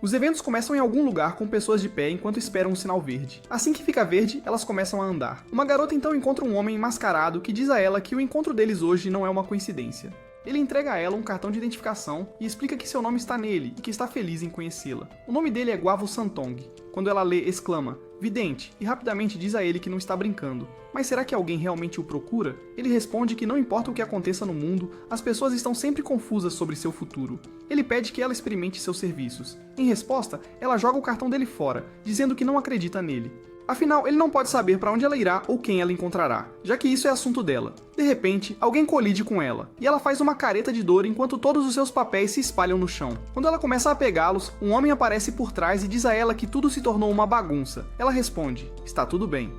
Os eventos começam em algum lugar com pessoas de pé enquanto esperam um sinal verde. Assim que fica verde, elas começam a andar. Uma garota então encontra um homem mascarado que diz a ela que o encontro deles hoje não é uma coincidência. Ele entrega a ela um cartão de identificação e explica que seu nome está nele e que está feliz em conhecê-la. O nome dele é Guavo Santong. Quando ela lê, exclama, vidente, e rapidamente diz a ele que não está brincando. Mas será que alguém realmente o procura? Ele responde que não importa o que aconteça no mundo, as pessoas estão sempre confusas sobre seu futuro. Ele pede que ela experimente seus serviços. Em resposta, ela joga o cartão dele fora, dizendo que não acredita nele. Afinal, ele não pode saber para onde ela irá ou quem ela encontrará, já que isso é assunto dela. De repente, alguém colide com ela, e ela faz uma careta de dor enquanto todos os seus papéis se espalham no chão. Quando ela começa a pegá-los, um homem aparece por trás e diz a ela que tudo se tornou uma bagunça. Ela responde, está tudo bem.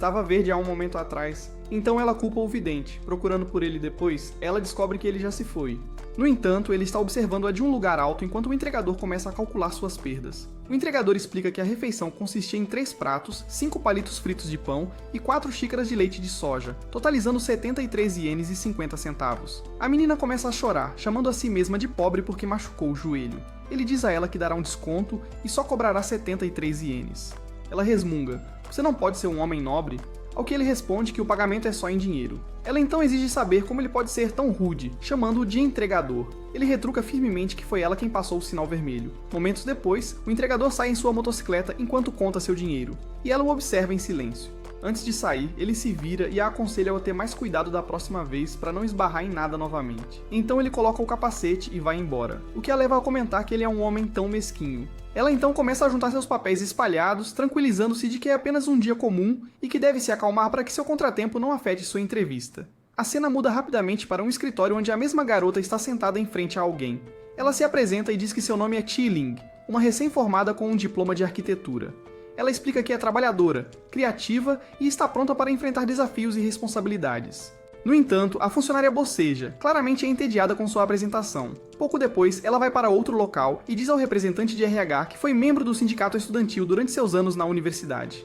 Estava verde há um momento atrás, então ela culpa o vidente. Procurando por ele depois, ela descobre que ele já se foi. No entanto, ele está observando-a de um lugar alto enquanto o entregador começa a calcular suas perdas. O entregador explica que a refeição consistia em 3 pratos, 5 palitos fritos de pão e 4 xícaras de leite de soja, totalizando 73 ienes e 50 centavos. A menina começa a chorar, chamando a si mesma de pobre porque machucou o joelho. Ele diz a ela que dará um desconto e só cobrará 73 ienes. Ela resmunga, você não pode ser um homem nobre? Ao que ele responde que o pagamento é só em dinheiro. Ela então exige saber como ele pode ser tão rude, chamando-o de entregador. Ele retruca firmemente que foi ela quem passou o sinal vermelho. Momentos depois, o entregador sai em sua motocicleta enquanto conta seu dinheiro, e ela o observa em silêncio. Antes de sair, ele se vira e a aconselha a ter mais cuidado da próxima vez para não esbarrar em nada novamente. Então ele coloca o capacete e vai embora, o que a leva a comentar que ele é um homem tão mesquinho. Ela então começa a juntar seus papéis espalhados, tranquilizando-se de que é apenas um dia comum e que deve se acalmar para que seu contratempo não afete sua entrevista. A cena muda rapidamente para um escritório onde a mesma garota está sentada em frente a alguém. Ela se apresenta e diz que seu nome é Chi-Ling, uma recém-formada com um diploma de arquitetura. Ela explica que é trabalhadora, criativa e está pronta para enfrentar desafios e responsabilidades. No entanto, a funcionária boceja, claramente é entediada com sua apresentação. Pouco depois, ela vai para outro local e diz ao representante de RH que foi membro do sindicato estudantil durante seus anos na universidade.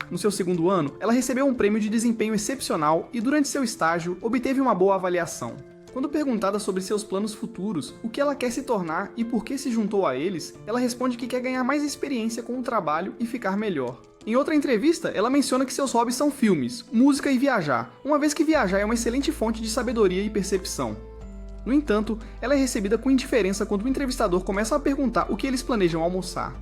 No seu segundo ano, ela recebeu um prêmio de desempenho excepcional e durante seu estágio obteve uma boa avaliação. Quando perguntada sobre seus planos futuros, o que ela quer se tornar e por que se juntou a eles, ela responde que quer ganhar mais experiência com o trabalho e ficar melhor. Em outra entrevista, ela menciona que seus hobbies são filmes, música e viajar, uma vez que viajar é uma excelente fonte de sabedoria e percepção. No entanto, ela é recebida com indiferença quando o entrevistador começa a perguntar o que eles planejam almoçar.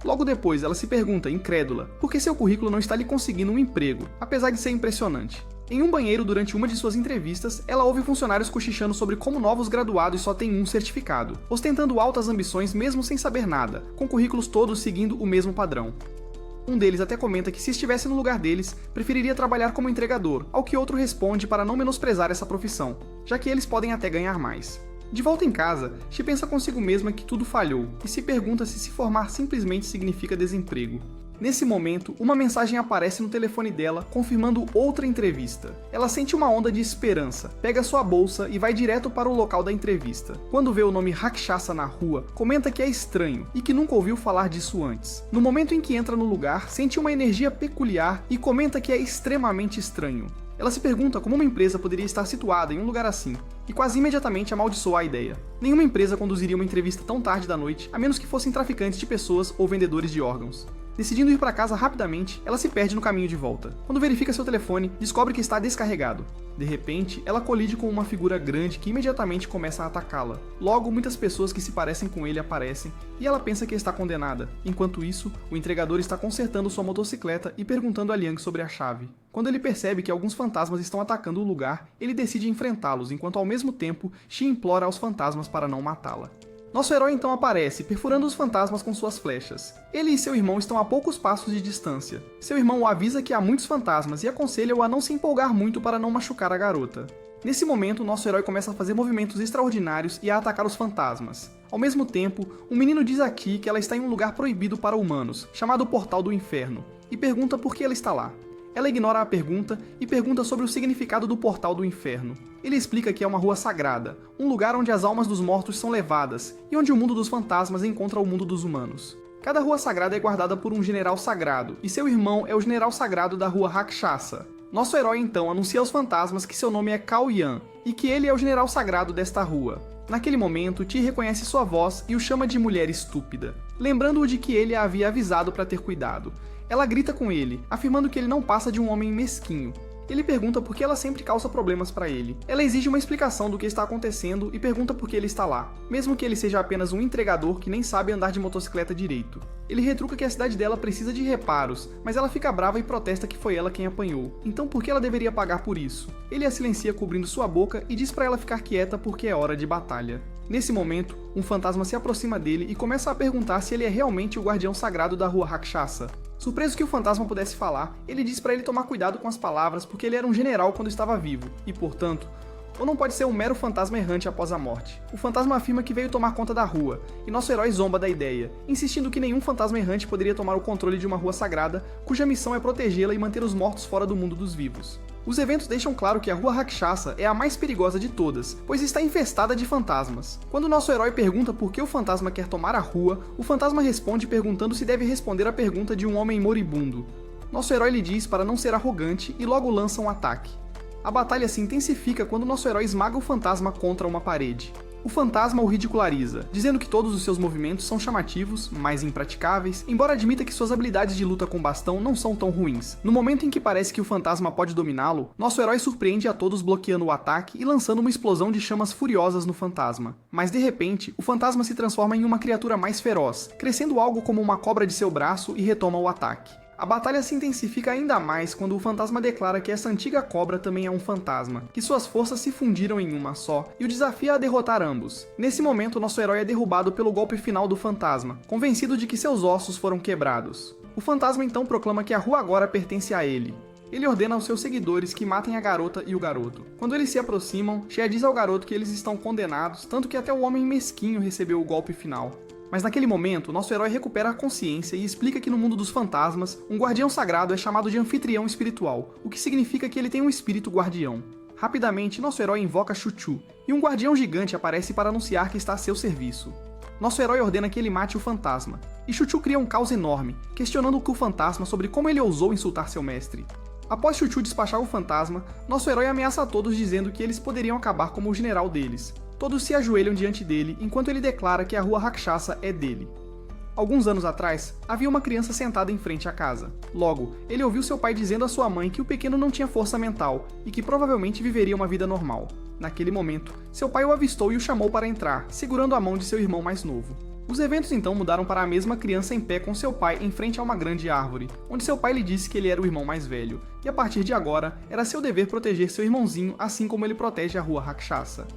Logo depois, ela se pergunta, incrédula, por que seu currículo não está lhe conseguindo um emprego, apesar de ser impressionante. Em um banheiro durante uma de suas entrevistas, ela ouve funcionários cochichando sobre como novos graduados só têm um certificado, ostentando altas ambições mesmo sem saber nada, com currículos todos seguindo o mesmo padrão. Um deles até comenta que se estivesse no lugar deles, preferiria trabalhar como entregador, ao que outro responde para não menosprezar essa profissão, já que eles podem até ganhar mais. De volta em casa, Chi pensa consigo mesma que tudo falhou e se pergunta se formar simplesmente significa desemprego. Nesse momento, uma mensagem aparece no telefone dela, confirmando outra entrevista. Ela sente uma onda de esperança, pega sua bolsa e vai direto para o local da entrevista. Quando vê o nome Rakshasa na rua, comenta que é estranho e que nunca ouviu falar disso antes. No momento em que entra no lugar, sente uma energia peculiar e comenta que é extremamente estranho. Ela se pergunta como uma empresa poderia estar situada em um lugar assim, e quase imediatamente amaldiçoa a ideia. Nenhuma empresa conduziria uma entrevista tão tarde da noite, a menos que fossem traficantes de pessoas ou vendedores de órgãos. Decidindo ir para casa rapidamente, ela se perde no caminho de volta. Quando verifica seu telefone, descobre que está descarregado. De repente, ela colide com uma figura grande que imediatamente começa a atacá-la. Logo, muitas pessoas que se parecem com ele aparecem, e ela pensa que está condenada. Enquanto isso, o entregador está consertando sua motocicleta e perguntando a Liang sobre a chave. Quando ele percebe que alguns fantasmas estão atacando o lugar, ele decide enfrentá-los, enquanto ao mesmo tempo, Chi implora aos fantasmas para não matá-la. Nosso herói então aparece, perfurando os fantasmas com suas flechas. Ele e seu irmão estão a poucos passos de distância. Seu irmão o avisa que há muitos fantasmas e aconselha-o a não se empolgar muito para não machucar a garota. Nesse momento, nosso herói começa a fazer movimentos extraordinários e a atacar os fantasmas. Ao mesmo tempo, um menino diz a Chi que ela está em um lugar proibido para humanos, chamado Portal do Inferno, e pergunta por que ela está lá. Ela ignora a pergunta e pergunta sobre o significado do portal do inferno. Ele explica que é uma rua sagrada, um lugar onde as almas dos mortos são levadas e onde o mundo dos fantasmas encontra o mundo dos humanos. Cada rua sagrada é guardada por um general sagrado, e seu irmão é o general sagrado da rua Rakshasa. Nosso herói então anuncia aos fantasmas que seu nome é Cao Yan, e que ele é o general sagrado desta rua. Naquele momento, Ti reconhece sua voz e o chama de mulher estúpida, lembrando-o de que ele a havia avisado para ter cuidado. Ela grita com ele, afirmando que ele não passa de um homem mesquinho. Ele pergunta por que ela sempre causa problemas para ele. Ela exige uma explicação do que está acontecendo e pergunta por que ele está lá, mesmo que ele seja apenas um entregador que nem sabe andar de motocicleta direito. Ele retruca que a cidade dela precisa de reparos, mas ela fica brava e protesta que foi ela quem apanhou. Então por que ela deveria pagar por isso? Ele a silencia cobrindo sua boca e diz para ela ficar quieta porque é hora de batalha. Nesse momento, um fantasma se aproxima dele e começa a perguntar se ele é realmente o guardião sagrado da rua Rakshasa. Surpreso que o fantasma pudesse falar, ele diz para ele tomar cuidado com as palavras porque ele era um general quando estava vivo, e portanto, ou não pode ser um mero fantasma errante após a morte. O fantasma afirma que veio tomar conta da rua, e nosso herói zomba da ideia, insistindo que nenhum fantasma errante poderia tomar o controle de uma rua sagrada, cuja missão é protegê-la e manter os mortos fora do mundo dos vivos. Os eventos deixam claro que a rua Rakshasa é a mais perigosa de todas, pois está infestada de fantasmas. Quando nosso herói pergunta por que o fantasma quer tomar a rua, o fantasma responde perguntando se deve responder a pergunta de um homem moribundo. Nosso herói lhe diz para não ser arrogante e logo lança um ataque. A batalha se intensifica quando nosso herói esmaga o fantasma contra uma parede. O fantasma o ridiculariza, dizendo que todos os seus movimentos são chamativos, mas impraticáveis, embora admita que suas habilidades de luta com bastão não são tão ruins. No momento em que parece que o fantasma pode dominá-lo, nosso herói surpreende a todos bloqueando o ataque e lançando uma explosão de chamas furiosas no fantasma. Mas de repente, o fantasma se transforma em uma criatura mais feroz, crescendo algo como uma cobra de seu braço e retoma o ataque. A batalha se intensifica ainda mais quando o fantasma declara que essa antiga cobra também é um fantasma, que suas forças se fundiram em uma só, e o desafia a derrotar ambos. Nesse momento, nosso herói é derrubado pelo golpe final do fantasma, convencido de que seus ossos foram quebrados. O fantasma então proclama que a rua agora pertence a ele. Ele ordena aos seus seguidores que matem a garota e o garoto. Quando eles se aproximam, Shea diz ao garoto que eles estão condenados, tanto que até o homem mesquinho recebeu o golpe final. Mas naquele momento, nosso herói recupera a consciência e explica que no mundo dos fantasmas, um guardião sagrado é chamado de anfitrião espiritual, o que significa que ele tem um espírito guardião. Rapidamente, nosso herói invoca Chuchu, e um guardião gigante aparece para anunciar que está a seu serviço. Nosso herói ordena que ele mate o fantasma, e Chuchu cria um caos enorme, questionando o fantasma sobre como ele ousou insultar seu mestre. Após Chuchu despachar o fantasma, nosso herói ameaça a todos dizendo que eles poderiam acabar como o general deles. Todos se ajoelham diante dele enquanto ele declara que a rua Rakshasa é dele. Alguns anos atrás, havia uma criança sentada em frente à casa. Logo, ele ouviu seu pai dizendo à sua mãe que o pequeno não tinha força mental e que provavelmente viveria uma vida normal. Naquele momento, seu pai o avistou e o chamou para entrar, segurando a mão de seu irmão mais novo. Os eventos então mudaram para a mesma criança em pé com seu pai em frente a uma grande árvore, onde seu pai lhe disse que ele era o irmão mais velho, e a partir de agora, era seu dever proteger seu irmãozinho assim como ele protege a rua Rakshasa.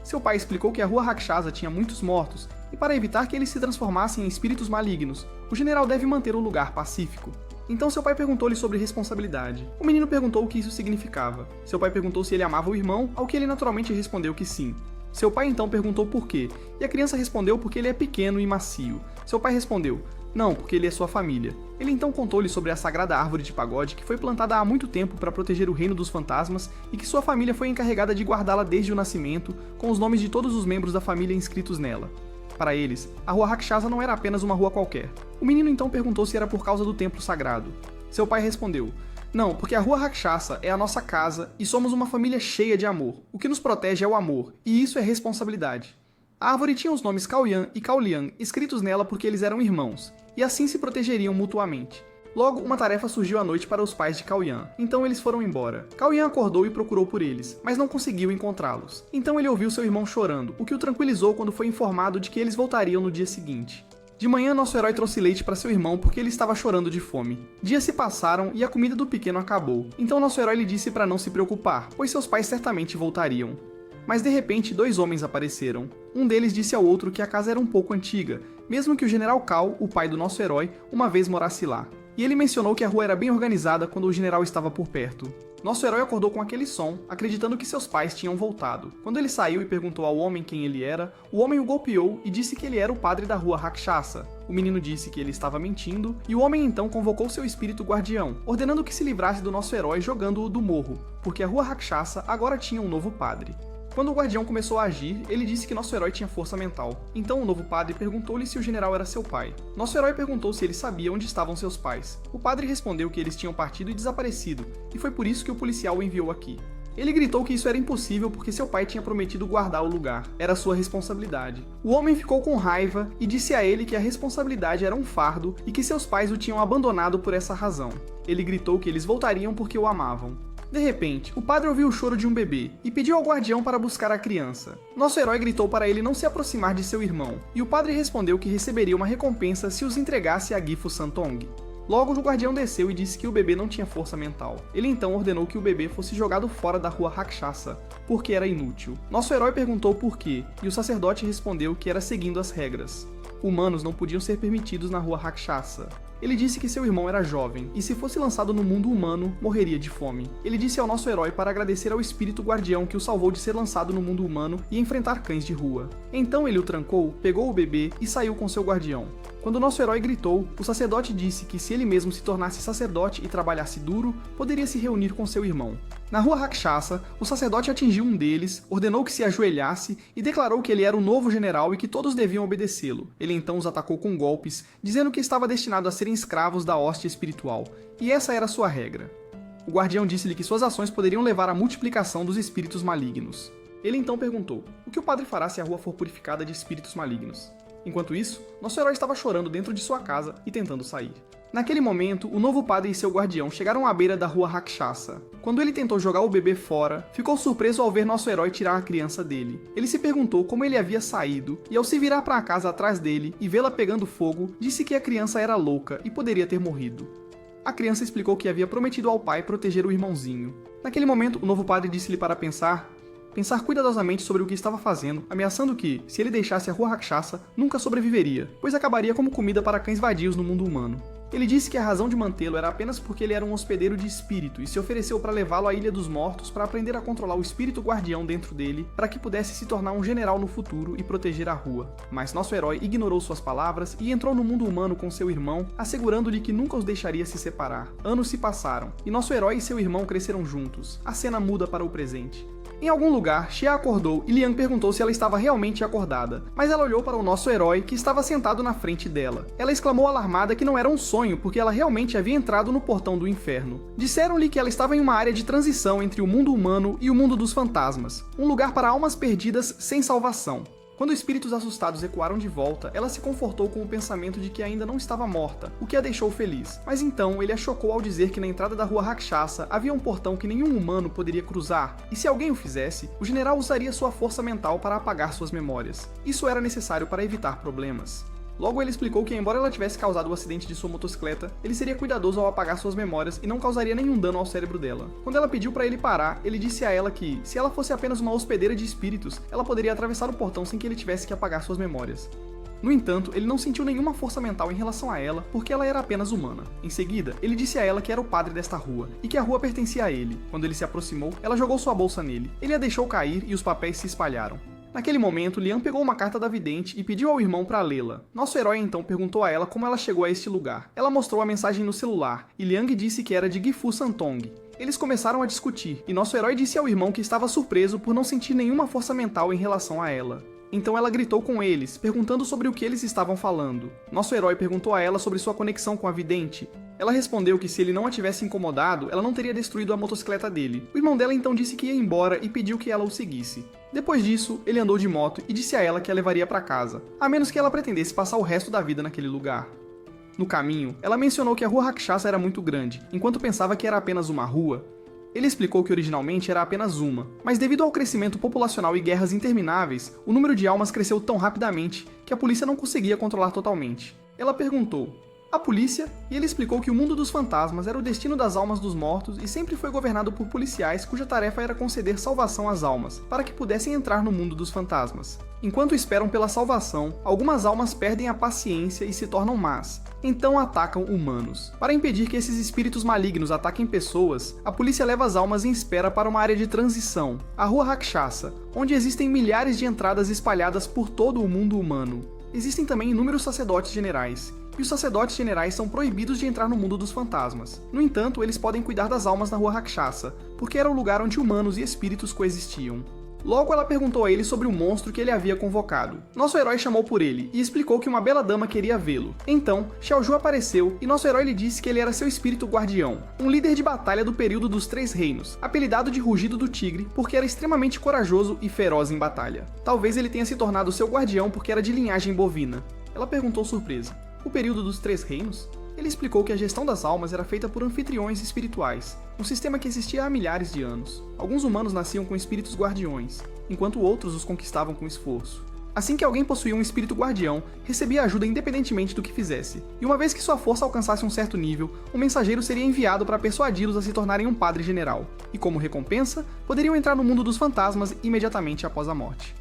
Seu pai explicou que a rua Rakshasa tinha muitos mortos, e para evitar que eles se transformassem em espíritos malignos, o general deve manter o lugar pacífico. Então seu pai perguntou-lhe sobre responsabilidade. O menino perguntou o que isso significava. Seu pai perguntou se ele amava o irmão, ao que ele naturalmente respondeu que sim. Seu pai então perguntou por quê, e a criança respondeu porque ele é pequeno e macio. Seu pai respondeu, não, porque ele é sua família. Ele então contou-lhe sobre a sagrada árvore de pagode que foi plantada há muito tempo para proteger o reino dos fantasmas e que sua família foi encarregada de guardá-la desde o nascimento, com os nomes de todos os membros da família inscritos nela. Para eles, a rua Rakshasa não era apenas uma rua qualquer. O menino então perguntou se era por causa do templo sagrado. Seu pai respondeu, não, porque a rua Rakshasa é a nossa casa e somos uma família cheia de amor. O que nos protege é o amor, e isso é responsabilidade. A árvore tinha os nomes Cao Yan e Cao Liang escritos nela porque eles eram irmãos, e assim se protegeriam mutuamente. Logo, uma tarefa surgiu à noite para os pais de Cao Yan, então eles foram embora. Cao Yan acordou e procurou por eles, mas não conseguiu encontrá-los. Então ele ouviu seu irmão chorando, o que o tranquilizou quando foi informado de que eles voltariam no dia seguinte. De manhã, nosso herói trouxe leite para seu irmão porque ele estava chorando de fome. Dias se passaram e a comida do pequeno acabou, então nosso herói lhe disse para não se preocupar, pois seus pais certamente voltariam. Mas de repente, dois homens apareceram. Um deles disse ao outro que a casa era um pouco antiga, mesmo que o general Cao, o pai do nosso herói, uma vez morasse lá. E ele mencionou que a rua era bem organizada quando o general estava por perto. Nosso herói acordou com aquele som, acreditando que seus pais tinham voltado. Quando ele saiu e perguntou ao homem quem ele era, o homem o golpeou e disse que ele era o padre da rua Rakshasa. O menino disse que ele estava mentindo, e o homem então convocou seu espírito guardião, ordenando que se livrasse do nosso herói jogando-o do morro, porque a rua Rakshasa agora tinha um novo padre. Quando o guardião começou a agir, ele disse que nosso herói tinha força mental. Então o novo padre perguntou-lhe se o general era seu pai. Nosso herói perguntou se ele sabia onde estavam seus pais. O padre respondeu que eles tinham partido e desaparecido, e foi por isso que o policial o enviou aqui. Ele gritou que isso era impossível porque seu pai tinha prometido guardar o lugar. Era sua responsabilidade. O homem ficou com raiva e disse a ele que a responsabilidade era um fardo e que seus pais o tinham abandonado por essa razão. Ele gritou que eles voltariam porque o amavam. De repente, o padre ouviu o choro de um bebê e pediu ao guardião para buscar a criança. Nosso herói gritou para ele não se aproximar de seu irmão, e o padre respondeu que receberia uma recompensa se os entregasse a Gifu Santong. Logo, o guardião desceu e disse que o bebê não tinha força mental. Ele então ordenou que o bebê fosse jogado fora da rua Rakshasa, porque era inútil. Nosso herói perguntou por quê, e o sacerdote respondeu que era seguindo as regras. Humanos não podiam ser permitidos na rua Rakshasa. Ele disse que seu irmão era jovem, e se fosse lançado no mundo humano, morreria de fome. Ele disse ao nosso herói para agradecer ao espírito guardião que o salvou de ser lançado no mundo humano e enfrentar cães de rua. Então ele o trancou, pegou o bebê e saiu com seu guardião. Quando nosso herói gritou, o sacerdote disse que se ele mesmo se tornasse sacerdote e trabalhasse duro, poderia se reunir com seu irmão. Na rua Rakshasa, o sacerdote atingiu um deles, ordenou que se ajoelhasse e declarou que ele era o novo general e que todos deviam obedecê-lo. Ele então os atacou com golpes, dizendo que estava destinado a serem escravos da hóstia espiritual, e essa era sua regra. O guardião disse-lhe que suas ações poderiam levar à multiplicação dos espíritos malignos. Ele então perguntou: o que o padre fará se a rua for purificada de espíritos malignos? Enquanto isso, nosso herói estava chorando dentro de sua casa e tentando sair. Naquele momento, o novo padre e seu guardião chegaram à beira da rua Rakshasa. Quando ele tentou jogar o bebê fora, ficou surpreso ao ver nosso herói tirar a criança dele. Ele se perguntou como ele havia saído, e ao se virar para a casa atrás dele e vê-la pegando fogo, disse que a criança era louca e poderia ter morrido. A criança explicou que havia prometido ao pai proteger o irmãozinho. Naquele momento, o novo padre disse-lhe para pensar cuidadosamente sobre o que estava fazendo, ameaçando que, se ele deixasse a rua Rakshasa, nunca sobreviveria, pois acabaria como comida para cães vadios no mundo humano. Ele disse que a razão de mantê-lo era apenas porque ele era um hospedeiro de espírito e se ofereceu para levá-lo à Ilha dos Mortos para aprender a controlar o espírito guardião dentro dele para que pudesse se tornar um general no futuro e proteger a rua. Mas nosso herói ignorou suas palavras e entrou no mundo humano com seu irmão, assegurando-lhe que nunca os deixaria se separar. Anos se passaram, e nosso herói e seu irmão cresceram juntos. A cena muda para o presente. Em algum lugar, Xia acordou e Liang perguntou se ela estava realmente acordada, mas ela olhou para o nosso herói que estava sentado na frente dela. Ela exclamou alarmada que não era um sonho porque ela realmente havia entrado no portão do inferno. Disseram-lhe que ela estava em uma área de transição entre o mundo humano e o mundo dos fantasmas, um lugar para almas perdidas sem salvação. Quando espíritos assustados ecoaram de volta, ela se confortou com o pensamento de que ainda não estava morta, o que a deixou feliz. Mas então ele a chocou ao dizer que na entrada da rua Rakshasa havia um portão que nenhum humano poderia cruzar, e se alguém o fizesse, o general usaria sua força mental para apagar suas memórias. Isso era necessário para evitar problemas. Logo ele explicou que, embora ela tivesse causado o acidente de sua motocicleta, ele seria cuidadoso ao apagar suas memórias e não causaria nenhum dano ao cérebro dela. Quando ela pediu para ele parar, ele disse a ela que, se ela fosse apenas uma hospedeira de espíritos, ela poderia atravessar o portão sem que ele tivesse que apagar suas memórias. No entanto, ele não sentiu nenhuma força mental em relação a ela, porque ela era apenas humana. Em seguida, ele disse a ela que era o padre desta rua, e que a rua pertencia a ele. Quando ele se aproximou, ela jogou sua bolsa nele. Ele a deixou cair e os papéis se espalharam. Naquele momento, Liang pegou uma carta da vidente e pediu ao irmão para lê-la. Nosso herói então perguntou a ela como ela chegou a este lugar. Ela mostrou a mensagem no celular, e Liang disse que era de Gifu Santong. Eles começaram a discutir, e nosso herói disse ao irmão que estava surpreso por não sentir nenhuma força mental em relação a ela. Então ela gritou com eles, perguntando sobre o que eles estavam falando. Nosso herói perguntou a ela sobre sua conexão com a vidente. Ela respondeu que se ele não a tivesse incomodado, ela não teria destruído a motocicleta dele. O irmão dela então disse que ia embora e pediu que ela o seguisse. Depois disso, ele andou de moto e disse a ela que a levaria para casa, a menos que ela pretendesse passar o resto da vida naquele lugar. No caminho, ela mencionou que a rua Rakshasa era muito grande, enquanto pensava que era apenas uma rua. Ele explicou que originalmente era apenas uma, mas devido ao crescimento populacional e guerras intermináveis, o número de almas cresceu tão rapidamente que a polícia não conseguia controlar totalmente. Ela perguntou: a polícia, e ele explicou que o mundo dos fantasmas era o destino das almas dos mortos e sempre foi governado por policiais cuja tarefa era conceder salvação às almas, para que pudessem entrar no mundo dos fantasmas. Enquanto esperam pela salvação, algumas almas perdem a paciência e se tornam más, então atacam humanos. Para impedir que esses espíritos malignos ataquem pessoas, a polícia leva as almas em espera para uma área de transição, a Rua Rakshasa, onde existem milhares de entradas espalhadas por todo o mundo humano. Existem também inúmeros sacerdotes generais, e os sacerdotes generais são proibidos de entrar no mundo dos fantasmas. No entanto, eles podem cuidar das almas na Rua Rakshasa, porque era o lugar onde humanos e espíritos coexistiam. Logo, ela perguntou a ele sobre o monstro que ele havia convocado. Nosso herói chamou por ele e explicou que uma bela dama queria vê-lo. Então, Xiaoju apareceu e nosso herói lhe disse que ele era seu espírito guardião, um líder de batalha do período dos Três Reinos, apelidado de Rugido do Tigre porque era extremamente corajoso e feroz em batalha. Talvez ele tenha se tornado seu guardião porque era de linhagem bovina. Ela perguntou surpresa: o período dos Três Reinos? Ele explicou que a gestão das almas era feita por anfitriões espirituais, um sistema que existia há milhares de anos. Alguns humanos nasciam com espíritos guardiões, enquanto outros os conquistavam com esforço. Assim que alguém possuía um espírito guardião, recebia ajuda independentemente do que fizesse, e uma vez que sua força alcançasse um certo nível, um mensageiro seria enviado para persuadi-los a se tornarem um padre general, e como recompensa, poderiam entrar no mundo dos fantasmas imediatamente após a morte.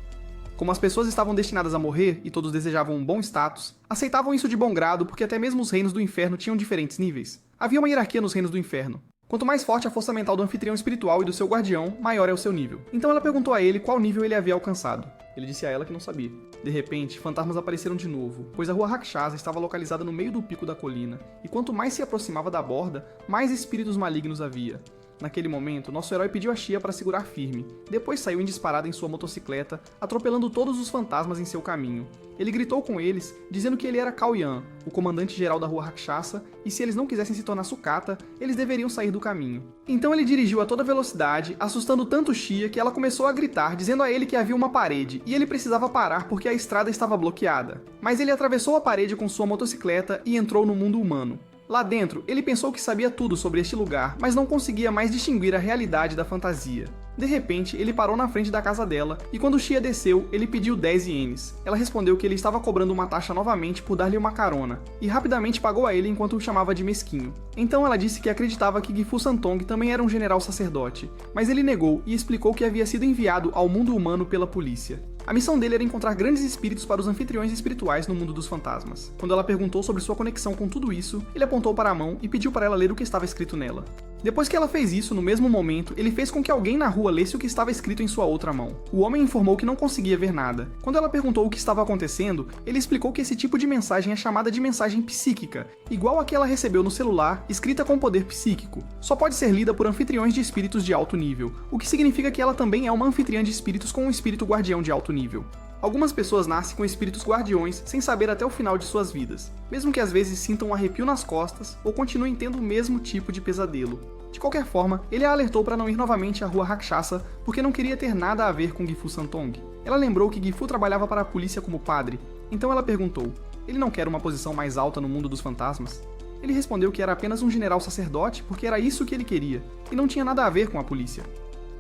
Como as pessoas estavam destinadas a morrer e todos desejavam um bom status, aceitavam isso de bom grado porque até mesmo os reinos do inferno tinham diferentes níveis. Havia uma hierarquia nos reinos do inferno. Quanto mais forte a força mental do anfitrião espiritual e do seu guardião, maior é o seu nível. Então ela perguntou a ele qual nível ele havia alcançado. Ele disse a ela que não sabia. De repente, fantasmas apareceram de novo, pois a Rua Rakshasa estava localizada no meio do pico da colina, e quanto mais se aproximava da borda, mais espíritos malignos havia. Naquele momento, nosso herói pediu a Xia para segurar firme, depois saiu em disparada em sua motocicleta, atropelando todos os fantasmas em seu caminho. Ele gritou com eles, dizendo que ele era Cao Yan, o comandante-geral da Rua Rakshasa, e se eles não quisessem se tornar sucata, eles deveriam sair do caminho. Então ele dirigiu a toda velocidade, assustando tanto Xia que ela começou a gritar, dizendo a ele que havia uma parede, e ele precisava parar porque a estrada estava bloqueada. Mas ele atravessou a parede com sua motocicleta e entrou no mundo humano. Lá dentro, ele pensou que sabia tudo sobre este lugar, mas não conseguia mais distinguir a realidade da fantasia. De repente, ele parou na frente da casa dela, e quando Xia desceu, ele pediu 10 ienes. Ela respondeu que ele estava cobrando uma taxa novamente por dar-lhe uma carona, e rapidamente pagou a ele enquanto o chamava de mesquinho. Então ela disse que acreditava que Gifu Santong também era um general sacerdote, mas ele negou e explicou que havia sido enviado ao mundo humano pela polícia. A missão dele era encontrar grandes espíritos para os anfitriões espirituais no mundo dos fantasmas. Quando ela perguntou sobre sua conexão com tudo isso, ele apontou para a mão e pediu para ela ler o que estava escrito nela. Depois que ela fez isso, no mesmo momento, ele fez com que alguém na rua lesse o que estava escrito em sua outra mão. O homem informou que não conseguia ver nada. Quando ela perguntou o que estava acontecendo, ele explicou que esse tipo de mensagem é chamada de mensagem psíquica, igual a que ela recebeu no celular, escrita com poder psíquico. Só pode ser lida por anfitriões de espíritos de alto nível, o que significa que ela também é uma anfitriã de espíritos com um espírito guardião de alto nível. Algumas pessoas nascem com espíritos guardiões sem saber até o final de suas vidas, mesmo que às vezes sintam um arrepio nas costas ou continuem tendo o mesmo tipo de pesadelo. De qualquer forma, ele a alertou para não ir novamente à Rua Rakshasa porque não queria ter nada a ver com Gifu Santong. Ela lembrou que Gifu trabalhava para a polícia como padre, então ela perguntou: ele não quer uma posição mais alta no mundo dos fantasmas? Ele respondeu que era apenas um general sacerdote porque era isso que ele queria, e não tinha nada a ver com a polícia.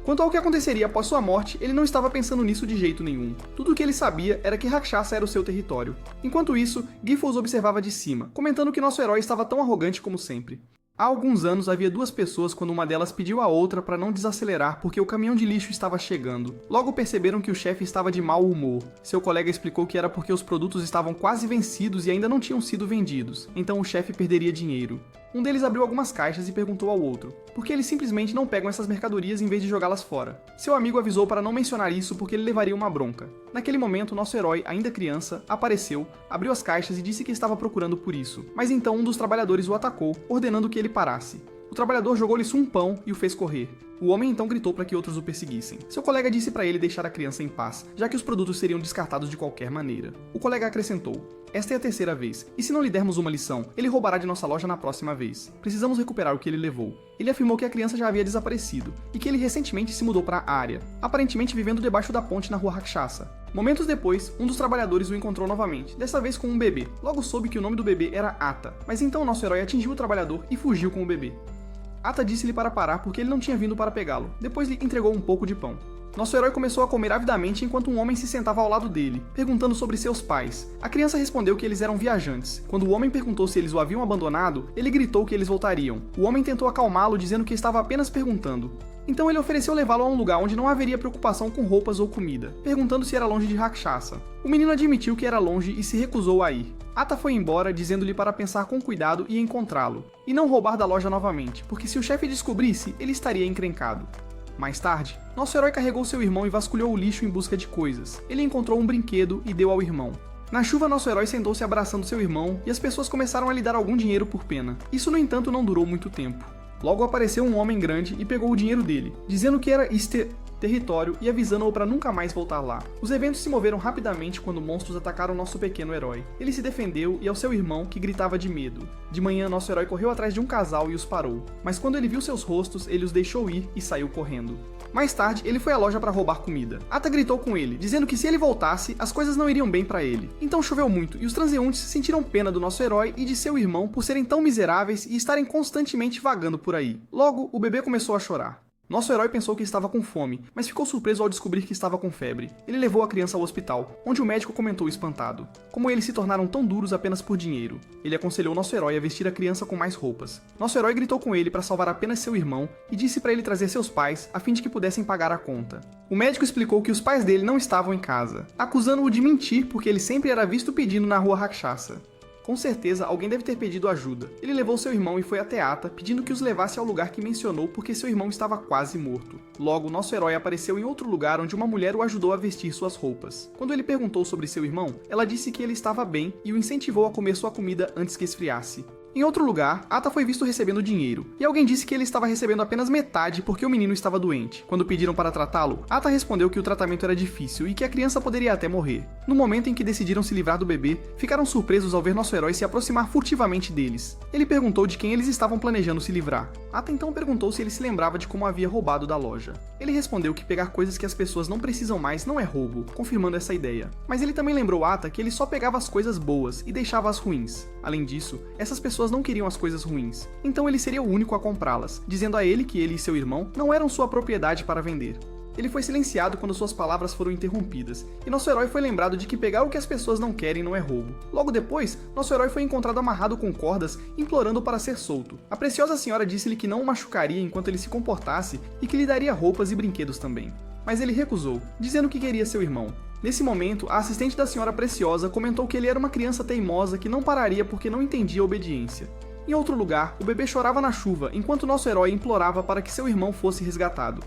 Quanto ao que aconteceria após sua morte, ele não estava pensando nisso de jeito nenhum. Tudo o que ele sabia era que Rakshasa era o seu território. Enquanto isso, Gifu os observava de cima, comentando que nosso herói estava tão arrogante como sempre. Há alguns anos havia duas pessoas quando uma delas pediu à outra para não desacelerar porque o caminhão de lixo estava chegando. Logo perceberam que o chefe estava de mau humor. Seu colega explicou que era porque os produtos estavam quase vencidos e ainda não tinham sido vendidos, então o chefe perderia dinheiro. Um deles abriu algumas caixas e perguntou ao outro por que eles simplesmente não pegam essas mercadorias em vez de jogá-las fora. Seu amigo avisou para não mencionar isso porque ele levaria uma bronca. Naquele momento, nosso herói, ainda criança, apareceu, abriu as caixas e disse que estava procurando por isso. Mas então um dos trabalhadores o atacou, ordenando que ele parasse. O trabalhador jogou-lhe um pão e o fez correr. O homem então gritou para que outros o perseguissem. Seu colega disse para ele deixar a criança em paz, já que os produtos seriam descartados de qualquer maneira. O colega acrescentou: esta é a terceira vez, e se não lhe dermos uma lição, ele roubará de nossa loja na próxima vez. Precisamos recuperar o que ele levou. Ele afirmou que a criança já havia desaparecido, e que ele recentemente se mudou para a área, aparentemente vivendo debaixo da ponte na Rua Rakshasa. Momentos depois, um dos trabalhadores o encontrou novamente, dessa vez com um bebê. Logo soube que o nome do bebê era Ata, mas então nosso herói atingiu o trabalhador e fugiu com o bebê. Ata disse-lhe para parar porque ele não tinha vindo para pegá-lo, depois lhe entregou um pouco de pão. Nosso herói começou a comer avidamente enquanto um homem se sentava ao lado dele, perguntando sobre seus pais. A criança respondeu que eles eram viajantes. Quando o homem perguntou se eles o haviam abandonado, ele gritou que eles voltariam. O homem tentou acalmá-lo, dizendo que estava apenas perguntando. Então ele ofereceu levá-lo a um lugar onde não haveria preocupação com roupas ou comida, perguntando se era longe de Rakshasa. O menino admitiu que era longe e se recusou a ir. Ata foi embora, dizendo-lhe para pensar com cuidado e encontrá-lo, e não roubar da loja novamente, porque se o chefe descobrisse, ele estaria encrencado. Mais tarde, nosso herói carregou seu irmão e vasculhou o lixo em busca de coisas. Ele encontrou um brinquedo e deu ao irmão. Na chuva, nosso herói sentou-se abraçando seu irmão e as pessoas começaram a lhe dar algum dinheiro por pena. Isso, no entanto, não durou muito tempo. Logo apareceu um homem grande e pegou o dinheiro dele, dizendo que era território e avisando-o para nunca mais voltar lá. Os eventos se moveram rapidamente quando monstros atacaram nosso pequeno herói. Ele se defendeu e ao seu irmão, que gritava de medo. De manhã, nosso herói correu atrás de um casal e os parou, mas quando ele viu seus rostos, ele os deixou ir e saiu correndo. Mais tarde, ele foi à loja para roubar comida. Ata gritou com ele, dizendo que se ele voltasse, as coisas não iriam bem para ele. Então choveu muito e os transeuntes sentiram pena do nosso herói e de seu irmão por serem tão miseráveis e estarem constantemente vagando por aí. Logo, o bebê começou a chorar. Nosso herói pensou que estava com fome, mas ficou surpreso ao descobrir que estava com febre. Ele levou a criança ao hospital, onde o médico comentou espantado, como eles se tornaram tão duros apenas por dinheiro. Ele aconselhou nosso herói a vestir a criança com mais roupas. Nosso herói gritou com ele para salvar apenas seu irmão e disse para ele trazer seus pais a fim de que pudessem pagar a conta. O médico explicou que os pais dele não estavam em casa, acusando-o de mentir porque ele sempre era visto pedindo na rua Rakshasa. Com certeza, alguém deve ter pedido ajuda. Ele levou seu irmão e foi até Ata, pedindo que os levasse ao lugar que mencionou porque seu irmão estava quase morto. Logo, nosso herói apareceu em outro lugar onde uma mulher o ajudou a vestir suas roupas. Quando ele perguntou sobre seu irmão, ela disse que ele estava bem e o incentivou a comer sua comida antes que esfriasse. Em outro lugar, Ata foi visto recebendo dinheiro, e alguém disse que ele estava recebendo apenas metade porque o menino estava doente. Quando pediram para tratá-lo, Ata respondeu que o tratamento era difícil e que a criança poderia até morrer. No momento em que decidiram se livrar do bebê, ficaram surpresos ao ver nosso herói se aproximar furtivamente deles. Ele perguntou de quem eles estavam planejando se livrar. Ata então perguntou se ele se lembrava de como havia roubado da loja. Ele respondeu que pegar coisas que as pessoas não precisam mais não é roubo, confirmando essa ideia. Mas ele também lembrou Ata que ele só pegava as coisas boas e deixava as ruins. Além disso, essas pessoas não queriam as coisas ruins, então ele seria o único a comprá-las, dizendo a ele que ele e seu irmão não eram sua propriedade para vender. Ele foi silenciado quando suas palavras foram interrompidas, e nosso herói foi lembrado de que pegar o que as pessoas não querem não é roubo. Logo depois, nosso herói foi encontrado amarrado com cordas, implorando para ser solto. A preciosa senhora disse-lhe que não o machucaria enquanto ele se comportasse e que lhe daria roupas e brinquedos também. Mas ele recusou, dizendo que queria seu irmão. Nesse momento, a assistente da senhora preciosa comentou que ele era uma criança teimosa que não pararia porque não entendia a obediência. Em outro lugar, o bebê chorava na chuva enquanto nosso herói implorava para que seu irmão fosse resgatado.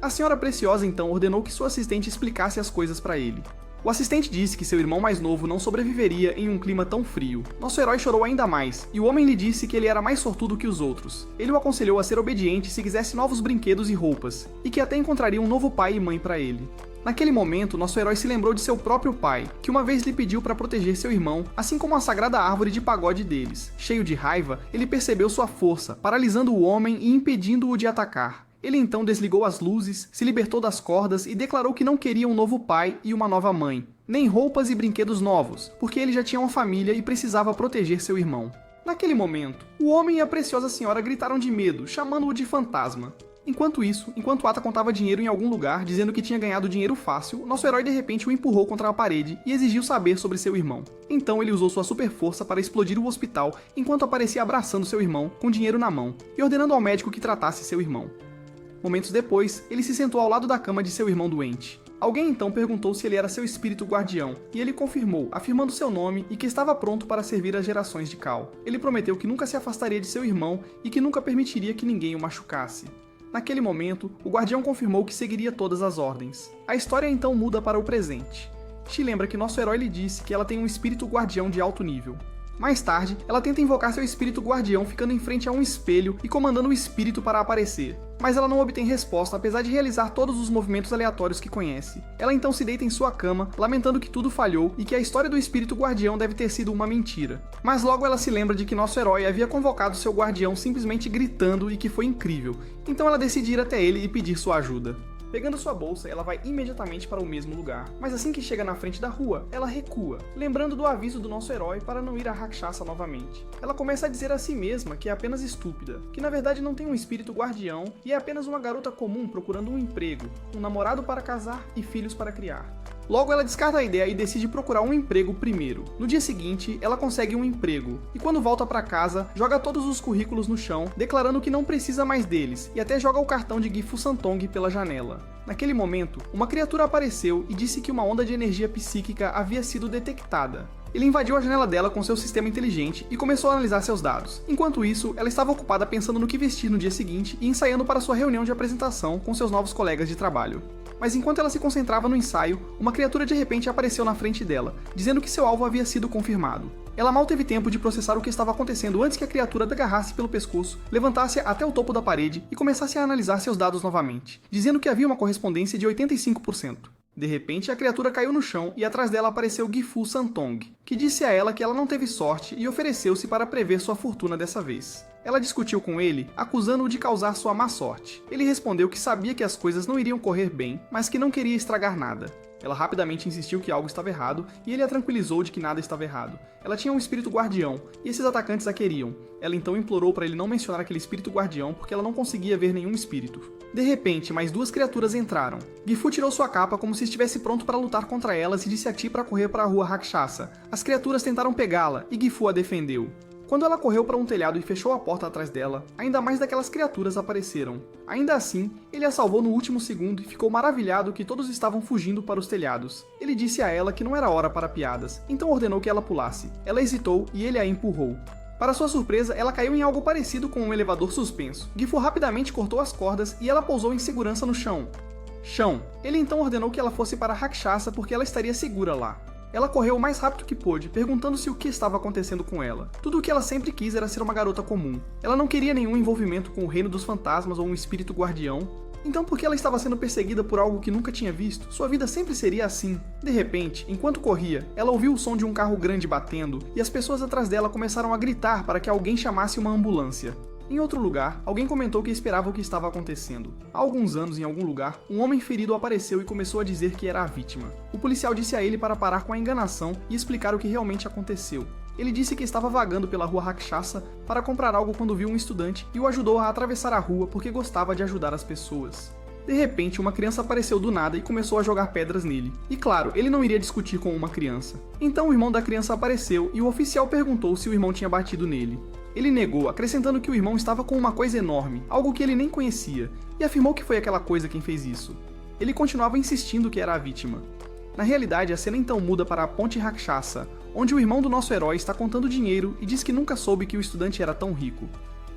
A senhora preciosa então ordenou que sua assistente explicasse as coisas para ele. O assistente disse que seu irmão mais novo não sobreviveria em um clima tão frio. Nosso herói chorou ainda mais, e o homem lhe disse que ele era mais sortudo que os outros. Ele o aconselhou a ser obediente se quisesse novos brinquedos e roupas, e que até encontraria um novo pai e mãe para ele. Naquele momento, nosso herói se lembrou de seu próprio pai, que uma vez lhe pediu para proteger seu irmão, assim como a sagrada árvore de pagode deles. Cheio de raiva, ele percebeu sua força, paralisando o homem e impedindo-o de atacar. Ele então desligou as luzes, se libertou das cordas e declarou que não queria um novo pai e uma nova mãe, nem roupas e brinquedos novos, porque ele já tinha uma família e precisava proteger seu irmão. Naquele momento, o homem e a preciosa senhora gritaram de medo, chamando-o de fantasma. Enquanto Ata contava dinheiro em algum lugar, dizendo que tinha ganhado dinheiro fácil, nosso herói de repente o empurrou contra a parede e exigiu saber sobre seu irmão. Então ele usou sua super força para explodir o hospital, enquanto aparecia abraçando seu irmão, com dinheiro na mão, e ordenando ao médico que tratasse seu irmão. Momentos depois, ele se sentou ao lado da cama de seu irmão doente. Alguém então perguntou se ele era seu espírito guardião, e ele confirmou, afirmando seu nome e que estava pronto para servir as gerações de Cal. Ele prometeu que nunca se afastaria de seu irmão e que nunca permitiria que ninguém o machucasse. Naquele momento, o guardião confirmou que seguiria todas as ordens. A história então muda para o presente. She lembra que nosso herói lhe disse que ela tem um espírito guardião de alto nível. Mais tarde, ela tenta invocar seu espírito guardião ficando em frente a um espelho e comandando o espírito para aparecer. Mas ela não obtém resposta apesar de realizar todos os movimentos aleatórios que conhece. Ela então se deita em sua cama, lamentando que tudo falhou e que a história do espírito guardião deve ter sido uma mentira. Mas logo ela se lembra de que nosso herói havia convocado seu guardião simplesmente gritando e que foi incrível. Então ela decide ir até ele e pedir sua ajuda. Pegando sua bolsa, ela vai imediatamente para o mesmo lugar. Mas assim que chega na frente da rua, ela recua, lembrando do aviso do nosso herói para não ir a Rakshasa novamente. Ela começa a dizer a si mesma que é apenas estúpida, que na verdade não tem um espírito guardião e é apenas uma garota comum procurando um emprego, um namorado para casar e filhos para criar. Logo, ela descarta a ideia e decide procurar um emprego primeiro. No dia seguinte, ela consegue um emprego, e quando volta para casa, joga todos os currículos no chão, declarando que não precisa mais deles, e até joga o cartão de Gifu Santong pela janela. Naquele momento, uma criatura apareceu e disse que uma onda de energia psíquica havia sido detectada. Ele invadiu a janela dela com seu sistema inteligente e começou a analisar seus dados. Enquanto isso, ela estava ocupada pensando no que vestir no dia seguinte e ensaiando para sua reunião de apresentação com seus novos colegas de trabalho. Mas enquanto ela se concentrava no ensaio, uma criatura de repente apareceu na frente dela, dizendo que seu alvo havia sido confirmado. Ela mal teve tempo de processar o que estava acontecendo antes que a criatura a agarrasse pelo pescoço, levantasse até o topo da parede e começasse a analisar seus dados novamente, dizendo que havia uma correspondência de 85%. De repente, a criatura caiu no chão e atrás dela apareceu Gifu Santong, que disse a ela que ela não teve sorte e ofereceu-se para prever sua fortuna dessa vez. Ela discutiu com ele, acusando-o de causar sua má sorte. Ele respondeu que sabia que as coisas não iriam correr bem, mas que não queria estragar nada. Ela rapidamente insistiu que algo estava errado e ele a tranquilizou de que nada estava errado. Ela tinha um espírito guardião e esses atacantes a queriam. Ela então implorou para ele não mencionar aquele espírito guardião porque ela não conseguia ver nenhum espírito. De repente, mais duas criaturas entraram. Gifu tirou sua capa como se estivesse pronto para lutar contra elas e disse a Ti para correr para a rua Rakshasa. As criaturas tentaram pegá-la e Gifu a defendeu. Quando ela correu para um telhado e fechou a porta atrás dela, ainda mais daquelas criaturas apareceram. Ainda assim, ele a salvou no último segundo e ficou maravilhado que todos estavam fugindo para os telhados. Ele disse a ela que não era hora para piadas, então ordenou que ela pulasse. Ela hesitou e ele a empurrou. Para sua surpresa, ela caiu em algo parecido com um elevador suspenso. Gifu rapidamente cortou as cordas e ela pousou em segurança no chão. Ele então ordenou que ela fosse para Rakshasa porque ela estaria segura lá. Ela correu o mais rápido que pôde, perguntando-se o que estava acontecendo com ela. Tudo o que ela sempre quis era ser uma garota comum. Ela não queria nenhum envolvimento com o reino dos fantasmas ou um espírito guardião. Então por que ela estava sendo perseguida por algo que nunca tinha visto? Sua vida sempre seria assim. De repente, enquanto corria, ela ouviu o som de um carro grande batendo, e as pessoas atrás dela começaram a gritar para que alguém chamasse uma ambulância. Em outro lugar, alguém comentou que esperava o que estava acontecendo. Há alguns anos, em algum lugar, um homem ferido apareceu e começou a dizer que era a vítima. O policial disse a ele para parar com a enganação e explicar o que realmente aconteceu. Ele disse que estava vagando pela rua Rakshasa para comprar algo quando viu um estudante e o ajudou a atravessar a rua porque gostava de ajudar as pessoas. De repente, uma criança apareceu do nada e começou a jogar pedras nele. E claro, ele não iria discutir com uma criança. Então o irmão da criança apareceu e o oficial perguntou se o irmão tinha batido nele. Ele negou, acrescentando que o irmão estava com uma coisa enorme, algo que ele nem conhecia, e afirmou que foi aquela coisa quem fez isso. Ele continuava insistindo que era a vítima. Na realidade, a cena então muda para a Ponte Rakshasa, onde o irmão do nosso herói está contando dinheiro e diz que nunca soube que o estudante era tão rico.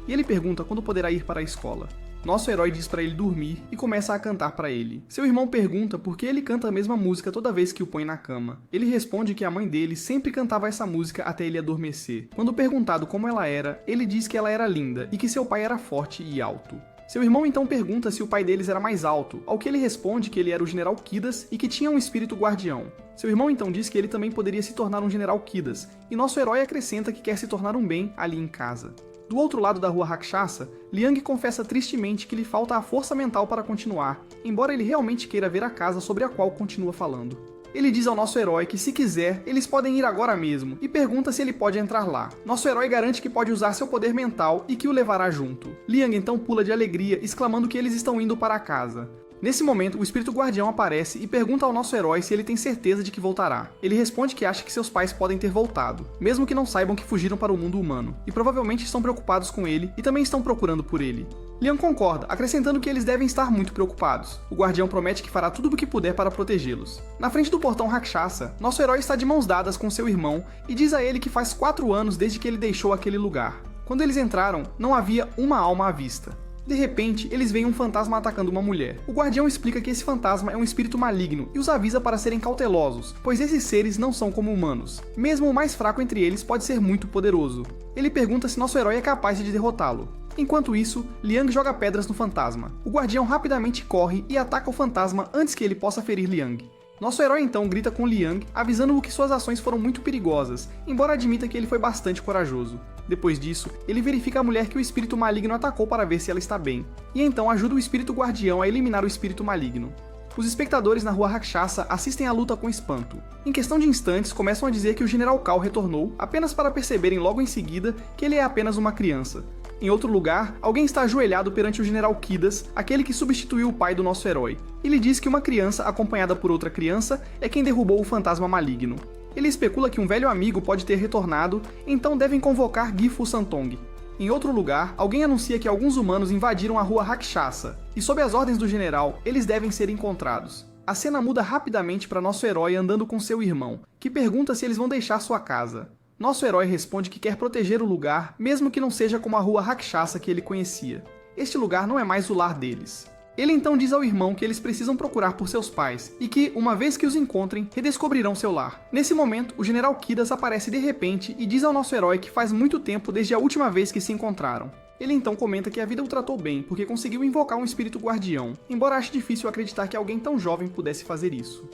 E ele pergunta quando poderá ir para a escola. Nosso herói diz para ele dormir e começa a cantar para ele. Seu irmão pergunta por que ele canta a mesma música toda vez que o põe na cama. Ele responde que a mãe dele sempre cantava essa música até ele adormecer. Quando perguntado como ela era, ele diz que ela era linda e que seu pai era forte e alto. Seu irmão então pergunta se o pai deles era mais alto, ao que ele responde que ele era o General Kidas e que tinha um espírito guardião. Seu irmão então diz que ele também poderia se tornar um General Kidas, e nosso herói acrescenta que quer se tornar um bem ali em casa. Do outro lado da rua Rakshasa, Liang confessa tristemente que lhe falta a força mental para continuar, embora ele realmente queira ver a casa sobre a qual continua falando. Ele diz ao nosso herói que se quiser, eles podem ir agora mesmo, e pergunta se ele pode entrar lá. Nosso herói garante que pode usar seu poder mental e que o levará junto. Liang então pula de alegria, exclamando que eles estão indo para a casa. Nesse momento, o espírito guardião aparece e pergunta ao nosso herói se ele tem certeza de que voltará. Ele responde que acha que seus pais podem ter voltado, mesmo que não saibam que fugiram para o mundo humano, e provavelmente estão preocupados com ele e também estão procurando por ele. Liang concorda, acrescentando que eles devem estar muito preocupados. O guardião promete que fará tudo o que puder para protegê-los. Na frente do portão Rakshasa, nosso herói está de mãos dadas com seu irmão e diz a ele que faz 4 anos desde que ele deixou aquele lugar. Quando eles entraram, não havia uma alma à vista. De repente, eles veem um fantasma atacando uma mulher. O guardião explica que esse fantasma é um espírito maligno e os avisa para serem cautelosos, pois esses seres não são como humanos. Mesmo o mais fraco entre eles pode ser muito poderoso. Ele pergunta se nosso herói é capaz de derrotá-lo. Enquanto isso, Liang joga pedras no fantasma. O guardião rapidamente corre e ataca o fantasma antes que ele possa ferir Liang. Nosso herói então grita com Liang, avisando-o que suas ações foram muito perigosas, embora admita que ele foi bastante corajoso. Depois disso, ele verifica a mulher que o espírito maligno atacou para ver se ela está bem, e então ajuda o espírito guardião a eliminar o espírito maligno. Os espectadores na rua Rakshasa assistem à luta com espanto. Em questão de instantes, começam a dizer que o General Kao retornou, apenas para perceberem logo em seguida que ele é apenas uma criança. Em outro lugar, alguém está ajoelhado perante o General Kidas, aquele que substituiu o pai do nosso herói. Ele diz que uma criança, acompanhada por outra criança, é quem derrubou o fantasma maligno. Ele especula que um velho amigo pode ter retornado, então devem convocar Gifu Santong. Em outro lugar, alguém anuncia que alguns humanos invadiram a rua Rakshasa, e sob as ordens do general, eles devem ser encontrados. A cena muda rapidamente para nosso herói andando com seu irmão, que pergunta se eles vão deixar sua casa. Nosso herói responde que quer proteger o lugar, mesmo que não seja como a rua Rakshasa que ele conhecia. Este lugar não é mais o lar deles. Ele então diz ao irmão que eles precisam procurar por seus pais, e que, uma vez que os encontrem, redescobrirão seu lar. Nesse momento, o General Kidas aparece de repente e diz ao nosso herói que faz muito tempo desde a última vez que se encontraram. Ele então comenta que a vida o tratou bem, porque conseguiu invocar um espírito guardião, embora ache difícil acreditar que alguém tão jovem pudesse fazer isso.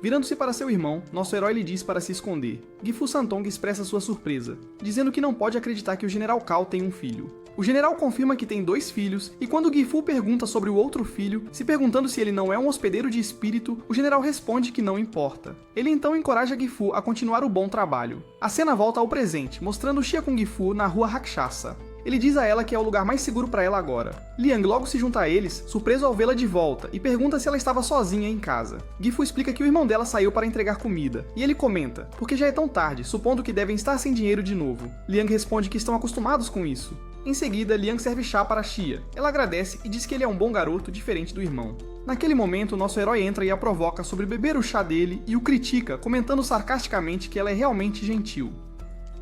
Virando-se para seu irmão, nosso herói lhe diz para se esconder. Gifu Santong expressa sua surpresa, dizendo que não pode acreditar que o General Kao tem um filho. O general confirma que tem 2 filhos, e quando Gifu pergunta sobre o outro filho, se perguntando se ele não é um hospedeiro de espírito, o general responde que não importa. Ele então encoraja Gifu a continuar o bom trabalho. A cena volta ao presente, mostrando Xia com Gifu na rua Rakshasa. Ele diz a ela que é o lugar mais seguro para ela agora. Liang logo se junta a eles, surpreso ao vê-la de volta, e pergunta se ela estava sozinha em casa. Gifu explica que o irmão dela saiu para entregar comida, e ele comenta, porque já é tão tarde, supondo que devem estar sem dinheiro de novo. Liang responde que estão acostumados com isso. Em seguida, Liang serve chá para Xia. Ela agradece e diz que ele é um bom garoto, diferente do irmão. Naquele momento, nosso herói entra e a provoca sobre beber o chá dele e o critica, comentando sarcasticamente que ela é realmente gentil.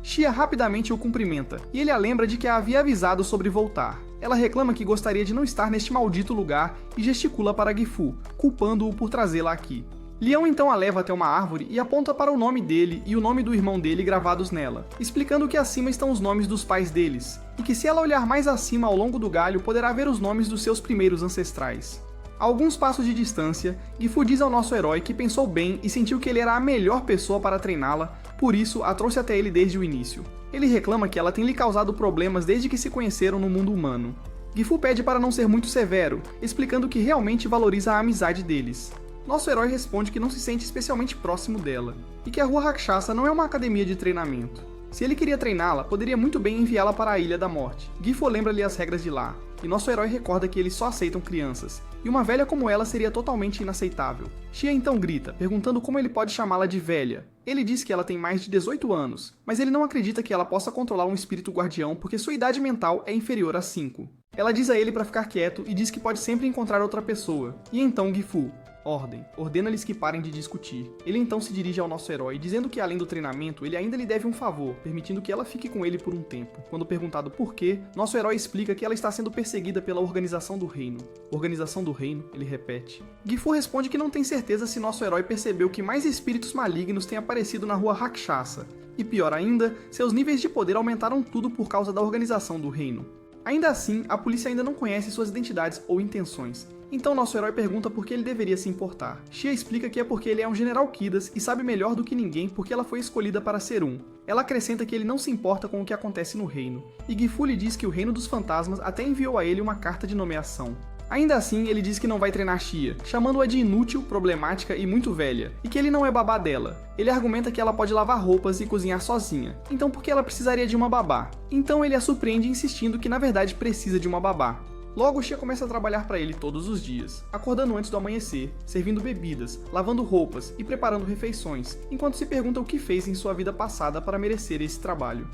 Xia rapidamente o cumprimenta, e ele a lembra de que a havia avisado sobre voltar. Ela reclama que gostaria de não estar neste maldito lugar e gesticula para Gifu, culpando-o por trazê-la aqui. Liang então a leva até uma árvore e aponta para o nome dele e o nome do irmão dele gravados nela, explicando que acima estão os nomes dos pais deles, e que se ela olhar mais acima ao longo do galho poderá ver os nomes dos seus primeiros ancestrais. A alguns passos de distância, Gifu diz ao nosso herói que pensou bem e sentiu que ele era a melhor pessoa para treiná-la, por isso a trouxe até ele desde o início. Ele reclama que ela tem lhe causado problemas desde que se conheceram no mundo humano. Gifu pede para não ser muito severo, explicando que realmente valoriza a amizade deles. Nosso herói responde que não se sente especialmente próximo dela, e que a rua Rakshasa não é uma academia de treinamento. Se ele queria treiná-la, poderia muito bem enviá-la para a Ilha da Morte. Gifu lembra-lhe as regras de lá, e nosso herói recorda que eles só aceitam crianças, e uma velha como ela seria totalmente inaceitável. Xia então grita, perguntando como ele pode chamá-la de velha. Ele diz que ela tem mais de 18 anos, mas ele não acredita que ela possa controlar um espírito guardião porque sua idade mental é inferior a 5. Ela diz a ele para ficar quieto e diz que pode sempre encontrar outra pessoa. E então Gifu, ordena-lhes que parem de discutir. Ele então se dirige ao nosso herói, dizendo que além do treinamento, ele ainda lhe deve um favor, permitindo que ela fique com ele por um tempo. Quando perguntado por quê, nosso herói explica que ela está sendo perseguida pela Organização do Reino. Organização do Reino, ele repete. Gifu responde que não tem certeza se nosso herói percebeu que mais espíritos malignos têm aparecido na rua Rakshasa. E pior ainda, seus níveis de poder aumentaram tudo por causa da Organização do Reino. Ainda assim, a polícia ainda não conhece suas identidades ou intenções. Então nosso herói pergunta por que ele deveria se importar. Xia explica que é porque ele é um General Kidas e sabe melhor do que ninguém porque ela foi escolhida para ser um. Ela acrescenta que ele não se importa com o que acontece no reino. E Gifu lhe diz que o Reino dos Fantasmas até enviou a ele uma carta de nomeação. Ainda assim, ele diz que não vai treinar Xia, chamando-a de inútil, problemática e muito velha, e que ele não é babá dela. Ele argumenta que ela pode lavar roupas e cozinhar sozinha, então por que ela precisaria de uma babá? Então ele a surpreende insistindo que na verdade precisa de uma babá. Logo, Xia começa a trabalhar para ele todos os dias, acordando antes do amanhecer, servindo bebidas, lavando roupas e preparando refeições, enquanto se pergunta o que fez em sua vida passada para merecer esse trabalho.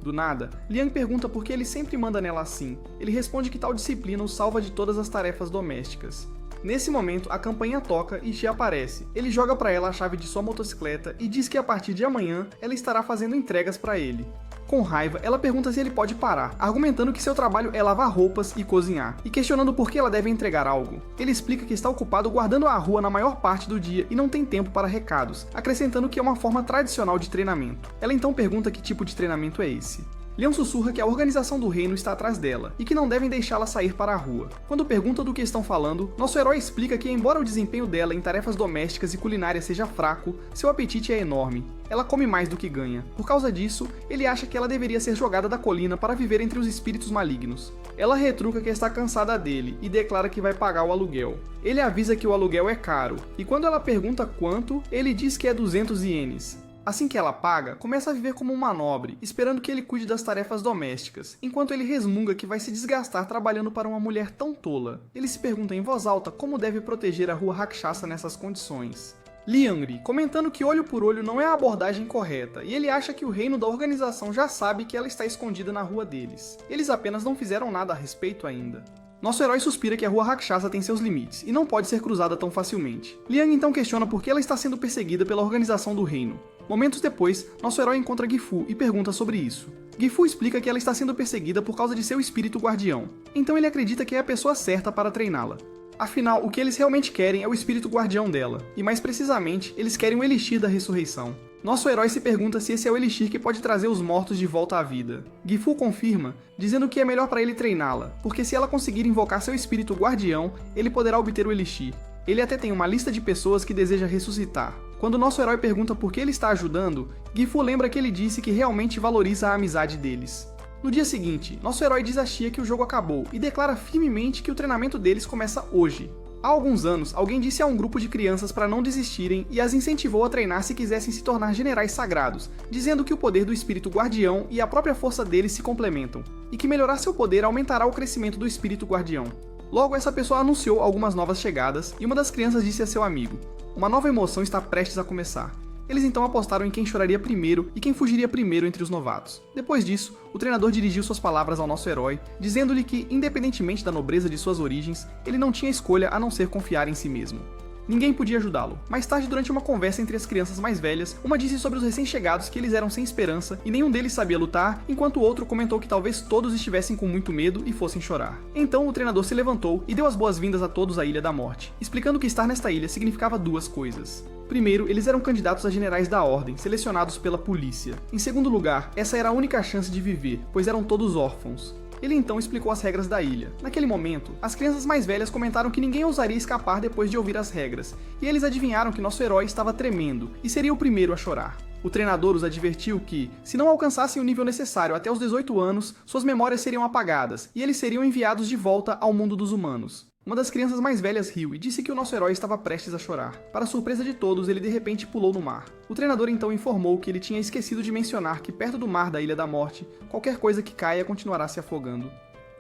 Do nada, Liang pergunta por que ele sempre manda nela assim. Ele responde que tal disciplina o salva de todas as tarefas domésticas. Nesse momento, a campainha toca e Xia aparece. Ele joga para ela a chave de sua motocicleta e diz que a partir de amanhã ela estará fazendo entregas para ele. Com raiva, ela pergunta se ele pode parar, argumentando que seu trabalho é lavar roupas e cozinhar, e questionando por que ela deve entregar algo. Ele explica que está ocupado guardando a rua na maior parte do dia e não tem tempo para recados, acrescentando que é uma forma tradicional de treinamento. Ela então pergunta que tipo de treinamento é esse. Leon sussurra que a organização do reino está atrás dela e que não devem deixá-la sair para a rua. Quando pergunta do que estão falando, nosso herói explica que, embora o desempenho dela em tarefas domésticas e culinárias seja fraco, seu apetite é enorme. Ela come mais do que ganha. Por causa disso, ele acha que ela deveria ser jogada da colina para viver entre os espíritos malignos. Ela retruca que está cansada dele e declara que vai pagar o aluguel. Ele avisa que o aluguel é caro, e quando ela pergunta quanto, ele diz que é 200 ienes. Assim que ela paga, começa a viver como uma nobre, esperando que ele cuide das tarefas domésticas, enquanto ele resmunga que vai se desgastar trabalhando para uma mulher tão tola. Ele se pergunta em voz alta como deve proteger a rua Rakshasa nessas condições. Liangri, comentando que olho por olho não é a abordagem correta, e ele acha que o reino da organização já sabe que ela está escondida na rua deles. Eles apenas não fizeram nada a respeito ainda. Nosso herói suspira que a rua Rakshasa tem seus limites, e não pode ser cruzada tão facilmente. Liang então questiona por que ela está sendo perseguida pela organização do reino. Momentos depois, nosso herói encontra Gifu e pergunta sobre isso. Gifu explica que ela está sendo perseguida por causa de seu espírito guardião, então ele acredita que é a pessoa certa para treiná-la. Afinal, o que eles realmente querem é o espírito guardião dela, e mais precisamente, eles querem o Elixir da Ressurreição. Nosso herói se pergunta se esse é o Elixir que pode trazer os mortos de volta à vida. Gifu confirma, dizendo que é melhor para ele treiná-la, porque se ela conseguir invocar seu espírito guardião, ele poderá obter o Elixir. Ele até tem uma lista de pessoas que deseja ressuscitar. Quando nosso herói pergunta por que ele está ajudando, Gifu lembra que ele disse que realmente valoriza a amizade deles. No dia seguinte, nosso herói diz a Shia que o jogo acabou e declara firmemente que o treinamento deles começa hoje. Há alguns anos, alguém disse a um grupo de crianças para não desistirem e as incentivou a treinar se quisessem se tornar generais sagrados, dizendo que o poder do espírito guardião e a própria força deles se complementam, e que melhorar seu poder aumentará o crescimento do espírito guardião. Logo, essa pessoa anunciou algumas novas chegadas e uma das crianças disse a seu amigo: uma nova emoção está prestes a começar. Eles então apostaram em quem choraria primeiro e quem fugiria primeiro entre os novatos. Depois disso, o treinador dirigiu suas palavras ao nosso herói, dizendo-lhe que, independentemente da nobreza de suas origens, ele não tinha escolha a não ser confiar em si mesmo. Ninguém podia ajudá-lo. Mais tarde, durante uma conversa entre as crianças mais velhas, uma disse sobre os recém-chegados que eles eram sem esperança e nenhum deles sabia lutar, enquanto o outro comentou que talvez todos estivessem com muito medo e fossem chorar. Então o treinador se levantou e deu as boas-vindas a todos à Ilha da Morte, explicando que estar nesta ilha significava duas coisas. Primeiro, eles eram candidatos a generais da ordem, selecionados pela polícia. Em segundo lugar, essa era a única chance de viver, pois eram todos órfãos. Ele então explicou as regras da ilha. Naquele momento, as crianças mais velhas comentaram que ninguém ousaria escapar depois de ouvir as regras, e eles adivinharam que nosso herói estava tremendo, e seria o primeiro a chorar. O treinador os advertiu que, se não alcançassem o nível necessário até os 18 anos, suas memórias seriam apagadas, e eles seriam enviados de volta ao mundo dos humanos. Uma das crianças mais velhas riu e disse que o nosso herói estava prestes a chorar. Para a surpresa de todos, ele de repente pulou no mar. O treinador então informou que ele tinha esquecido de mencionar que perto do mar da Ilha da Morte, qualquer coisa que caia continuará se afogando.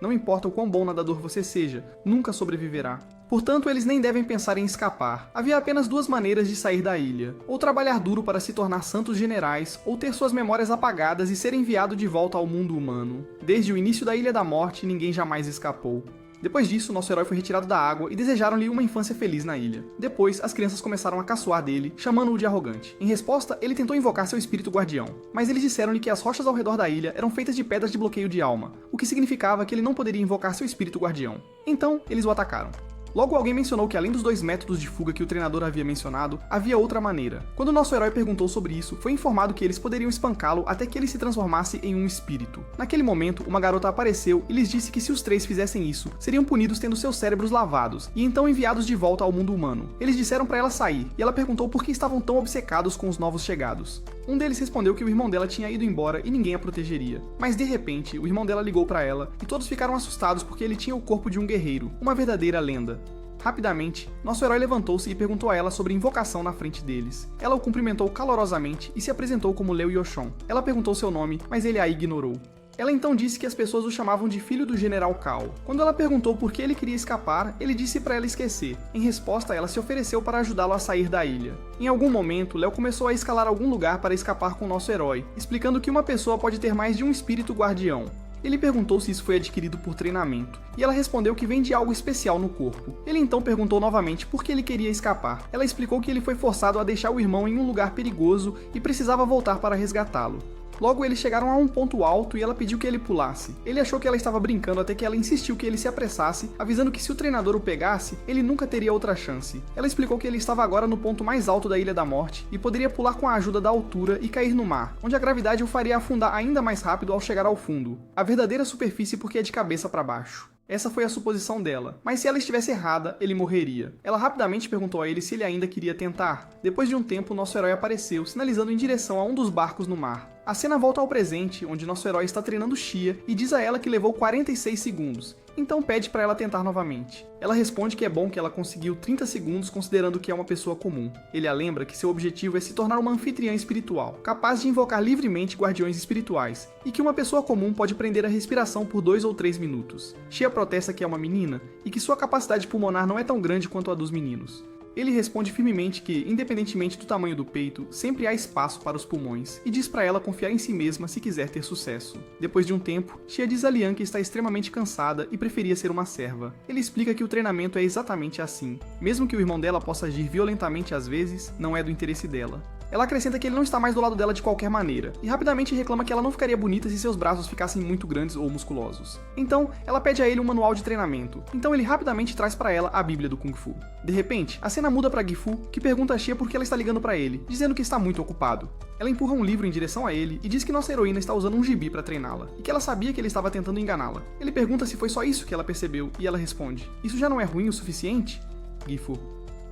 Não importa o quão bom nadador você seja, nunca sobreviverá. Portanto, eles nem devem pensar em escapar. Havia apenas duas maneiras de sair da ilha: ou trabalhar duro para se tornar santos generais, ou ter suas memórias apagadas e ser enviado de volta ao mundo humano. Desde o início da Ilha da Morte, ninguém jamais escapou. Depois disso, nosso herói foi retirado da água e desejaram-lhe uma infância feliz na ilha. Depois, as crianças começaram a caçoar dele, chamando-o de arrogante. Em resposta, ele tentou invocar seu espírito guardião, mas eles disseram-lhe que as rochas ao redor da ilha eram feitas de pedras de bloqueio de alma, o que significava que ele não poderia invocar seu espírito guardião. Então, eles o atacaram. Logo, alguém mencionou que além dos dois métodos de fuga que o treinador havia mencionado, havia outra maneira. Quando nosso herói perguntou sobre isso, foi informado que eles poderiam espancá-lo até que ele se transformasse em um espírito. Naquele momento, uma garota apareceu e lhes disse que se os três fizessem isso, seriam punidos tendo seus cérebros lavados, e então enviados de volta ao mundo humano. Eles disseram para ela sair, e ela perguntou por que estavam tão obcecados com os novos chegados. Um deles respondeu que o irmão dela tinha ido embora e ninguém a protegeria. Mas de repente, o irmão dela ligou para ela, e todos ficaram assustados porque ele tinha o corpo de um guerreiro, uma verdadeira lenda. Rapidamente, nosso herói levantou-se e perguntou a ela sobre invocação na frente deles. Ela o cumprimentou calorosamente e se apresentou como Leo Yoshon. Ela perguntou seu nome, mas ele a ignorou. Ela então disse que as pessoas o chamavam de filho do General Kao. Quando ela perguntou por que ele queria escapar, ele disse para ela esquecer. Em resposta, ela se ofereceu para ajudá-lo a sair da ilha. Em algum momento, Léo começou a escalar algum lugar para escapar com nosso herói, explicando que uma pessoa pode ter mais de um espírito guardião. Ele perguntou se isso foi adquirido por treinamento, e ela respondeu que vem de algo especial no corpo. Ele então perguntou novamente por que ele queria escapar. Ela explicou que ele foi forçado a deixar o irmão em um lugar perigoso e precisava voltar para resgatá-lo. Logo, eles chegaram a um ponto alto e ela pediu que ele pulasse. Ele achou que ela estava brincando até que ela insistiu que ele se apressasse, avisando que se o treinador o pegasse, ele nunca teria outra chance. Ela explicou que ele estava agora no ponto mais alto da Ilha da Morte e poderia pular com a ajuda da altura e cair no mar, onde a gravidade o faria afundar ainda mais rápido ao chegar ao fundo. A verdadeira superfície porque é de cabeça para baixo. Essa foi a suposição dela, mas se ela estivesse errada, ele morreria. Ela rapidamente perguntou a ele se ele ainda queria tentar. Depois de um tempo, nosso herói apareceu, sinalizando em direção a um dos barcos no mar. A cena volta ao presente, onde nosso herói está treinando Shia e diz a ela que levou 46 segundos. Então pede para ela tentar novamente. Ela responde que é bom que ela conseguiu 30 segundos considerando que é uma pessoa comum. Ele a lembra que seu objetivo é se tornar uma anfitriã espiritual, capaz de invocar livremente guardiões espirituais, e que uma pessoa comum pode prender a respiração por 2 ou 3 minutos. Shia protesta que é uma menina e que sua capacidade pulmonar não é tão grande quanto a dos meninos. Ele responde firmemente que, independentemente do tamanho do peito, sempre há espaço para os pulmões, e diz para ela confiar em si mesma se quiser ter sucesso. Depois de um tempo, Shia diz a Lian que está extremamente cansada e preferia ser uma serva. Ele explica que o treinamento é exatamente assim. Mesmo que o irmão dela possa agir violentamente às vezes, não é do interesse dela. Ela acrescenta que ele não está mais do lado dela de qualquer maneira, e rapidamente reclama que ela não ficaria bonita se seus braços ficassem muito grandes ou musculosos. Então, ela pede a ele um manual de treinamento, então ele rapidamente traz para ela a Bíblia do Kung Fu. De repente, a cena muda para Gifu, que pergunta a Shia por que ela está ligando para ele, dizendo que está muito ocupado. Ela empurra um livro em direção a ele e diz que nossa heroína está usando um gibi para treiná-la, e que ela sabia que ele estava tentando enganá-la. Ele pergunta se foi só isso que ela percebeu, e ela responde: "Isso já não é ruim o suficiente?" Gifu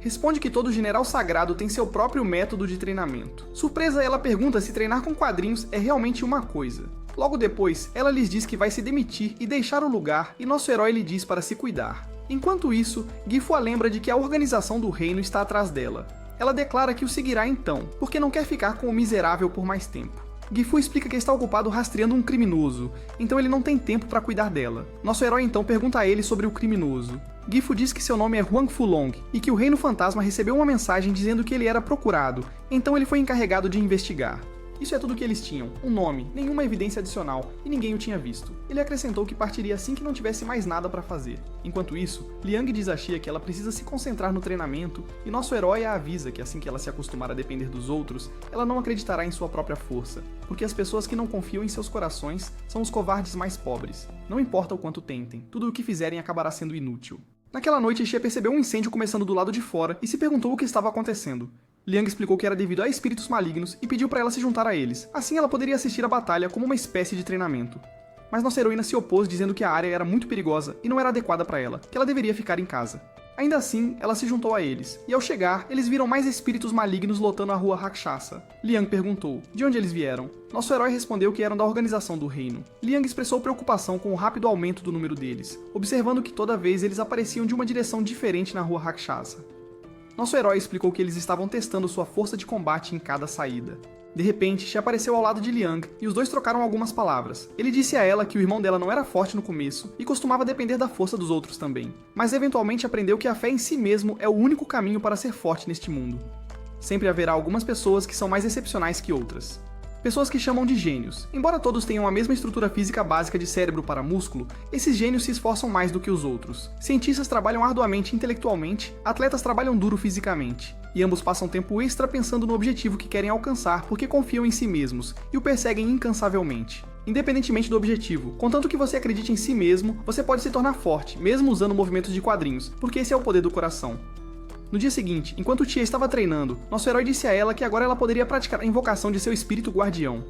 responde que todo general sagrado tem seu próprio método de treinamento. Surpresa, ela pergunta se treinar com quadrinhos é realmente uma coisa. Logo depois, ela lhes diz que vai se demitir e deixar o lugar, e nosso herói lhe diz para se cuidar. Enquanto isso, Gifu a lembra de que a organização do reino está atrás dela. Ela declara que o seguirá então, porque não quer ficar com o miserável por mais tempo. Gifu explica que está ocupado rastreando um criminoso, então ele não tem tempo para cuidar dela. Nosso herói então pergunta a ele sobre o criminoso. Gifu diz que seu nome é Huang Fulong e que o Reino Fantasma recebeu uma mensagem dizendo que ele era procurado, então ele foi encarregado de investigar. Isso é tudo que eles tinham, um nome, nenhuma evidência adicional, e ninguém o tinha visto. Ele acrescentou que partiria assim que não tivesse mais nada para fazer. Enquanto isso, Liang diz a Shia que ela precisa se concentrar no treinamento, e nosso herói a avisa que assim que ela se acostumar a depender dos outros, ela não acreditará em sua própria força, porque as pessoas que não confiam em seus corações são os covardes mais pobres. Não importa o quanto tentem, tudo o que fizerem acabará sendo inútil. Naquela noite, Shia percebeu um incêndio começando do lado de fora e se perguntou o que estava acontecendo. Liang explicou que era devido a espíritos malignos e pediu para ela se juntar a eles. Assim ela poderia assistir à batalha como uma espécie de treinamento. Mas nossa heroína se opôs dizendo que a área era muito perigosa e não era adequada para ela, que ela deveria ficar em casa. Ainda assim, ela se juntou a eles, e ao chegar, eles viram mais espíritos malignos lotando a rua Rakshasa. Liang perguntou de onde eles vieram. Nosso herói respondeu que eram da organização do reino. Liang expressou preocupação com o rápido aumento do número deles, observando que toda vez eles apareciam de uma direção diferente na rua Rakshasa. Nosso herói explicou que eles estavam testando sua força de combate em cada saída. De repente, Shia apareceu ao lado de Liang e os dois trocaram algumas palavras. Ele disse a ela que o irmão dela não era forte no começo e costumava depender da força dos outros também, mas eventualmente aprendeu que a fé em si mesmo é o único caminho para ser forte neste mundo. Sempre haverá algumas pessoas que são mais excepcionais que outras. Pessoas que chamam de gênios. Embora todos tenham a mesma estrutura física básica de cérebro para músculo, esses gênios se esforçam mais do que os outros. Cientistas trabalham arduamente intelectualmente, atletas trabalham duro fisicamente. E ambos passam tempo extra pensando no objetivo que querem alcançar porque confiam em si mesmos e o perseguem incansavelmente. Independentemente do objetivo, contanto que você acredite em si mesmo, você pode se tornar forte, mesmo usando movimentos de quadrinhos, porque esse é o poder do coração. No dia seguinte, enquanto Tia estava treinando, nosso herói disse a ela que agora ela poderia praticar a invocação de seu espírito guardião.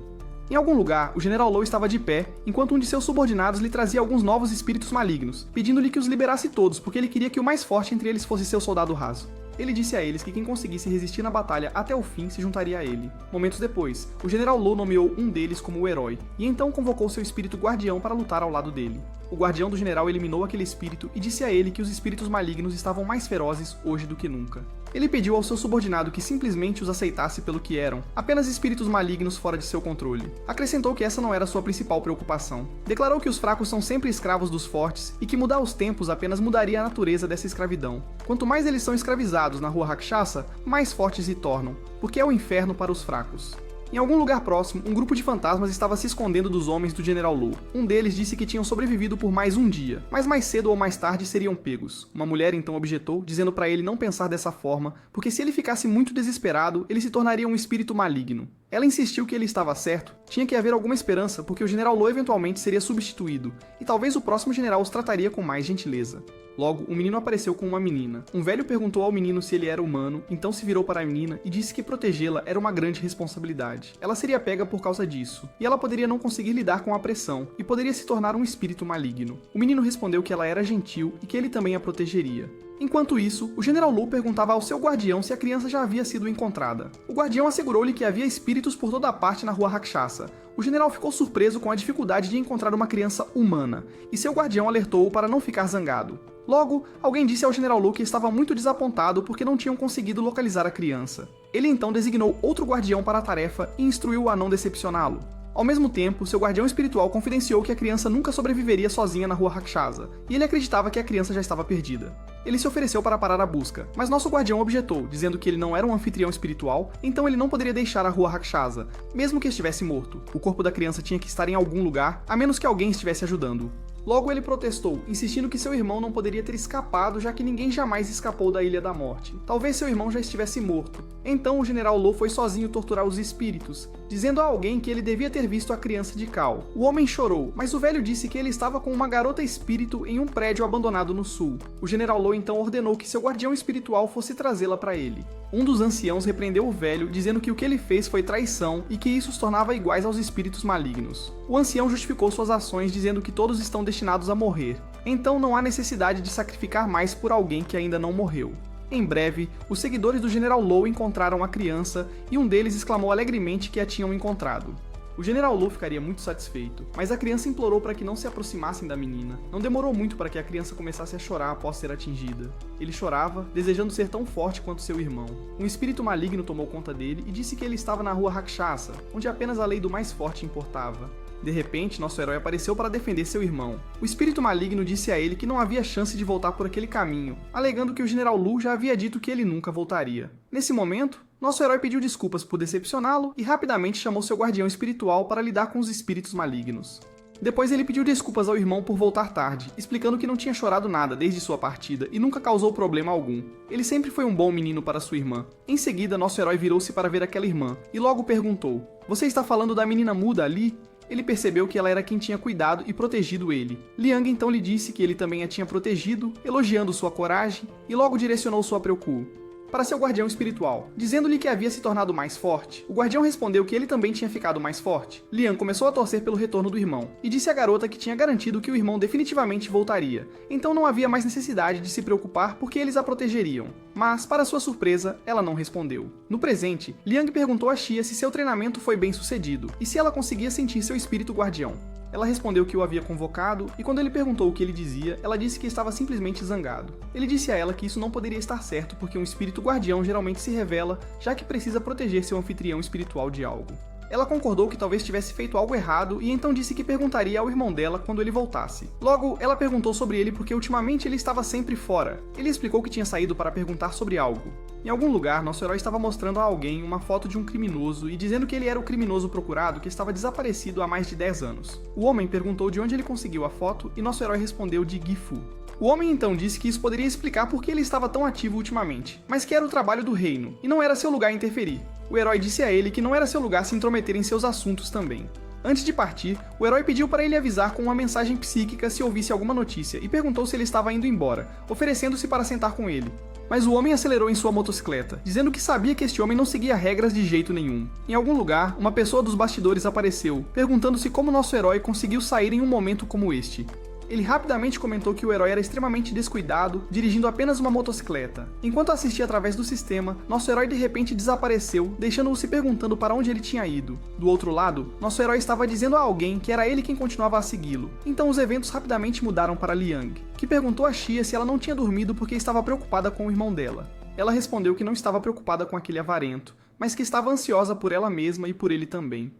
Em algum lugar, o General Lo estava de pé, enquanto um de seus subordinados lhe trazia alguns novos espíritos malignos, pedindo-lhe que os liberasse todos, porque ele queria que o mais forte entre eles fosse seu soldado raso. Ele disse a eles que quem conseguisse resistir na batalha até o fim se juntaria a ele. Momentos depois, o General Lo nomeou um deles como o herói, e então convocou seu espírito guardião para lutar ao lado dele. O guardião do general eliminou aquele espírito e disse a ele que os espíritos malignos estavam mais ferozes hoje do que nunca. Ele pediu ao seu subordinado que simplesmente os aceitasse pelo que eram, apenas espíritos malignos fora de seu controle. Acrescentou que essa não era sua principal preocupação. Declarou que os fracos são sempre escravos dos fortes e que mudar os tempos apenas mudaria a natureza dessa escravidão. Quanto mais eles são escravizados na rua Rakshasa, mais fortes se tornam, porque é o inferno para os fracos. Em algum lugar próximo, um grupo de fantasmas estava se escondendo dos homens do General Lu. Um deles disse que tinham sobrevivido por mais um dia, mas mais cedo ou mais tarde seriam pegos. Uma mulher então objetou, dizendo para ele não pensar dessa forma, porque se ele ficasse muito desesperado, ele se tornaria um espírito maligno. Ela insistiu que ele estava certo, tinha que haver alguma esperança, porque o General Lu eventualmente seria substituído, e talvez o próximo general os trataria com mais gentileza. Logo, um menino apareceu com uma menina. Um velho perguntou ao menino se ele era humano, então se virou para a menina e disse que protegê-la era uma grande responsabilidade. Ela seria pega por causa disso, e ela poderia não conseguir lidar com a pressão, e poderia se tornar um espírito maligno. O menino respondeu que ela era gentil e que ele também a protegeria. Enquanto isso, o General Lu perguntava ao seu guardião se a criança já havia sido encontrada. O guardião assegurou-lhe que havia espíritos por toda a parte na rua Rakshasa. O general ficou surpreso com a dificuldade de encontrar uma criança humana, e seu guardião alertou-o para não ficar zangado. Logo, alguém disse ao General Lu que estava muito desapontado porque não tinham conseguido localizar a criança. Ele então designou outro guardião para a tarefa e instruiu-o a não decepcioná-lo. Ao mesmo tempo, seu guardião espiritual confidenciou que a criança nunca sobreviveria sozinha na rua Rakshasa, e ele acreditava que a criança já estava perdida. Ele se ofereceu para parar a busca, mas nosso guardião objetou, dizendo que ele não era um anfitrião espiritual, então ele não poderia deixar a rua Rakshasa, mesmo que estivesse morto. O corpo da criança tinha que estar em algum lugar, a menos que alguém estivesse ajudando. Logo ele protestou, insistindo que seu irmão não poderia ter escapado, já que ninguém jamais escapou da Ilha da Morte. Talvez seu irmão já estivesse morto. Então o General Lu foi sozinho torturar os espíritos, dizendo a alguém que ele devia ter visto a criança de Cal. O homem chorou, mas o velho disse que ele estava com uma garota espírito em um prédio abandonado no sul. O General Lu então ordenou que seu guardião espiritual fosse trazê-la para ele. Um dos anciãos repreendeu o velho, dizendo que o que ele fez foi traição e que isso os tornava iguais aos espíritos malignos. O ancião justificou suas ações, dizendo que todos estão destinados a morrer, então não há necessidade de sacrificar mais por alguém que ainda não morreu. Em breve, os seguidores do General Lu encontraram a criança e um deles exclamou alegremente que a tinham encontrado. O General Lu ficaria muito satisfeito, mas a criança implorou para que não se aproximassem da menina. Não demorou muito para que a criança começasse a chorar após ser atingida. Ele chorava, desejando ser tão forte quanto seu irmão. Um espírito maligno tomou conta dele e disse que ele estava na rua Rakshasa, onde apenas a lei do mais forte importava. De repente, nosso herói apareceu para defender seu irmão. O espírito maligno disse a ele que não havia chance de voltar por aquele caminho, alegando que o General Lu já havia dito que ele nunca voltaria. Nesse momento, nosso herói pediu desculpas por decepcioná-lo e rapidamente chamou seu guardião espiritual para lidar com os espíritos malignos. Depois ele pediu desculpas ao irmão por voltar tarde, explicando que não tinha chorado nada desde sua partida e nunca causou problema algum. Ele sempre foi um bom menino para sua irmã. Em seguida, nosso herói virou-se para ver aquela irmã e logo perguntou: "Você está falando da menina muda ali?" Ele percebeu que ela era quem tinha cuidado e protegido ele. Liang então lhe disse que ele também a tinha protegido, elogiando sua coragem, e logo direcionou sua Preocu para seu guardião espiritual, dizendo-lhe que havia se tornado mais forte. O guardião respondeu que ele também tinha ficado mais forte. Liang começou a torcer pelo retorno do irmão, e disse à garota que tinha garantido que o irmão definitivamente voltaria, então não havia mais necessidade de se preocupar porque eles a protegeriam. Mas, para sua surpresa, ela não respondeu. No presente, Liang perguntou a Xia se seu treinamento foi bem sucedido, e se ela conseguia sentir seu espírito guardião. Ela respondeu que o havia convocado, e quando ele perguntou o que ele dizia, ela disse que estava simplesmente zangado. Ele disse a ela que isso não poderia estar certo porque um espírito guardião geralmente se revela, já que precisa proteger seu anfitrião espiritual de algo. Ela concordou que talvez tivesse feito algo errado e então disse que perguntaria ao irmão dela quando ele voltasse. Logo, ela perguntou sobre ele porque ultimamente ele estava sempre fora. Ele explicou que tinha saído para perguntar sobre algo. Em algum lugar, nosso herói estava mostrando a alguém uma foto de um criminoso e dizendo que ele era o criminoso procurado que estava desaparecido há mais de 10 anos. O homem perguntou de onde ele conseguiu a foto e nosso herói respondeu de Gifu. O homem então disse que isso poderia explicar por que ele estava tão ativo ultimamente, mas que era o trabalho do reino, e não era seu lugar interferir. O herói disse a ele que não era seu lugar se intrometer em seus assuntos também. Antes de partir, o herói pediu para ele avisar com uma mensagem psíquica se ouvisse alguma notícia e perguntou se ele estava indo embora, oferecendo-se para sentar com ele. Mas o homem acelerou em sua motocicleta, dizendo que sabia que este homem não seguia regras de jeito nenhum. Em algum lugar, uma pessoa dos bastidores apareceu, perguntando-se como nosso herói conseguiu sair em um momento como este. Ele rapidamente comentou que o herói era extremamente descuidado, dirigindo apenas uma motocicleta. Enquanto assistia através do sistema, nosso herói de repente desapareceu, deixando-o se perguntando para onde ele tinha ido. Do outro lado, nosso herói estava dizendo a alguém que era ele quem continuava a segui-lo. Então os eventos rapidamente mudaram para Liang, que perguntou a Xia se ela não tinha dormido porque estava preocupada com o irmão dela. Ela respondeu que não estava preocupada com aquele avarento, mas que estava ansiosa por ela mesma e por ele também.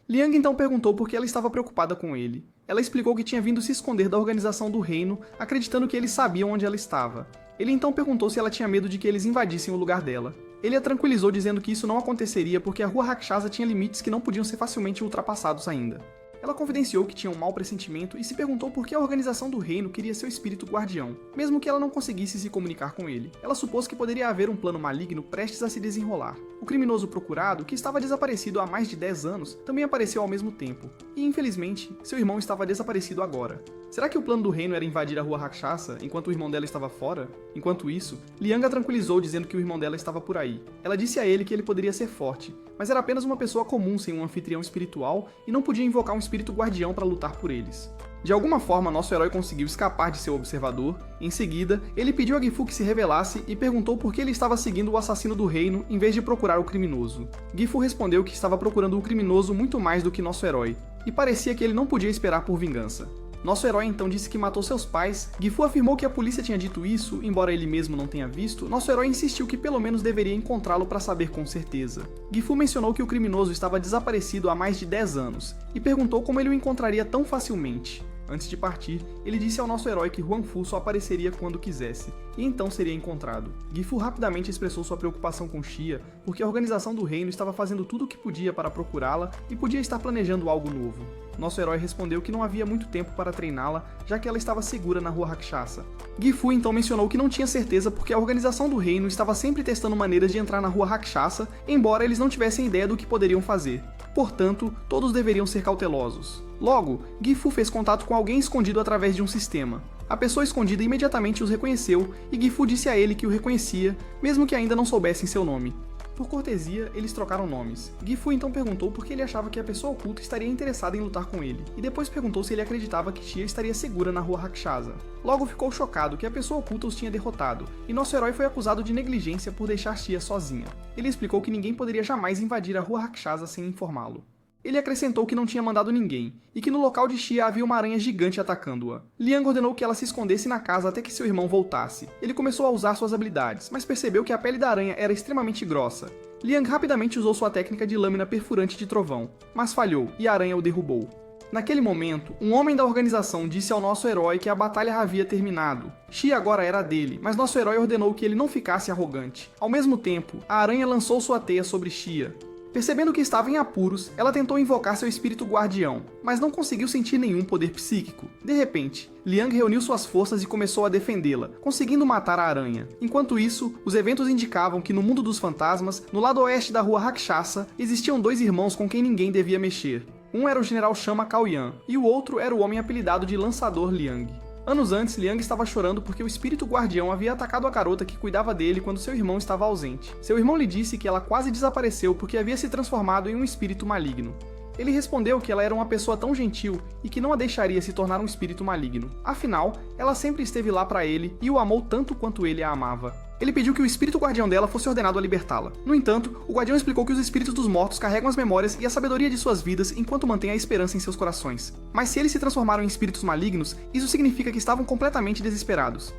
Liang então perguntou por que ela estava preocupada com ele. Ela explicou que tinha vindo se esconder da organização do reino, acreditando que eles sabiam onde ela estava. Ele então perguntou se ela tinha medo de que eles invadissem o lugar dela. Ele a tranquilizou dizendo que isso não aconteceria porque a Rua Rakshasa tinha limites que não podiam ser facilmente ultrapassados ainda. Ela confidenciou que tinha um mau pressentimento e se perguntou por que a organização do reino queria seu espírito guardião, mesmo que ela não conseguisse se comunicar com ele. Ela supôs que poderia haver um plano maligno prestes a se desenrolar. O criminoso procurado, que estava desaparecido há mais de 10 anos, também apareceu ao mesmo tempo, e infelizmente, seu irmão estava desaparecido agora. Será que o plano do reino era invadir a Rua Rakshasa enquanto o irmão dela estava fora? Enquanto isso, Liang a tranquilizou dizendo que o irmão dela estava por aí. Ela disse a ele que ele poderia ser forte, mas era apenas uma pessoa comum sem um anfitrião espiritual e não podia invocar um espírito guardião para lutar por eles. De alguma forma, nosso herói conseguiu escapar de seu observador. Em seguida, ele pediu a Gifu que se revelasse e perguntou por que ele estava seguindo o assassino do reino em vez de procurar o criminoso. Gifu respondeu que estava procurando o criminoso muito mais do que nosso herói, e parecia que ele não podia esperar por vingança. Nosso herói então disse que matou seus pais. Gifu afirmou que a polícia tinha dito isso, embora ele mesmo não tenha visto. Nosso herói insistiu que pelo menos deveria encontrá-lo para saber com certeza. Gifu mencionou que o criminoso estava desaparecido há mais de 10 anos, e perguntou como ele o encontraria tão facilmente. Antes de partir, ele disse ao nosso herói que Huang Fu só apareceria quando quisesse, e então seria encontrado. Gifu rapidamente expressou sua preocupação com Xia, porque a organização do reino estava fazendo tudo o que podia para procurá-la e podia estar planejando algo novo. Nosso herói respondeu que não havia muito tempo para treiná-la, já que ela estava segura na Rua Rakshasa. Gifu então mencionou que não tinha certeza porque a organização do reino estava sempre testando maneiras de entrar na Rua Rakshasa, embora eles não tivessem ideia do que poderiam fazer. Portanto, todos deveriam ser cautelosos. Logo, Gifu fez contato com alguém escondido através de um sistema. A pessoa escondida imediatamente os reconheceu e Gifu disse a ele que o reconhecia, mesmo que ainda não soubessem seu nome. Por cortesia, eles trocaram nomes. Gifu então perguntou por que ele achava que a pessoa oculta estaria interessada em lutar com ele, e depois perguntou se ele acreditava que Xia estaria segura na Rua Rakshasa. Logo ficou chocado que a pessoa oculta os tinha derrotado, e nosso herói foi acusado de negligência por deixar Xia sozinha. Ele explicou que ninguém poderia jamais invadir a Rua Rakshasa sem informá-lo. Ele acrescentou que não tinha mandado ninguém, e que no local de Xia havia uma aranha gigante atacando-a. Liang ordenou que ela se escondesse na casa até que seu irmão voltasse. Ele começou a usar suas habilidades, mas percebeu que a pele da aranha era extremamente grossa. Liang rapidamente usou sua técnica de lâmina perfurante de trovão, mas falhou, e a aranha o derrubou. Naquele momento, um homem da organização disse ao nosso herói que a batalha havia terminado. Xia agora era dele, mas nosso herói ordenou que ele não ficasse arrogante. Ao mesmo tempo, a aranha lançou sua teia sobre Xia. Percebendo que estava em apuros, ela tentou invocar seu espírito guardião, mas não conseguiu sentir nenhum poder psíquico. De repente, Liang reuniu suas forças e começou a defendê-la, conseguindo matar a aranha. Enquanto isso, os eventos indicavam que no mundo dos fantasmas, no lado oeste da Rua Rakshasa, existiam dois irmãos com quem ninguém devia mexer. Um era o general Shama Kaoyan, e o outro era o homem apelidado de Lançador Liang. Anos antes, Liang estava chorando porque o espírito guardião havia atacado a garota que cuidava dele quando seu irmão estava ausente. Seu irmão lhe disse que ela quase desapareceu porque havia se transformado em um espírito maligno. Ele respondeu que ela era uma pessoa tão gentil e que não a deixaria se tornar um espírito maligno. Afinal, ela sempre esteve lá para ele e o amou tanto quanto ele a amava. Ele pediu que o espírito guardião dela fosse ordenado a libertá-la. No entanto, o guardião explicou que os espíritos dos mortos carregam as memórias e a sabedoria de suas vidas enquanto mantêm a esperança em seus corações. Mas se eles se transformaram em espíritos malignos, isso significa que estavam completamente desesperados.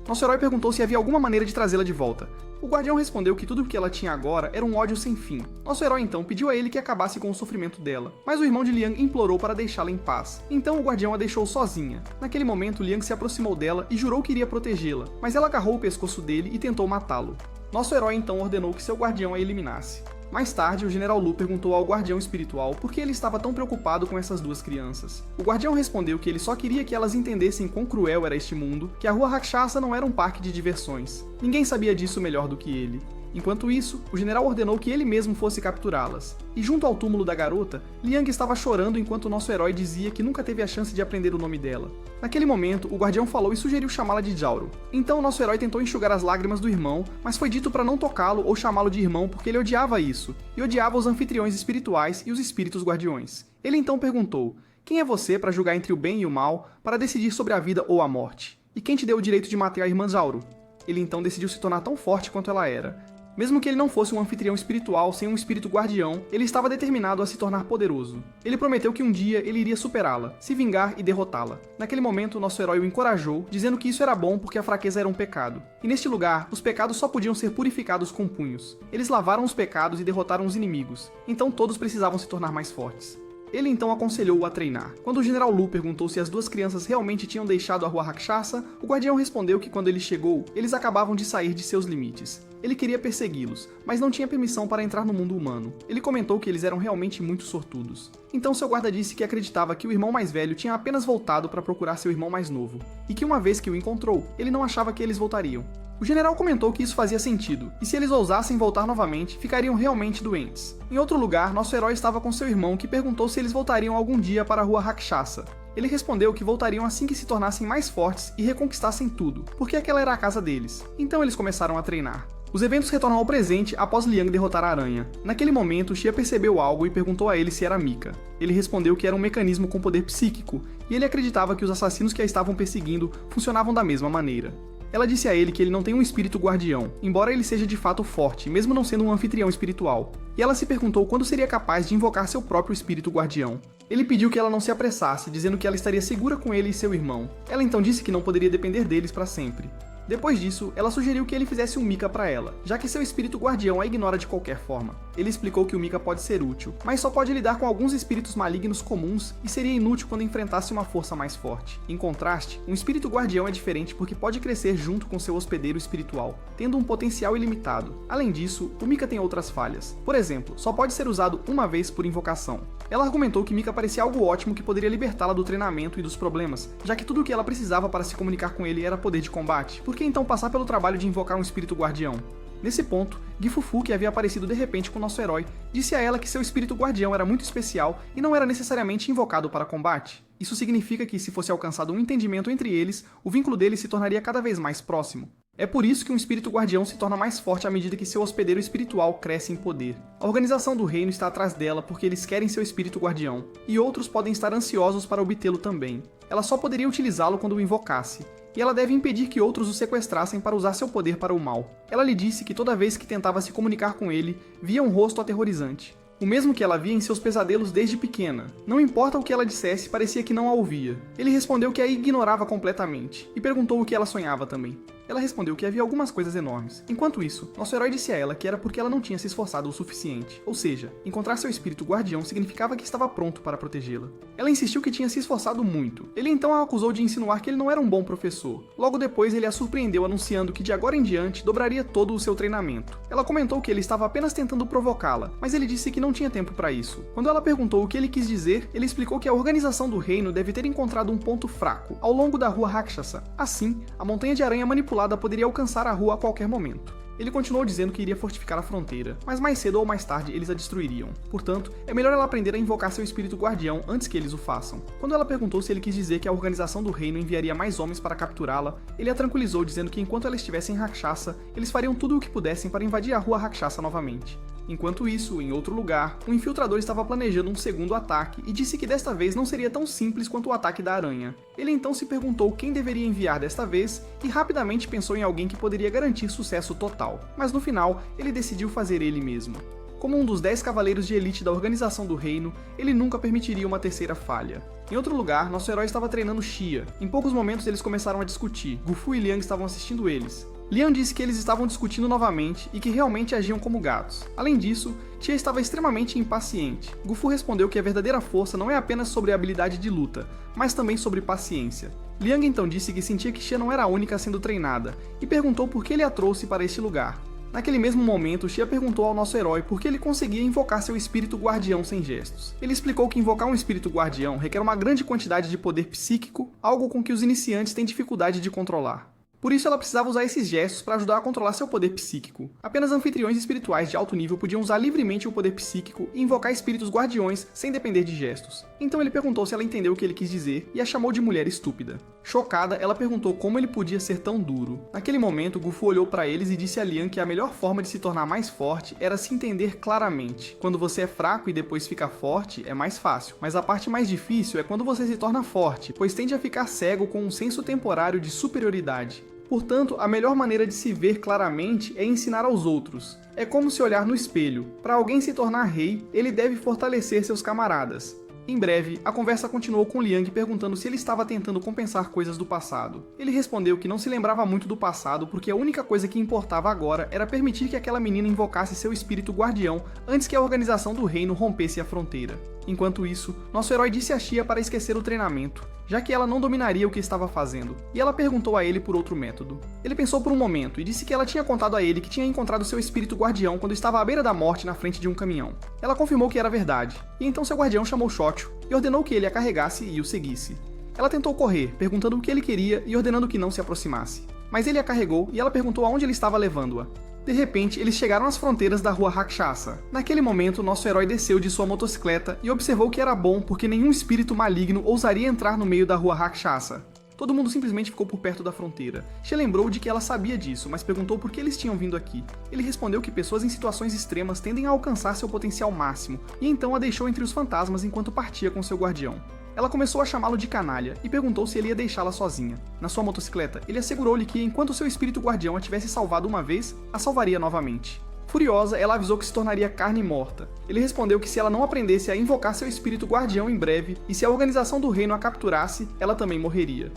Nosso herói perguntou se havia alguma maneira de trazê-la de volta. O guardião respondeu que tudo o que ela tinha agora era um ódio sem fim. Nosso herói então pediu a ele que acabasse com o sofrimento dela, mas o irmão de Liang implorou para deixá-la em paz. Então o guardião a deixou sozinha. Naquele momento, Liang se aproximou dela e jurou que iria protegê-la, mas ela agarrou o pescoço dele e tentou matá-lo. Nosso herói então ordenou que seu guardião a eliminasse. Mais tarde, o general Lu perguntou ao guardião espiritual por que ele estava tão preocupado com essas duas crianças. O guardião respondeu que ele só queria que elas entendessem quão cruel era este mundo, que a Rua Rakshasa não era um parque de diversões. Ninguém sabia disso melhor do que ele. Enquanto isso, o general ordenou que ele mesmo fosse capturá-las. E junto ao túmulo da garota, Liang estava chorando enquanto nosso herói dizia que nunca teve a chance de aprender o nome dela. Naquele momento, o guardião falou e sugeriu chamá-la de Jauro. Então nosso herói tentou enxugar as lágrimas do irmão, mas foi dito para não tocá-lo ou chamá-lo de irmão porque ele odiava isso, e odiava os anfitriões espirituais e os espíritos guardiões. Ele então perguntou: quem é você para julgar entre o bem e o mal, para decidir sobre a vida ou a morte? E quem te deu o direito de matar a irmã Jauro? Ele então decidiu se tornar tão forte quanto ela era. Mesmo que ele não fosse um anfitrião espiritual sem um espírito guardião, ele estava determinado a se tornar poderoso. Ele prometeu que um dia ele iria superá-la, se vingar e derrotá-la. Naquele momento, nosso herói o encorajou, dizendo que isso era bom porque a fraqueza era um pecado. E neste lugar, os pecados só podiam ser purificados com punhos. Eles lavaram os pecados e derrotaram os inimigos, então todos precisavam se tornar mais fortes. Ele então aconselhou-o a treinar. Quando o General Lu perguntou se as duas crianças realmente tinham deixado a Rua Rakshasa, o guardião respondeu que quando ele chegou, eles acabavam de sair de seus limites. Ele queria persegui-los, mas não tinha permissão para entrar no mundo humano. Ele comentou que eles eram realmente muito sortudos. Então seu guarda disse que acreditava que o irmão mais velho tinha apenas voltado para procurar seu irmão mais novo, e que uma vez que o encontrou, ele não achava que eles voltariam. O general comentou que isso fazia sentido, e se eles ousassem voltar novamente, ficariam realmente doentes. Em outro lugar, nosso herói estava com seu irmão, que perguntou se eles voltariam algum dia para a Rua Rakshasa. Ele respondeu que voltariam assim que se tornassem mais fortes e reconquistassem tudo, porque aquela era a casa deles. Então eles começaram a treinar. Os eventos retornam ao presente após Liang derrotar a aranha. Naquele momento, Xia percebeu algo e perguntou a ele se era Mika. Ele respondeu que era um mecanismo com poder psíquico, e ele acreditava que os assassinos que a estavam perseguindo funcionavam da mesma maneira. Ela disse a ele que ele não tem um espírito guardião, embora ele seja de fato forte, mesmo não sendo um anfitrião espiritual. E ela se perguntou quando seria capaz de invocar seu próprio espírito guardião. Ele pediu que ela não se apressasse, dizendo que ela estaria segura com ele e seu irmão. Ela então disse que não poderia depender deles para sempre. Depois disso, ela sugeriu que ele fizesse um Mika para ela, já que seu espírito guardião a ignora de qualquer forma. Ele explicou que o Mika pode ser útil, mas só pode lidar com alguns espíritos malignos comuns e seria inútil quando enfrentasse uma força mais forte. Em contraste, um espírito guardião é diferente porque pode crescer junto com seu hospedeiro espiritual, tendo um potencial ilimitado. Além disso, o Mika tem outras falhas. Por exemplo, só pode ser usado uma vez por invocação. Ela argumentou que Mika parecia algo ótimo que poderia libertá-la do treinamento e dos problemas, já que tudo o que ela precisava para se comunicar com ele era poder de combate. Por que então passar pelo trabalho de invocar um espírito guardião? Nesse ponto, Gifufu, que havia aparecido de repente com nosso herói, disse a ela que seu espírito guardião era muito especial e não era necessariamente invocado para combate. Isso significa que, se fosse alcançado um entendimento entre eles, o vínculo deles se tornaria cada vez mais próximo. É por isso que um espírito guardião se torna mais forte à medida que seu hospedeiro espiritual cresce em poder. A organização do reino está atrás dela porque eles querem seu espírito guardião, e outros podem estar ansiosos para obtê-lo também. Ela só poderia utilizá-lo quando o invocasse, e ela deve impedir que outros o sequestrassem para usar seu poder para o mal. Ela lhe disse que toda vez que tentava se comunicar com ele, via um rosto aterrorizante. O mesmo que ela via em seus pesadelos desde pequena. Não importa o que ela dissesse, parecia que não a ouvia. Ele respondeu que a ignorava completamente, e perguntou o que ela sonhava também. Ela respondeu que havia algumas coisas enormes. Enquanto isso, nosso herói disse a ela que era porque ela não tinha se esforçado o suficiente. Ou seja, encontrar seu espírito guardião significava que estava pronto para protegê-la. Ela insistiu que tinha se esforçado muito. Ele então a acusou de insinuar que ele não era um bom professor. Logo depois, ele a surpreendeu anunciando que de agora em diante dobraria todo o seu treinamento. Ela comentou que ele estava apenas tentando provocá-la, mas ele disse que não tinha tempo para isso. Quando ela perguntou o que ele quis dizer, ele explicou que a organização do reino deve ter encontrado um ponto fraco ao longo da Rua Rakshasa. Assim, a montanha de aranha manipulada poderia alcançar a rua a qualquer momento. Ele continuou dizendo que iria fortificar a fronteira, mas mais cedo ou mais tarde eles a destruiriam. Portanto, é melhor ela aprender a invocar seu espírito guardião antes que eles o façam. Quando ela perguntou se ele quis dizer que a organização do reino enviaria mais homens para capturá-la, ele a tranquilizou dizendo que enquanto ela estivesse em Rakshasa, eles fariam tudo o que pudessem para invadir a Rua Rakshasa novamente. Enquanto isso, em outro lugar, um infiltrador estava planejando um segundo ataque e disse que desta vez não seria tão simples quanto o ataque da aranha. Ele então se perguntou quem deveria enviar desta vez e rapidamente pensou em alguém que poderia garantir sucesso total. Mas no final, ele decidiu fazer ele mesmo. Como um dos 10 cavaleiros de elite da organização do reino, ele nunca permitiria uma terceira falha. Em outro lugar, nosso herói estava treinando Xia. Em poucos momentos eles começaram a discutir. Gifu e Liang estavam assistindo eles. Liang disse que eles estavam discutindo novamente e que realmente agiam como gatos. Além disso, Xia estava extremamente impaciente. Gifu respondeu que a verdadeira força não é apenas sobre a habilidade de luta, mas também sobre paciência. Liang então disse que sentia que Xia não era a única sendo treinada, e perguntou por que ele a trouxe para este lugar. Naquele mesmo momento, Xia perguntou ao nosso herói por que ele conseguia invocar seu espírito guardião sem gestos. Ele explicou que invocar um espírito guardião requer uma grande quantidade de poder psíquico, algo com que os iniciantes têm dificuldade de controlar. Por isso ela precisava usar esses gestos para ajudar a controlar seu poder psíquico. Apenas anfitriões espirituais de alto nível podiam usar livremente o poder psíquico e invocar espíritos guardiões sem depender de gestos. Então ele perguntou se ela entendeu o que ele quis dizer e a chamou de mulher estúpida. Chocada, ela perguntou como ele podia ser tão duro. Naquele momento, Gifu olhou para eles e disse a Liang que a melhor forma de se tornar mais forte era se entender claramente. Quando você é fraco e depois fica forte, é mais fácil. Mas a parte mais difícil é quando você se torna forte, pois tende a ficar cego com um senso temporário de superioridade. Portanto, a melhor maneira de se ver claramente é ensinar aos outros. É como se olhar no espelho. Para alguém se tornar rei, ele deve fortalecer seus camaradas. Em breve, a conversa continuou com Liang perguntando se ele estava tentando compensar coisas do passado. Ele respondeu que não se lembrava muito do passado porque a única coisa que importava agora era permitir que aquela menina invocasse seu espírito guardião antes que a organização do reino rompesse a fronteira. Enquanto isso, nosso herói disse a Xia para esquecer o treinamento, já que ela não dominaria o que estava fazendo, e ela perguntou a ele por outro método. Ele pensou por um momento e disse que ela tinha contado a ele que tinha encontrado seu espírito guardião quando estava à beira da morte na frente de um caminhão. Ela confirmou que era verdade, e então seu guardião chamou Shotio e ordenou que ele a carregasse e o seguisse. Ela tentou correr, perguntando o que ele queria e ordenando que não se aproximasse. Mas ele a carregou e ela perguntou aonde ele estava levando-a. De repente, eles chegaram às fronteiras da rua Rakshasa. Naquele momento, nosso herói desceu de sua motocicleta e observou que era bom porque nenhum espírito maligno ousaria entrar no meio da rua Rakshasa. Todo mundo simplesmente ficou por perto da fronteira. Xia lembrou de que ela sabia disso, mas perguntou por que eles tinham vindo aqui. Ele respondeu que pessoas em situações extremas tendem a alcançar seu potencial máximo, e então a deixou entre os fantasmas enquanto partia com seu guardião. Ela começou a chamá-lo de canalha e perguntou se ele ia deixá-la sozinha. Na sua motocicleta, ele assegurou-lhe que enquanto seu espírito guardião a tivesse salvado uma vez, a salvaria novamente. Furiosa, ela avisou que se tornaria carne morta. Ele respondeu que se ela não aprendesse a invocar seu espírito guardião em breve, e se a organização do reino a capturasse, ela também morreria.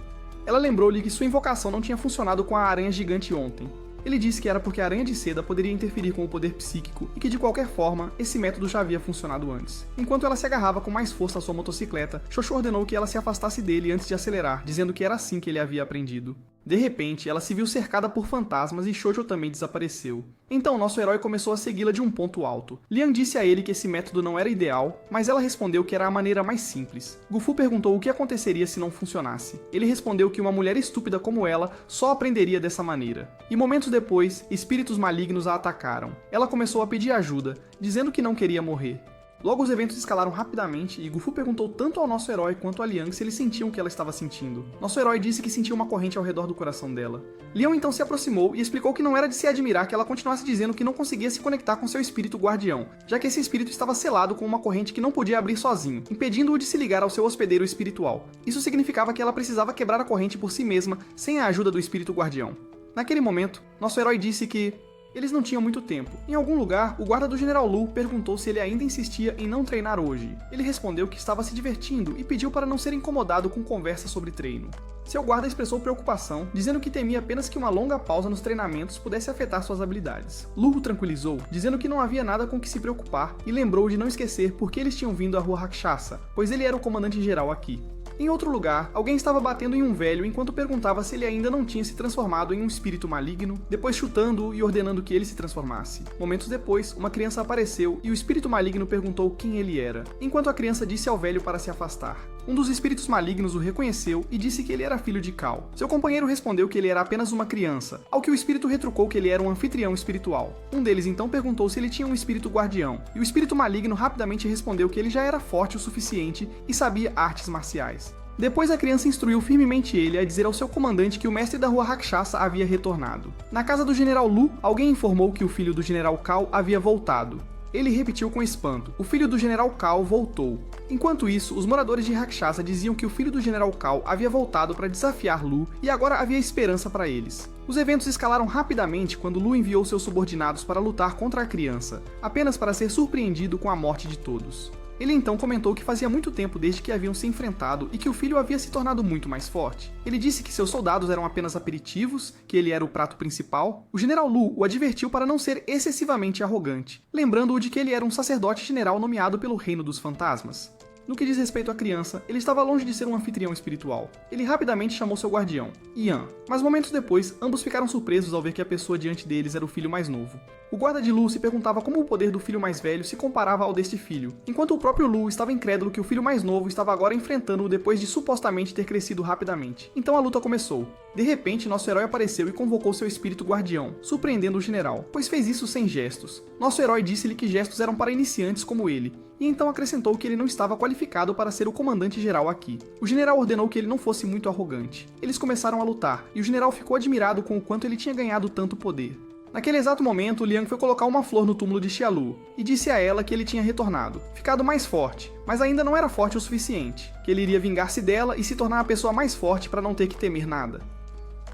Ela lembrou-lhe que sua invocação não tinha funcionado com a aranha gigante ontem. Ele disse que era porque a aranha de seda poderia interferir com o poder psíquico e que, de qualquer forma, esse método já havia funcionado antes. Enquanto ela se agarrava com mais força à sua motocicleta, Shoshu ordenou que ela se afastasse dele antes de acelerar, dizendo que era assim que ele havia aprendido. De repente, ela se viu cercada por fantasmas e Shoujo também desapareceu. Então, nosso herói começou a segui-la de um ponto alto. Lian disse a ele que esse método não era ideal, mas ela respondeu que era a maneira mais simples. Gufu perguntou o que aconteceria se não funcionasse. Ele respondeu que uma mulher estúpida como ela só aprenderia dessa maneira. E momentos depois, espíritos malignos a atacaram. Ela começou a pedir ajuda, dizendo que não queria morrer. Logo os eventos escalaram rapidamente e Gufu perguntou tanto ao nosso herói quanto a Lian se eles sentiam o que ela estava sentindo. Nosso herói disse que sentia uma corrente ao redor do coração dela. Lian então se aproximou e explicou que não era de se admirar que ela continuasse dizendo que não conseguia se conectar com seu espírito guardião, já que esse espírito estava selado com uma corrente que não podia abrir sozinho, impedindo-o de se ligar ao seu hospedeiro espiritual. Isso significava que ela precisava quebrar a corrente por si mesma, sem a ajuda do espírito guardião. Naquele momento, nosso herói disse que eles não tinham muito tempo. Em algum lugar, o guarda do General Lu perguntou se ele ainda insistia em não treinar hoje. Ele respondeu que estava se divertindo e pediu para não ser incomodado com conversa sobre treino. Seu guarda expressou preocupação, dizendo que temia apenas que uma longa pausa nos treinamentos pudesse afetar suas habilidades. Lu o tranquilizou, dizendo que não havia nada com que se preocupar e lembrou de não esquecer por que eles tinham vindo à rua Rakshasa, pois ele era o comandante-geral aqui. Em outro lugar, alguém estava batendo em um velho enquanto perguntava se ele ainda não tinha se transformado em um espírito maligno, depois chutando-o e ordenando que ele se transformasse. Momentos depois, uma criança apareceu e o espírito maligno perguntou quem ele era, enquanto a criança disse ao velho para se afastar. Um dos espíritos malignos o reconheceu e disse que ele era filho de Cal. Seu companheiro respondeu que ele era apenas uma criança, ao que o espírito retrucou que ele era um anfitrião espiritual. Um deles então perguntou se ele tinha um espírito guardião, e o espírito maligno rapidamente respondeu que ele já era forte o suficiente e sabia artes marciais. Depois a criança instruiu firmemente ele a dizer ao seu comandante que o mestre da rua Rakshasa havia retornado. Na casa do General Lu, alguém informou que o filho do General Cal havia voltado. Ele repetiu com espanto: o filho do General Cal voltou. Enquanto isso, os moradores de Rakshasa diziam que o filho do General Cal havia voltado para desafiar Lu e agora havia esperança para eles. Os eventos escalaram rapidamente quando Lu enviou seus subordinados para lutar contra a criança, apenas para ser surpreendido com a morte de todos. Ele então comentou que fazia muito tempo desde que haviam se enfrentado e que o filho havia se tornado muito mais forte. Ele disse que seus soldados eram apenas aperitivos, que ele era o prato principal. O General Lu o advertiu para não ser excessivamente arrogante, lembrando-o de que ele era um sacerdote general nomeado pelo Reino dos Fantasmas. No que diz respeito à criança, ele estava longe de ser um anfitrião espiritual. Ele rapidamente chamou seu guardião, Ian, mas momentos depois, ambos ficaram surpresos ao ver que a pessoa diante deles era o filho mais novo. O guarda de Lu se perguntava como o poder do filho mais velho se comparava ao deste filho, enquanto o próprio Lu estava incrédulo que o filho mais novo estava agora enfrentando-o depois de supostamente ter crescido rapidamente. Então a luta começou. De repente, nosso herói apareceu e convocou seu espírito guardião, surpreendendo o general, pois fez isso sem gestos. Nosso herói disse-lhe que gestos eram para iniciantes como ele, e então acrescentou que ele não estava qualificado para ser o comandante-geral aqui. O general ordenou que ele não fosse muito arrogante. Eles começaram a lutar, e o general ficou admirado com o quanto ele tinha ganhado tanto poder. Naquele exato momento, Liang foi colocar uma flor no túmulo de Xia Lu, e disse a ela que ele tinha retornado, ficado mais forte, mas ainda não era forte o suficiente, que ele iria vingar-se dela e se tornar a pessoa mais forte para não ter que temer nada.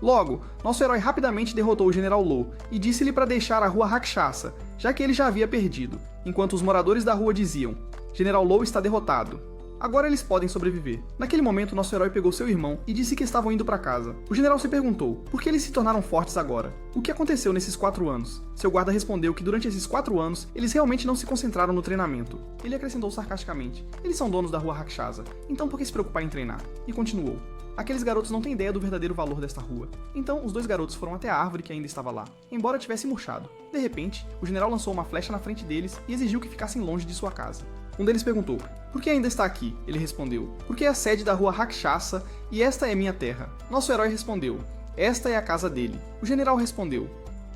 Logo, nosso herói rapidamente derrotou o General Lu e disse-lhe para deixar a rua Rakshasa, já que ele já havia perdido, enquanto os moradores da rua diziam: General Lu está derrotado. Agora eles podem sobreviver. Naquele momento, nosso herói pegou seu irmão e disse que estavam indo para casa. O general se perguntou, por que eles se tornaram fortes agora? O que aconteceu nesses 4 anos? Seu guarda respondeu que durante esses 4 anos, eles realmente não se concentraram no treinamento. Ele acrescentou sarcasticamente, eles são donos da rua Rakshasa, então por que se preocupar em treinar? E continuou. Aqueles garotos não têm ideia do verdadeiro valor desta rua. Então, os 2 garotos foram até a árvore que ainda estava lá, embora tivesse murchado. De repente, o general lançou uma flecha na frente deles e exigiu que ficassem longe de sua casa. Um deles perguntou, por que ainda está aqui? Ele respondeu, porque é a sede da rua Rakshasa e esta é minha terra. Nosso herói respondeu, esta é a casa dele. O general respondeu,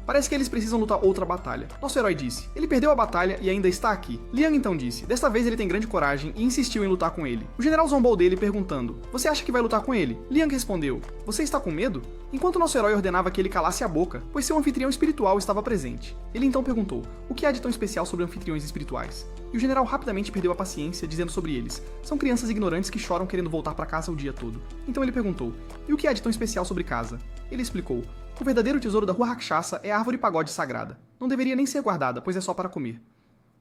parece que eles precisam lutar outra batalha. Nosso herói disse, ele perdeu a batalha e ainda está aqui. Liang então disse, desta vez ele tem grande coragem e insistiu em lutar com ele. O general zombou dele perguntando, você acha que vai lutar com ele? Liang respondeu, você está com medo? Enquanto nosso herói ordenava que ele calasse a boca, pois seu anfitrião espiritual estava presente. Ele então perguntou, o que há de tão especial sobre anfitriões espirituais? E o general rapidamente perdeu a paciência, dizendo sobre eles, são crianças ignorantes que choram querendo voltar para casa o dia todo. Então ele perguntou, e o que há de tão especial sobre casa? Ele explicou, o verdadeiro tesouro da rua Rakshasa é a árvore pagode sagrada. Não deveria nem ser guardada, pois é só para comer.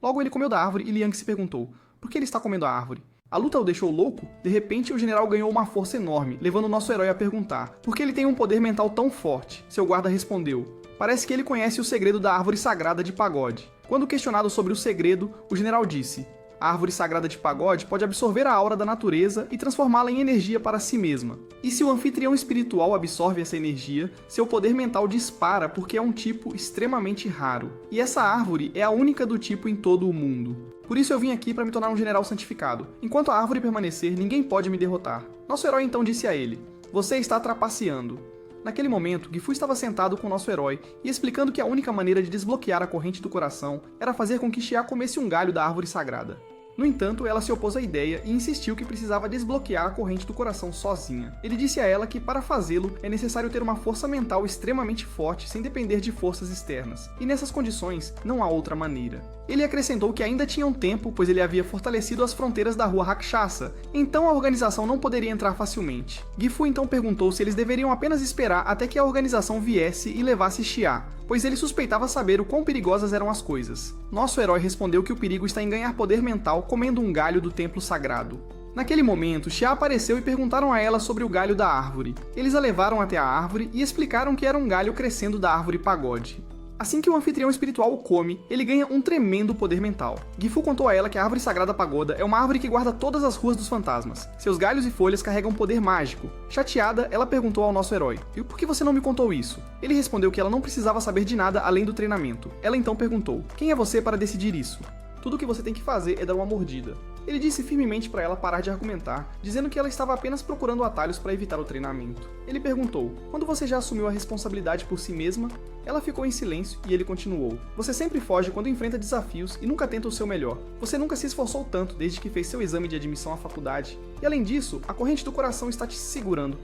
Logo ele comeu da árvore e Liang se perguntou, por que ele está comendo a árvore? A luta o deixou louco? De repente, o general ganhou uma força enorme, levando nosso herói a perguntar, por que ele tem um poder mental tão forte? Seu guarda respondeu, parece que ele conhece o segredo da árvore sagrada de pagode. Quando questionado sobre o segredo, o general disse, a árvore sagrada de pagode pode absorver a aura da natureza e transformá-la em energia para si mesma. E se o anfitrião espiritual absorve essa energia, seu poder mental dispara porque é um tipo extremamente raro. E essa árvore é a única do tipo em todo o mundo. Por isso eu vim aqui para me tornar um general santificado. Enquanto a árvore permanecer, ninguém pode me derrotar. Nosso herói então disse a ele, você está trapaceando. Naquele momento, Gifu estava sentado com nosso herói e explicando que a única maneira de desbloquear a corrente do coração era fazer com que Xia comesse um galho da árvore sagrada. No entanto, ela se opôs à ideia e insistiu que precisava desbloquear a corrente do coração sozinha. Ele disse a ela que, para fazê-lo, é necessário ter uma força mental extremamente forte sem depender de forças externas, e nessas condições, não há outra maneira. Ele acrescentou que ainda tinham tempo, pois ele havia fortalecido as fronteiras da rua Rakshasa, então a organização não poderia entrar facilmente. Gifu então perguntou se eles deveriam apenas esperar até que a organização viesse e levasse Xia, pois ele suspeitava saber o quão perigosas eram as coisas. Nosso herói respondeu que o perigo está em ganhar poder mental comendo um galho do templo sagrado. Naquele momento, Xia apareceu e perguntaram a ela sobre o galho da árvore. Eles a levaram até a árvore e explicaram que era um galho crescendo da árvore pagode. Assim que o anfitrião espiritual o come, ele ganha um tremendo poder mental. Gifu contou a ela que a árvore sagrada pagoda é uma árvore que guarda todas as ruas dos fantasmas. Seus galhos e folhas carregam poder mágico. Chateada, ela perguntou ao nosso herói, e por que você não me contou isso? Ele respondeu que ela não precisava saber de nada além do treinamento. Ela então perguntou, quem é você para decidir isso? Tudo o que você tem que fazer é dar uma mordida. Ele disse firmemente para ela parar de argumentar, dizendo que ela estava apenas procurando atalhos para evitar o treinamento. Ele perguntou, quando você já assumiu a responsabilidade por si mesma? Ela ficou em silêncio e ele continuou. Você sempre foge quando enfrenta desafios e nunca tenta o seu melhor. Você nunca se esforçou tanto desde que fez seu exame de admissão à faculdade. E além disso, a corrente do coração está te segurando.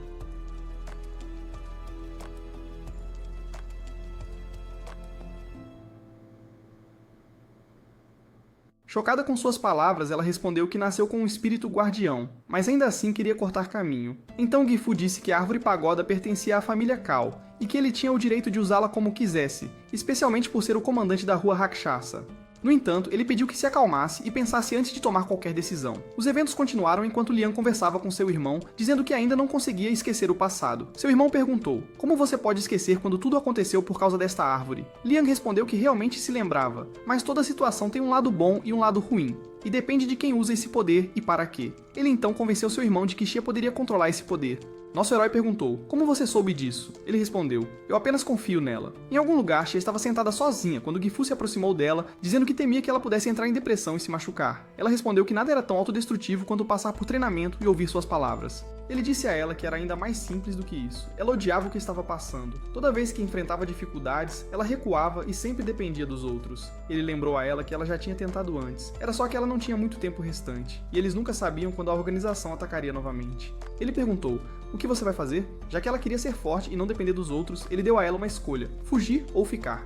Chocada com suas palavras, ela respondeu que nasceu com um espírito guardião, mas ainda assim queria cortar caminho. Então Gifu disse que a árvore pagoda pertencia à família Kao, e que ele tinha o direito de usá-la como quisesse, especialmente por ser o comandante da rua Rakshasa. No entanto, ele pediu que se acalmasse e pensasse antes de tomar qualquer decisão. Os eventos continuaram enquanto Liang conversava com seu irmão, dizendo que ainda não conseguia esquecer o passado. Seu irmão perguntou, como você pode esquecer quando tudo aconteceu por causa desta árvore? Liang respondeu que realmente se lembrava, mas toda situação tem um lado bom e um lado ruim, e depende de quem usa esse poder e para quê. Ele então convenceu seu irmão de que Xia poderia controlar esse poder. Nosso herói perguntou, como você soube disso? Ele respondeu, eu apenas confio nela. Em algum lugar, Xia estava sentada sozinha quando Gifu se aproximou dela, dizendo que temia que ela pudesse entrar em depressão e se machucar. Ela respondeu que nada era tão autodestrutivo quanto passar por treinamento e ouvir suas palavras. Ele disse a ela que era ainda mais simples do que isso. Ela odiava o que estava passando. Toda vez que enfrentava dificuldades, ela recuava e sempre dependia dos outros. Ele lembrou a ela que ela já tinha tentado antes. Era só que ela não tinha muito tempo restante. E eles nunca sabiam quando a organização atacaria novamente. Ele perguntou, o que você vai fazer? Já que ela queria ser forte e não depender dos outros, ele deu a ela uma escolha, fugir ou ficar.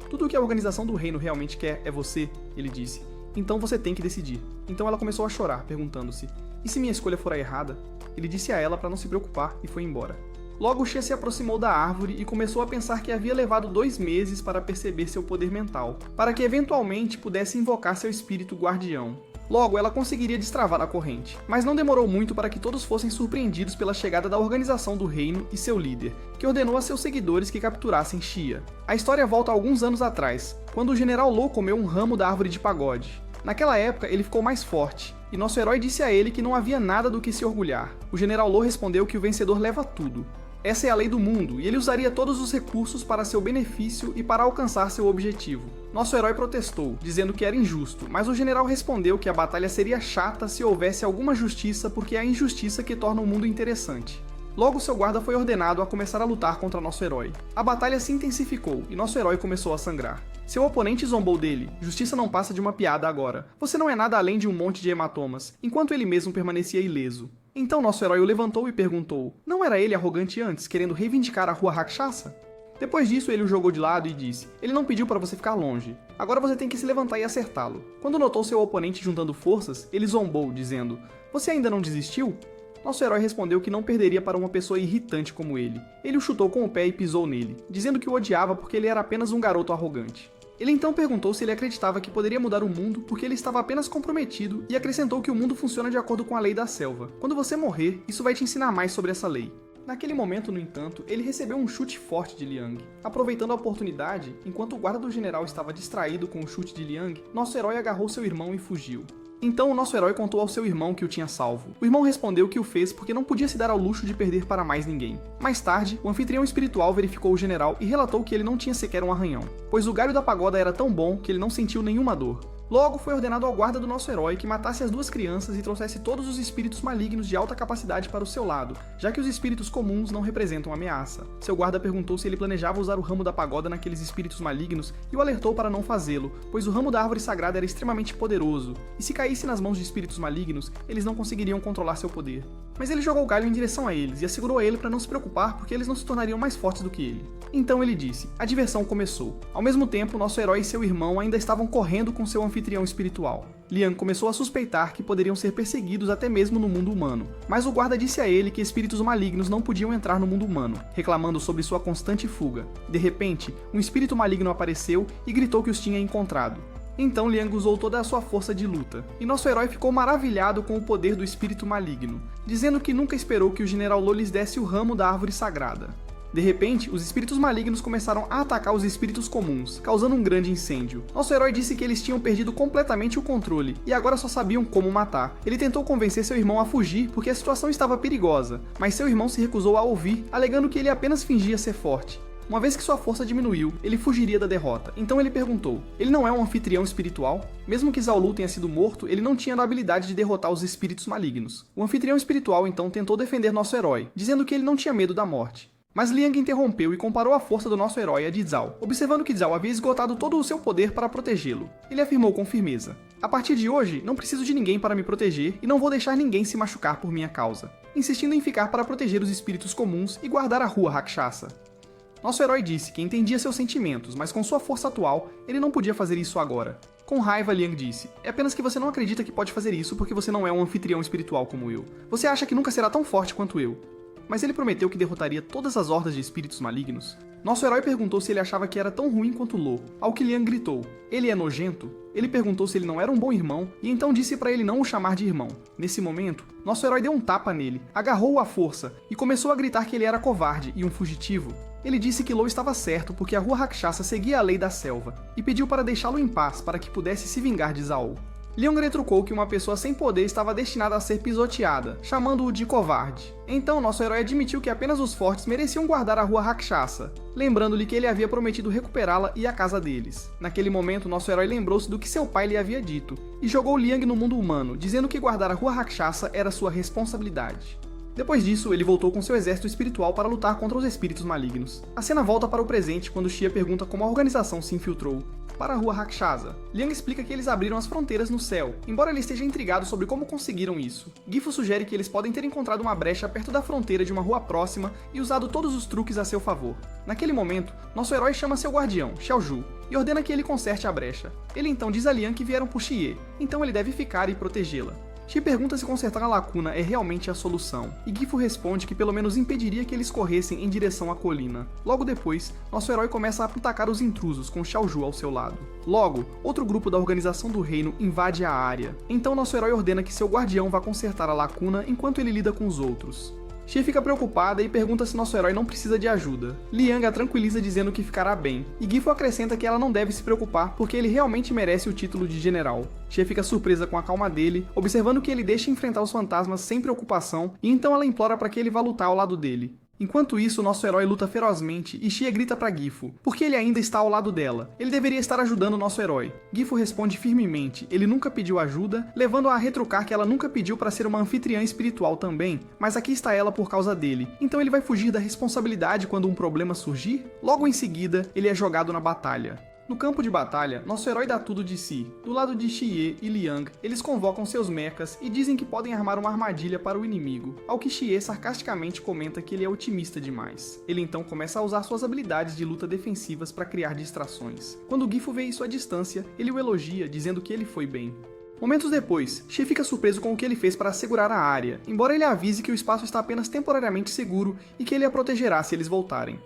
Tudo o que a organização do reino realmente quer é você, ele disse. Então você tem que decidir. Então ela começou a chorar, perguntando-se, e se minha escolha for a errada? Ele disse a ela para não se preocupar e foi embora. Logo Xia se aproximou da árvore e começou a pensar que havia levado 2 meses para perceber seu poder mental, para que eventualmente pudesse invocar seu espírito guardião. Logo, ela conseguiria destravar a corrente. Mas não demorou muito para que todos fossem surpreendidos pela chegada da organização do reino e seu líder, que ordenou a seus seguidores que capturassem Xia. A história volta alguns anos atrás, quando o general Lo comeu um ramo da árvore de pagode. Naquela época, ele ficou mais forte, e nosso herói disse a ele que não havia nada do que se orgulhar. O general Lo respondeu que o vencedor leva tudo. Essa é a lei do mundo, e ele usaria todos os recursos para seu benefício e para alcançar seu objetivo. Nosso herói protestou, dizendo que era injusto, mas o general respondeu que a batalha seria chata se houvesse alguma justiça, porque é a injustiça que torna o mundo interessante. Logo, seu guarda foi ordenado a começar a lutar contra nosso herói. A batalha se intensificou, e nosso herói começou a sangrar. Seu oponente zombou dele. Justiça não passa de uma piada agora. Você não é nada além de um monte de hematomas, enquanto ele mesmo permanecia ileso. Então nosso herói o levantou e perguntou: não era ele arrogante antes, querendo reivindicar a rua Rakshasa? Depois disso, ele o jogou de lado e disse: ele não pediu para você ficar longe. Agora você tem que se levantar e acertá-lo. Quando notou seu oponente juntando forças, ele zombou, dizendo: você ainda não desistiu? Nosso herói respondeu que não perderia para uma pessoa irritante como ele. Ele o chutou com o pé e pisou nele, dizendo que o odiava porque ele era apenas um garoto arrogante. Ele então perguntou se ele acreditava que poderia mudar o mundo porque ele estava apenas comprometido e acrescentou que o mundo funciona de acordo com a lei da selva. Quando você morrer, isso vai te ensinar mais sobre essa lei. Naquele momento, no entanto, ele recebeu um chute forte de Liang. Aproveitando a oportunidade, enquanto o guarda do general estava distraído com o chute de Liang, nosso herói agarrou seu irmão e fugiu. Então o nosso herói contou ao seu irmão que o tinha salvo. O irmão respondeu que o fez porque não podia se dar ao luxo de perder para mais ninguém. Mais tarde, o anfitrião espiritual verificou o general e relatou que ele não tinha sequer um arranhão, pois o galho da pagoda era tão bom que ele não sentiu nenhuma dor. Logo, foi ordenado ao guarda do nosso herói que matasse as duas crianças e trouxesse todos os espíritos malignos de alta capacidade para o seu lado, já que os espíritos comuns não representam ameaça. Seu guarda perguntou se ele planejava usar o ramo da pagoda naqueles espíritos malignos e o alertou para não fazê-lo, pois o ramo da árvore sagrada era extremamente poderoso, e se caísse nas mãos de espíritos malignos, eles não conseguiriam controlar seu poder. Mas ele jogou o galho em direção a eles e assegurou a ele para não se preocupar porque eles não se tornariam mais fortes do que ele. Então ele disse: a diversão começou. Ao mesmo tempo, nosso herói e seu irmão ainda estavam correndo com seu anfitrião espiritual. Liang começou a suspeitar que poderiam ser perseguidos até mesmo no mundo humano, mas o guarda disse a ele que espíritos malignos não podiam entrar no mundo humano, reclamando sobre sua constante fuga. De repente, um espírito maligno apareceu e gritou que os tinha encontrado. Então Liang usou toda a sua força de luta, e nosso herói ficou maravilhado com o poder do espírito maligno, dizendo que nunca esperou que o general Lo lhes desse o ramo da árvore sagrada. De repente, os espíritos malignos começaram a atacar os espíritos comuns, causando um grande incêndio. Nosso herói disse que eles tinham perdido completamente o controle, e agora só sabiam como matar. Ele tentou convencer seu irmão a fugir porque a situação estava perigosa, mas seu irmão se recusou a ouvir, alegando que ele apenas fingia ser forte. Uma vez que sua força diminuiu, ele fugiria da derrota. Então ele perguntou: ele não é um anfitrião espiritual? Mesmo que Zhao Lu tenha sido morto, ele não tinha a habilidade de derrotar os espíritos malignos. O anfitrião espiritual então tentou defender nosso herói, dizendo que ele não tinha medo da morte. Mas Liang interrompeu e comparou a força do nosso herói à de Zhao, observando que Zhao havia esgotado todo o seu poder para protegê-lo. Ele afirmou com firmeza: a partir de hoje, não preciso de ninguém para me proteger e não vou deixar ninguém se machucar por minha causa, insistindo em ficar para proteger os espíritos comuns e guardar a rua Rakshasa. Nosso herói disse que entendia seus sentimentos, mas com sua força atual, ele não podia fazer isso agora. Com raiva, Liang disse: é apenas que você não acredita que pode fazer isso porque você não é um anfitrião espiritual como eu. Você acha que nunca será tão forte quanto eu. Mas ele prometeu que derrotaria todas as hordas de espíritos malignos. Nosso herói perguntou se ele achava que era tão ruim quanto Lo, ao que Liang gritou: ele é nojento? Ele perguntou se ele não era um bom irmão, e então disse para ele não o chamar de irmão. Nesse momento, nosso herói deu um tapa nele, agarrou-o à força, e começou a gritar que ele era covarde e um fugitivo. Ele disse que Lo estava certo porque a rua Rakshasa seguia a lei da selva, e pediu para deixá-lo em paz para que pudesse se vingar de Zhao. Liang retrucou que uma pessoa sem poder estava destinada a ser pisoteada, chamando-o de covarde. Então nosso herói admitiu que apenas os fortes mereciam guardar a rua Rakshasa, lembrando-lhe que ele havia prometido recuperá-la e a casa deles. Naquele momento, nosso herói lembrou-se do que seu pai lhe havia dito, e jogou Liang no mundo humano, dizendo que guardar a rua Rakshasa era sua responsabilidade. Depois disso, ele voltou com seu exército espiritual para lutar contra os espíritos malignos. A cena volta para o presente quando Xia pergunta como a organização se infiltrou para a rua Rakshasa. Liang explica que eles abriram as fronteiras no céu, embora ele esteja intrigado sobre como conseguiram isso. Gifu sugere que eles podem ter encontrado uma brecha perto da fronteira de uma rua próxima e usado todos os truques a seu favor. Naquele momento, nosso herói chama seu guardião, Xiaoju, e ordena que ele conserte a brecha. Ele então diz a Liang que vieram por Xie, então ele deve ficar e protegê-la. Xie pergunta se consertar a lacuna é realmente a solução, e Gifu responde que pelo menos impediria que eles corressem em direção à colina. Logo depois, nosso herói começa a atacar os intrusos com Xiaoju ao seu lado. Logo, outro grupo da organização do reino invade a área. Então nosso herói ordena que seu guardião vá consertar a lacuna enquanto ele lida com os outros. Xie fica preocupada e pergunta se nosso herói não precisa de ajuda. Liang a tranquiliza dizendo que ficará bem, e Gifu acrescenta que ela não deve se preocupar porque ele realmente merece o título de general. Xie fica surpresa com a calma dele, observando que ele deixa enfrentar os fantasmas sem preocupação, e então ela implora para que ele vá lutar ao lado dele. Enquanto isso, nosso herói luta ferozmente e Xie grita para Gifu, porque ele ainda está ao lado dela. Ele deveria estar ajudando nosso herói. Gifu responde firmemente, ele nunca pediu ajuda, levando-a a retrucar que ela nunca pediu para ser uma anfitriã espiritual também, mas aqui está ela por causa dele. Então ele vai fugir da responsabilidade quando um problema surgir? Logo em seguida, ele é jogado na batalha. No campo de batalha, nosso herói dá tudo de si. Do lado de Xie e Liang, eles convocam seus mechas e dizem que podem armar uma armadilha para o inimigo, ao que Xie sarcasticamente comenta que ele é otimista demais. Ele então começa a usar suas habilidades de luta defensivas para criar distrações. Quando Gifu vê isso à distância, ele o elogia, dizendo que ele foi bem. Momentos depois, Xie fica surpreso com o que ele fez para assegurar a área, embora ele avise que o espaço está apenas temporariamente seguro e que ele a protegerá se eles voltarem.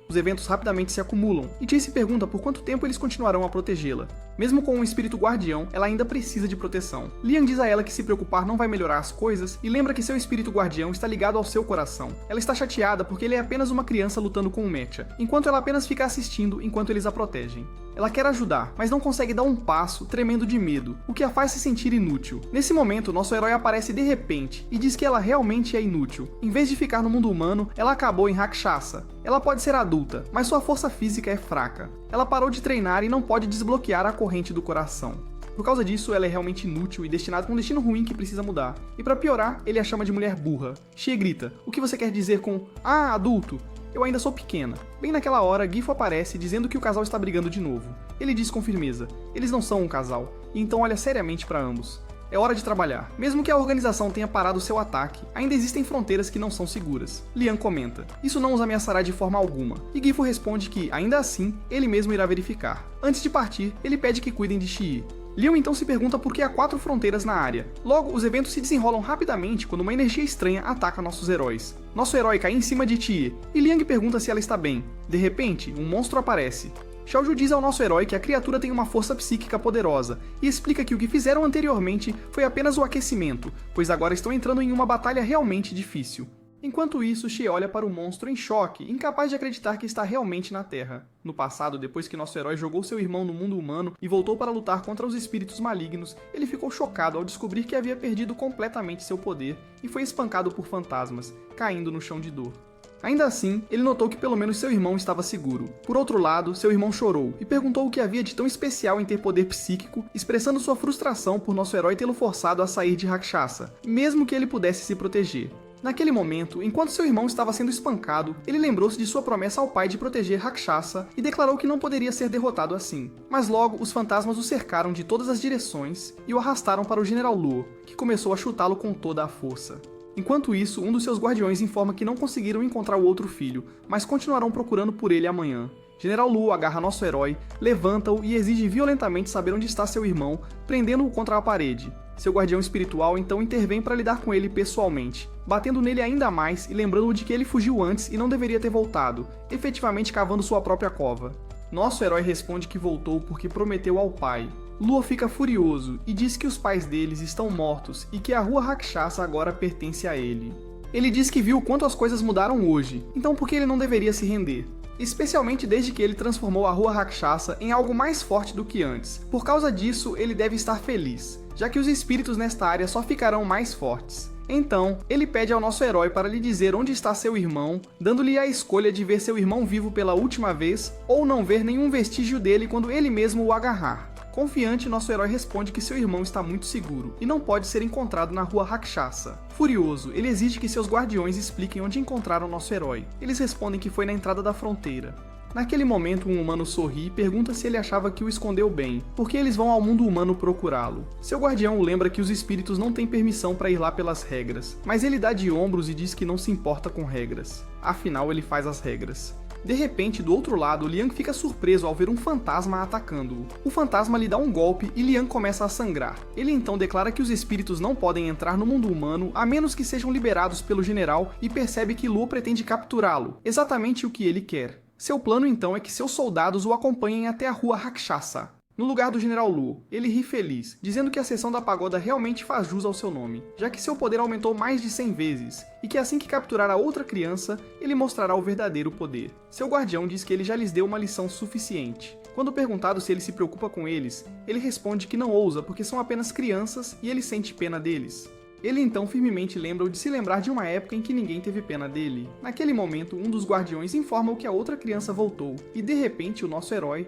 Os eventos rapidamente se acumulam, e Xie se pergunta por quanto tempo eles continuarão a protegê-la. Mesmo com um espírito guardião, ela ainda precisa de proteção. Liang diz a ela que se preocupar não vai melhorar as coisas, e lembra que seu espírito guardião está ligado ao seu coração. Ela está chateada porque ele é apenas uma criança lutando com um mecha, enquanto ela apenas fica assistindo enquanto eles a protegem. Ela quer ajudar, mas não consegue dar um passo, tremendo de medo, o que a faz se sentir inútil. Nesse momento, nosso herói aparece de repente, e diz que ela realmente é inútil. Em vez de ficar no mundo humano, ela acabou em Rakshasa. Ela pode ser adulta, mas sua força física é fraca. Ela parou de treinar e não pode desbloquear a corrente do coração. Por causa disso, ela é realmente inútil e destinada com um destino ruim que precisa mudar. E pra piorar, ele a chama de mulher burra. Xie grita, o que você quer dizer com "Ah, adulto? Eu ainda sou pequena." Bem naquela hora, Gifu aparece dizendo que o casal está brigando de novo. Ele diz com firmeza, eles não são um casal, e então olha seriamente para ambos. É hora de trabalhar. Mesmo que a organização tenha parado seu ataque, ainda existem fronteiras que não são seguras. Liang comenta, isso não os ameaçará de forma alguma, e Gifu responde que, ainda assim, ele mesmo irá verificar. Antes de partir, ele pede que cuidem de Xie. Liu então se pergunta por que há 4 fronteiras na área. Logo, os eventos se desenrolam rapidamente quando uma energia estranha ataca nossos heróis. Nosso herói cai em cima de Xie, e Liang pergunta se ela está bem. De repente, um monstro aparece. Xiaoju diz ao nosso herói que a criatura tem uma força psíquica poderosa, e explica que o que fizeram anteriormente foi apenas o aquecimento, pois agora estão entrando em uma batalha realmente difícil. Enquanto isso, Xie olha para o monstro em choque, incapaz de acreditar que está realmente na Terra. No passado, depois que nosso herói jogou seu irmão no mundo humano e voltou para lutar contra os espíritos malignos, ele ficou chocado ao descobrir que havia perdido completamente seu poder e foi espancado por fantasmas, caindo no chão de dor. Ainda assim, ele notou que pelo menos seu irmão estava seguro. Por outro lado, seu irmão chorou e perguntou o que havia de tão especial em ter poder psíquico, expressando sua frustração por nosso herói tê-lo forçado a sair de Rakshasa, mesmo que ele pudesse se proteger. Naquele momento, enquanto seu irmão estava sendo espancado, ele lembrou-se de sua promessa ao pai de proteger Rakshasa e declarou que não poderia ser derrotado assim. Mas logo, os fantasmas o cercaram de todas as direções e o arrastaram para o General Luo, que começou a chutá-lo com toda a força. Enquanto isso, um dos seus guardiões informa que não conseguiram encontrar o outro filho, mas continuarão procurando por ele amanhã. General Luo agarra nosso herói, levanta-o e exige violentamente saber onde está seu irmão, prendendo-o contra a parede. Seu guardião espiritual então intervém para lidar com ele pessoalmente, batendo nele ainda mais e lembrando-o de que ele fugiu antes e não deveria ter voltado, efetivamente cavando sua própria cova. Nosso herói responde que voltou porque prometeu ao pai. Luo fica furioso e diz que os pais deles estão mortos e que a rua Rakshasa agora pertence a ele. Ele diz que viu o quanto as coisas mudaram hoje, então por que ele não deveria se render? Especialmente desde que ele transformou a rua Rakshasa em algo mais forte do que antes. Por causa disso, ele deve estar feliz, já que os espíritos nesta área só ficarão mais fortes. Então, ele pede ao nosso herói para lhe dizer onde está seu irmão, dando-lhe a escolha de ver seu irmão vivo pela última vez ou não ver nenhum vestígio dele quando ele mesmo o agarrar. Confiante, nosso herói responde que seu irmão está muito seguro e não pode ser encontrado na rua Rakshasa. Furioso, ele exige que seus guardiões expliquem onde encontraram nosso herói. Eles respondem que foi na entrada da fronteira. Naquele momento, um humano sorri e pergunta se ele achava que o escondeu bem, porque eles vão ao mundo humano procurá-lo. Seu guardião o lembra que os espíritos não têm permissão para ir lá pelas regras, mas ele dá de ombros e diz que não se importa com regras. Afinal, ele faz as regras. De repente, do outro lado, Liang fica surpreso ao ver um fantasma atacando-o. O fantasma lhe dá um golpe e Liang começa a sangrar. Ele então declara que os espíritos não podem entrar no mundo humano a menos que sejam liberados pelo general e percebe que Luo pretende capturá-lo, exatamente o que ele quer. Seu plano então é que seus soldados o acompanhem até a rua Rakshasa, no lugar do general Luo. Ele ri feliz, dizendo que a seção da pagoda realmente faz jus ao seu nome, já que seu poder aumentou mais de 100 vezes, e que assim que capturar a outra criança, ele mostrará o verdadeiro poder. Seu guardião diz que ele já lhes deu uma lição suficiente. Quando perguntado se ele se preocupa com eles, ele responde que não ousa porque são apenas crianças e ele sente pena deles. Ele então firmemente lembra de se lembrar de uma época em que ninguém teve pena dele. Naquele momento, um dos guardiões informa que a outra criança voltou, e de repente o nosso herói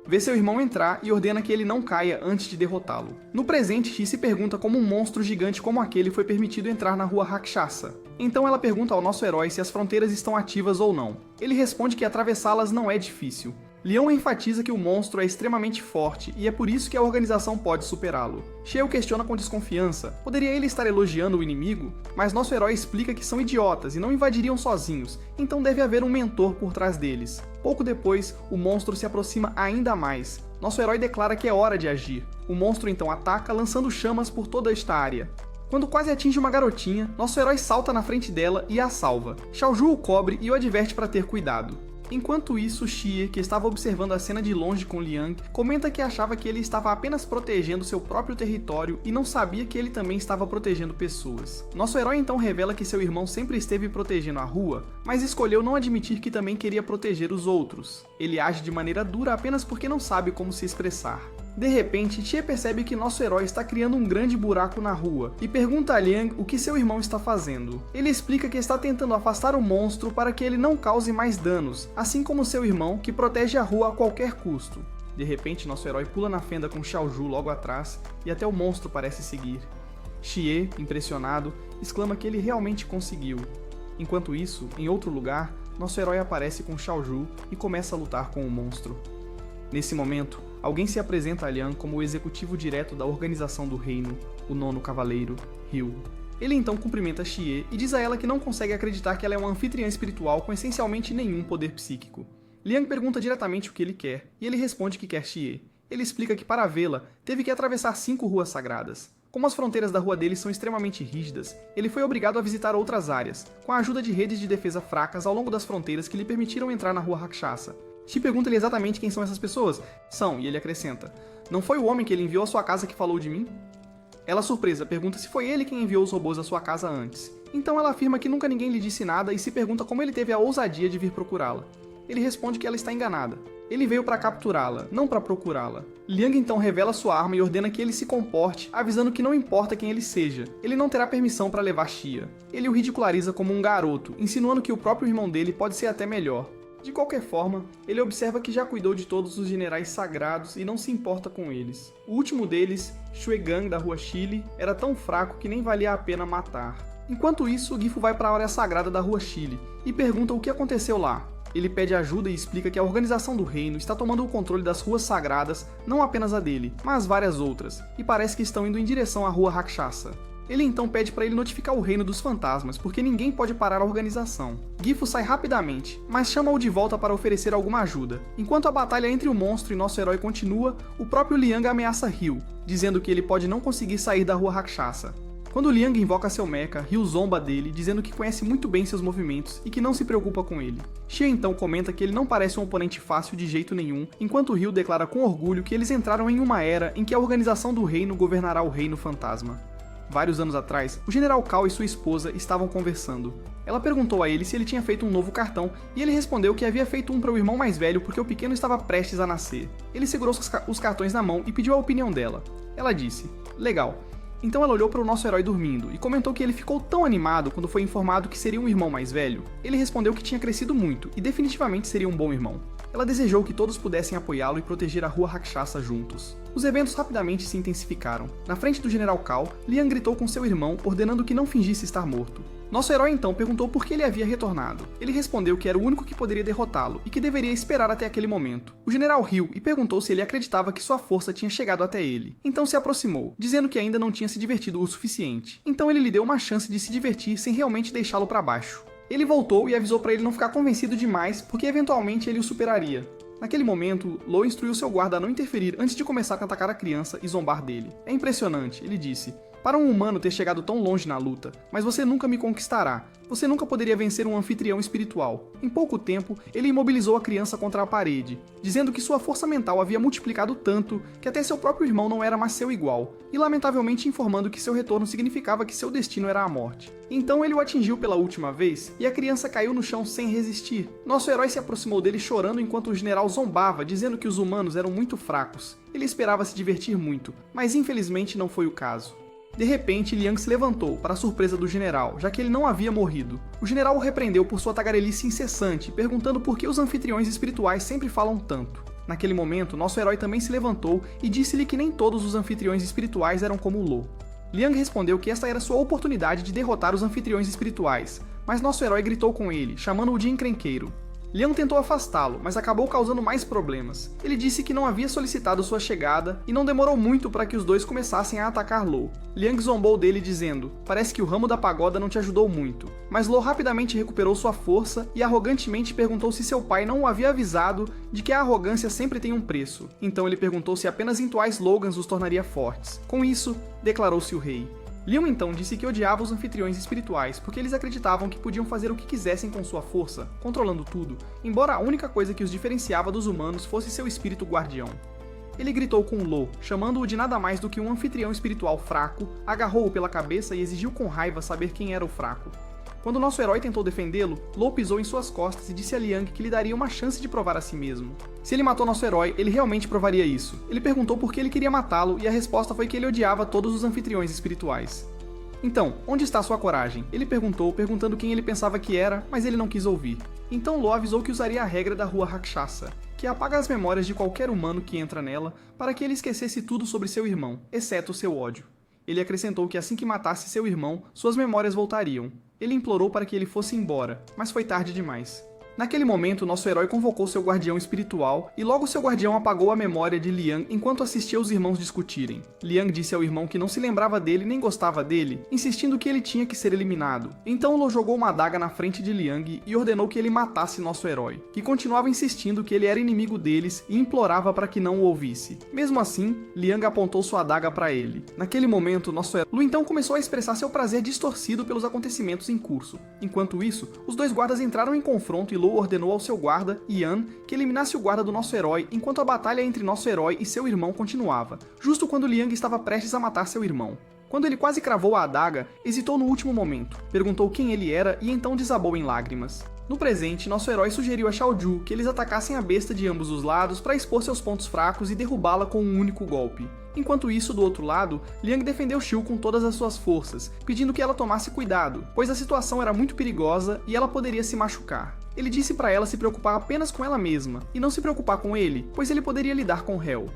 vê seu irmão entrar e ordena que ele não caia antes de derrotá-lo. No presente, Shi se pergunta como um monstro gigante como aquele foi permitido entrar na rua Rakshasa. Então ela pergunta ao nosso herói se as fronteiras estão ativas ou não. Ele responde que atravessá-las não é difícil. Leon enfatiza que o monstro é extremamente forte e é por isso que a organização pode superá-lo. Shi o questiona com desconfiança. Poderia ele estar elogiando o inimigo? Mas nosso herói explica que são idiotas e não invadiriam sozinhos, então deve haver um mentor por trás deles. Pouco depois, o monstro se aproxima ainda mais. Nosso herói declara que é hora de agir. O monstro então ataca, lançando chamas por toda esta área. Quando quase atinge uma garotinha, nosso herói salta na frente dela e a salva. Xiaoju o cobre e o adverte para ter cuidado. Enquanto isso, Xie, que estava observando a cena de longe com Liang, comenta que achava que ele estava apenas protegendo seu próprio território e não sabia que ele também estava protegendo pessoas. Nosso herói então revela que seu irmão sempre esteve protegendo a rua, mas escolheu não admitir que também queria proteger os outros. Ele age de maneira dura apenas porque não sabe como se expressar. De repente, Xie percebe que nosso herói está criando um grande buraco na rua e pergunta a Liang o que seu irmão está fazendo. Ele explica que está tentando afastar o monstro para que ele não cause mais danos, assim como seu irmão, que protege a rua a qualquer custo. De repente, nosso herói pula na fenda com Xiaoju logo atrás e até o monstro parece seguir. Xie, impressionado, exclama que ele realmente conseguiu. Enquanto isso, em outro lugar, nosso herói aparece com Xiaoju e começa a lutar com o monstro. Nesse momento, alguém se apresenta a Liang como o executivo direto da organização do reino, o nono cavaleiro, Ryu. Ele então cumprimenta Xie e diz a ela que não consegue acreditar que ela é uma anfitriã espiritual com essencialmente nenhum poder psíquico. Liang pergunta diretamente o que ele quer, e ele responde que quer Xie. Ele explica que para vê-la, teve que atravessar 5 ruas sagradas. Como as fronteiras da rua dele são extremamente rígidas, ele foi obrigado a visitar outras áreas, com a ajuda de redes de defesa fracas ao longo das fronteiras que lhe permitiram entrar na rua Rakshasa. Shi pergunta-lhe exatamente quem são essas pessoas. São, e ele acrescenta, não foi o homem que ele enviou à sua casa que falou de mim? Ela, surpresa, pergunta se foi ele quem enviou os robôs à sua casa antes. Então ela afirma que nunca ninguém lhe disse nada e se pergunta como ele teve a ousadia de vir procurá-la. Ele responde que ela está enganada. Ele veio para capturá-la, não para procurá-la. Liang então revela sua arma e ordena que ele se comporte, avisando que não importa quem ele seja, ele não terá permissão para levar Xia. Ele o ridiculariza como um garoto, insinuando que o próprio irmão dele pode ser até melhor. De qualquer forma, ele observa que já cuidou de todos os generais sagrados e não se importa com eles. O último deles, Shuegang da rua Chile, era tão fraco que nem valia a pena matar. Enquanto isso, Gifu vai para a área sagrada da rua Chile e pergunta o que aconteceu lá. Ele pede ajuda e explica que a organização do reino está tomando o controle das ruas sagradas, não apenas a dele, mas várias outras, e parece que estão indo em direção à rua Rakshasa. Ele então pede para ele notificar o reino dos fantasmas, porque ninguém pode parar a organização. Gifu sai rapidamente, mas chama-o de volta para oferecer alguma ajuda. Enquanto a batalha entre o monstro e nosso herói continua, o próprio Liang ameaça Ryu, dizendo que ele pode não conseguir sair da rua Rakshasa. Quando Liang invoca seu mecha, Ryu zomba dele, dizendo que conhece muito bem seus movimentos e que não se preocupa com ele. Xie então comenta que ele não parece um oponente fácil de jeito nenhum, enquanto Ryu declara com orgulho que eles entraram em uma era em que a organização do reino governará o reino fantasma. Vários anos atrás, o General Cao e sua esposa estavam conversando. Ela perguntou a ele se ele tinha feito um novo cartão, e ele respondeu que havia feito um para o irmão mais velho porque o pequeno estava prestes a nascer. Ele segurou os cartões na mão e pediu a opinião dela. Ela disse, legal. Então ela olhou para o nosso herói dormindo e comentou que ele ficou tão animado quando foi informado que seria um irmão mais velho. Ele respondeu que tinha crescido muito e definitivamente seria um bom irmão. Ela desejou que todos pudessem apoiá-lo e proteger a rua Rakshasa juntos. Os eventos rapidamente se intensificaram. Na frente do General Cao, Liang gritou com seu irmão, ordenando que não fingisse estar morto. Nosso herói então perguntou por que ele havia retornado. Ele respondeu que era o único que poderia derrotá-lo e que deveria esperar até aquele momento. O general riu e perguntou se ele acreditava que sua força tinha chegado até ele. Então se aproximou, dizendo que ainda não tinha se divertido o suficiente. Então ele lhe deu uma chance de se divertir sem realmente deixá-lo para baixo. Ele voltou e avisou para ele não ficar convencido demais, porque eventualmente ele o superaria. Naquele momento, Lo instruiu seu guarda a não interferir antes de começar a atacar a criança e zombar dele. É impressionante, ele disse. Para um humano ter chegado tão longe na luta, mas você nunca me conquistará. Você nunca poderia vencer um anfitrião espiritual. Em pouco tempo, ele imobilizou a criança contra a parede, dizendo que sua força mental havia multiplicado tanto que até seu próprio irmão não era mais seu igual, e lamentavelmente informando que seu retorno significava que seu destino era a morte. Então ele o atingiu pela última vez, e a criança caiu no chão sem resistir. Nosso herói se aproximou dele chorando enquanto o general zombava, dizendo que os humanos eram muito fracos. Ele esperava se divertir muito, mas infelizmente não foi o caso. De repente, Liang se levantou, para a surpresa do general, já que ele não havia morrido. O general o repreendeu por sua tagarelice incessante, perguntando por que os anfitriões espirituais sempre falam tanto. Naquele momento, nosso herói também se levantou e disse-lhe que nem todos os anfitriões espirituais eram como Lo. Liang respondeu que esta era sua oportunidade de derrotar os anfitriões espirituais, mas nosso herói gritou com ele, chamando-o de encrenqueiro. Liang tentou afastá-lo, mas acabou causando mais problemas. Ele disse que não havia solicitado sua chegada e não demorou muito para que os dois começassem a atacar Lo. Liang zombou dele dizendo, parece que o ramo da pagoda não te ajudou muito. Mas Lo rapidamente recuperou sua força e arrogantemente perguntou se seu pai não o havia avisado de que a arrogância sempre tem um preço. Então ele perguntou se apenas entoar slogans os tornaria fortes. Com isso, declarou-se o rei. Leon então disse que odiava os anfitriões espirituais porque eles acreditavam que podiam fazer o que quisessem com sua força, controlando tudo, embora a única coisa que os diferenciava dos humanos fosse seu espírito guardião. Ele gritou com Lo, chamando-o de nada mais do que um anfitrião espiritual fraco, agarrou-o pela cabeça e exigiu com raiva saber quem era o fraco. Quando nosso herói tentou defendê-lo, Lo pisou em suas costas e disse a Liang que lhe daria uma chance de provar a si mesmo. Se ele matou nosso herói, ele realmente provaria isso. Ele perguntou por que ele queria matá-lo e a resposta foi que ele odiava todos os anfitriões espirituais. Então, onde está sua coragem? Ele perguntou, perguntando quem ele pensava que era, mas ele não quis ouvir. Então Lo avisou que usaria a regra da Rua Rakshasa, que apaga as memórias de qualquer humano que entra nela, para que ele esquecesse tudo sobre seu irmão, exceto seu ódio. Ele acrescentou que assim que matasse seu irmão, suas memórias voltariam. Ele implorou para que ele fosse embora, mas foi tarde demais. Naquele momento, nosso herói convocou seu guardião espiritual e logo seu guardião apagou a memória de Liang enquanto assistia os irmãos discutirem. Liang disse ao irmão que não se lembrava dele nem gostava dele, insistindo que ele tinha que ser eliminado. Então Lo jogou uma adaga na frente de Liang e ordenou que ele matasse nosso herói, que continuava insistindo que ele era inimigo deles e implorava para que não o ouvisse. Mesmo assim, Liang apontou sua adaga para ele. Naquele momento, nosso herói Lo então começou a expressar seu prazer distorcido pelos acontecimentos em curso. Enquanto isso, os dois guardas entraram em confronto e Lo ordenou ao seu guarda, Yan, que eliminasse o guarda do nosso herói enquanto a batalha entre nosso herói e seu irmão continuava, justo quando Liang estava prestes a matar seu irmão. Quando ele quase cravou a adaga, hesitou no último momento, perguntou quem ele era e então desabou em lágrimas. No presente, nosso herói sugeriu a Xiaoju que eles atacassem a besta de ambos os lados para expor seus pontos fracos e derrubá-la com um único golpe. Enquanto isso, do outro lado, Liang defendeu Xiu com todas as suas forças, pedindo que ela tomasse cuidado, pois a situação era muito perigosa e ela poderia se machucar. Ele disse para ela se preocupar apenas com ela mesma, e não se preocupar com ele, pois ele poderia lidar com Hel.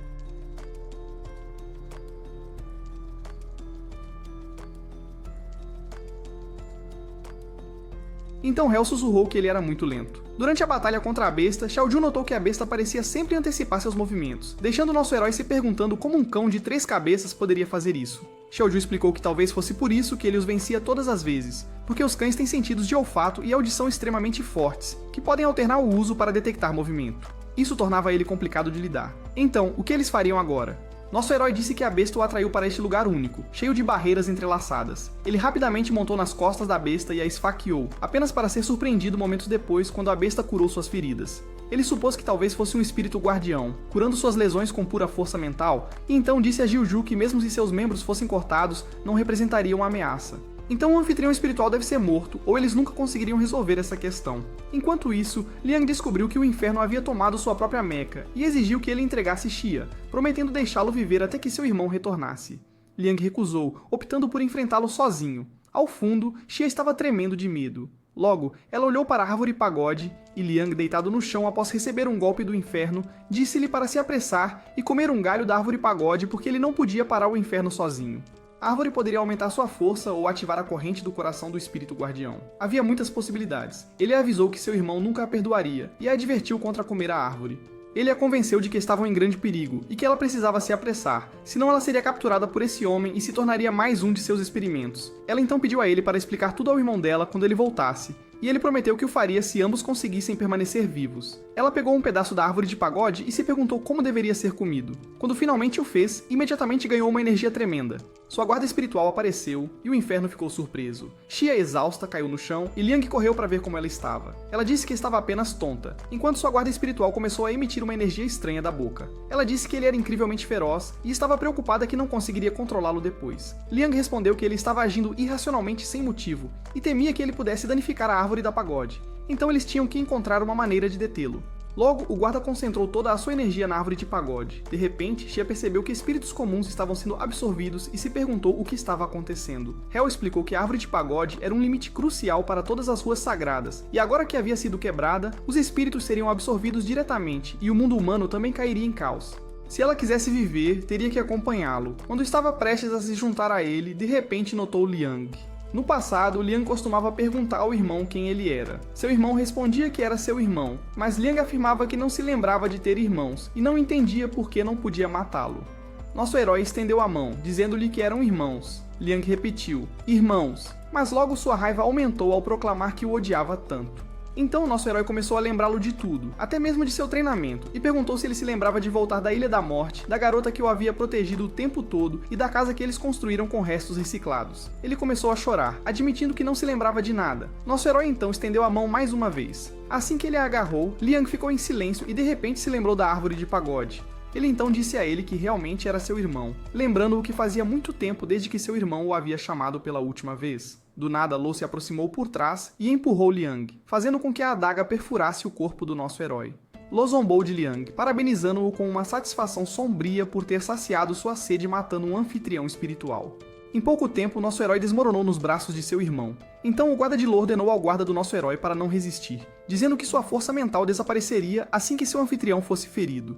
Então Hel sussurrou que ele era muito lento. Durante a batalha contra a besta, Xiaoju notou que a besta parecia sempre antecipar seus movimentos, deixando nosso herói se perguntando como um cão de 3 cabeças poderia fazer isso. Xiaoju explicou que talvez fosse por isso que ele os vencia todas as vezes, porque os cães têm sentidos de olfato e audição extremamente fortes, que podem alternar o uso para detectar movimento. Isso tornava ele complicado de lidar. Então, o que eles fariam agora? Nosso herói disse que a besta o atraiu para este lugar único, cheio de barreiras entrelaçadas. Ele rapidamente montou nas costas da besta e a esfaqueou, apenas para ser surpreendido momentos depois quando a besta curou suas feridas. Ele supôs que talvez fosse um espírito guardião, curando suas lesões com pura força mental, e então disse a Jiuju que mesmo se seus membros fossem cortados, não representariam uma ameaça. Então o anfitrião espiritual deve ser morto, ou eles nunca conseguiriam resolver essa questão. Enquanto isso, Liang descobriu que o inferno havia tomado sua própria Meca, e exigiu que ele entregasse Xia, prometendo deixá-lo viver até que seu irmão retornasse. Liang recusou, optando por enfrentá-lo sozinho. Ao fundo, Xia estava tremendo de medo. Logo, ela olhou para a árvore pagode, e Liang, deitado no chão após receber um golpe do inferno, disse-lhe para se apressar e comer um galho da árvore pagode porque ele não podia parar o inferno sozinho. A árvore poderia aumentar sua força ou ativar a corrente do coração do espírito guardião. Havia muitas possibilidades. Ele avisou que seu irmão nunca a perdoaria e a advertiu contra comer a árvore. Ele a convenceu de que estavam em grande perigo e que ela precisava se apressar, senão ela seria capturada por esse homem e se tornaria mais um de seus experimentos. Ela então pediu a ele para explicar tudo ao irmão dela quando ele voltasse, e ele prometeu que o faria se ambos conseguissem permanecer vivos. Ela pegou um pedaço da árvore de pagode e se perguntou como deveria ser comido. Quando finalmente o fez, imediatamente ganhou uma energia tremenda. Sua guarda espiritual apareceu e o inferno ficou surpreso. Xia, exausta, caiu no chão e Liang correu para ver como ela estava. Ela disse que estava apenas tonta, enquanto sua guarda espiritual começou a emitir uma energia estranha da boca. Ela disse que ele era incrivelmente feroz e estava preocupada que não conseguiria controlá-lo depois. Liang respondeu que ele estava agindo irracionalmente sem motivo e temia que ele pudesse danificar a árvore da pagode. Então eles tinham que encontrar uma maneira de detê-lo. Logo, o guarda concentrou toda a sua energia na árvore de pagode. De repente, Xia percebeu que espíritos comuns estavam sendo absorvidos e se perguntou o que estava acontecendo. Hel explicou que a árvore de pagode era um limite crucial para todas as ruas sagradas, e agora que havia sido quebrada, os espíritos seriam absorvidos diretamente e o mundo humano também cairia em caos. Se ela quisesse viver, teria que acompanhá-lo. Quando estava prestes a se juntar a ele, de repente notou Liang. No passado, Liang costumava perguntar ao irmão quem ele era. Seu irmão respondia que era seu irmão, mas Liang afirmava que não se lembrava de ter irmãos e não entendia por que não podia matá-lo. Nosso herói estendeu a mão, dizendo-lhe que eram irmãos. Liang repetiu, irmãos, mas logo sua raiva aumentou ao proclamar que o odiava tanto. Então nosso herói começou a lembrá-lo de tudo, até mesmo de seu treinamento, e perguntou se ele se lembrava de voltar da Ilha da Morte, da garota que o havia protegido o tempo todo e da casa que eles construíram com restos reciclados. Ele começou a chorar, admitindo que não se lembrava de nada. Nosso herói então estendeu a mão mais uma vez. Assim que ele a agarrou, Liang ficou em silêncio e de repente se lembrou da árvore de pagode. Ele então disse a ele que realmente era seu irmão, lembrando-o que fazia muito tempo desde que seu irmão o havia chamado pela última vez. Do nada, Lo se aproximou por trás e empurrou Liang, fazendo com que a adaga perfurasse o corpo do nosso herói. Lo zombou de Liang, parabenizando-o com uma satisfação sombria por ter saciado sua sede matando um anfitrião espiritual. Em pouco tempo, nosso herói desmoronou nos braços de seu irmão. Então o guarda de Lo ordenou ao guarda do nosso herói para não resistir, dizendo que sua força mental desapareceria assim que seu anfitrião fosse ferido.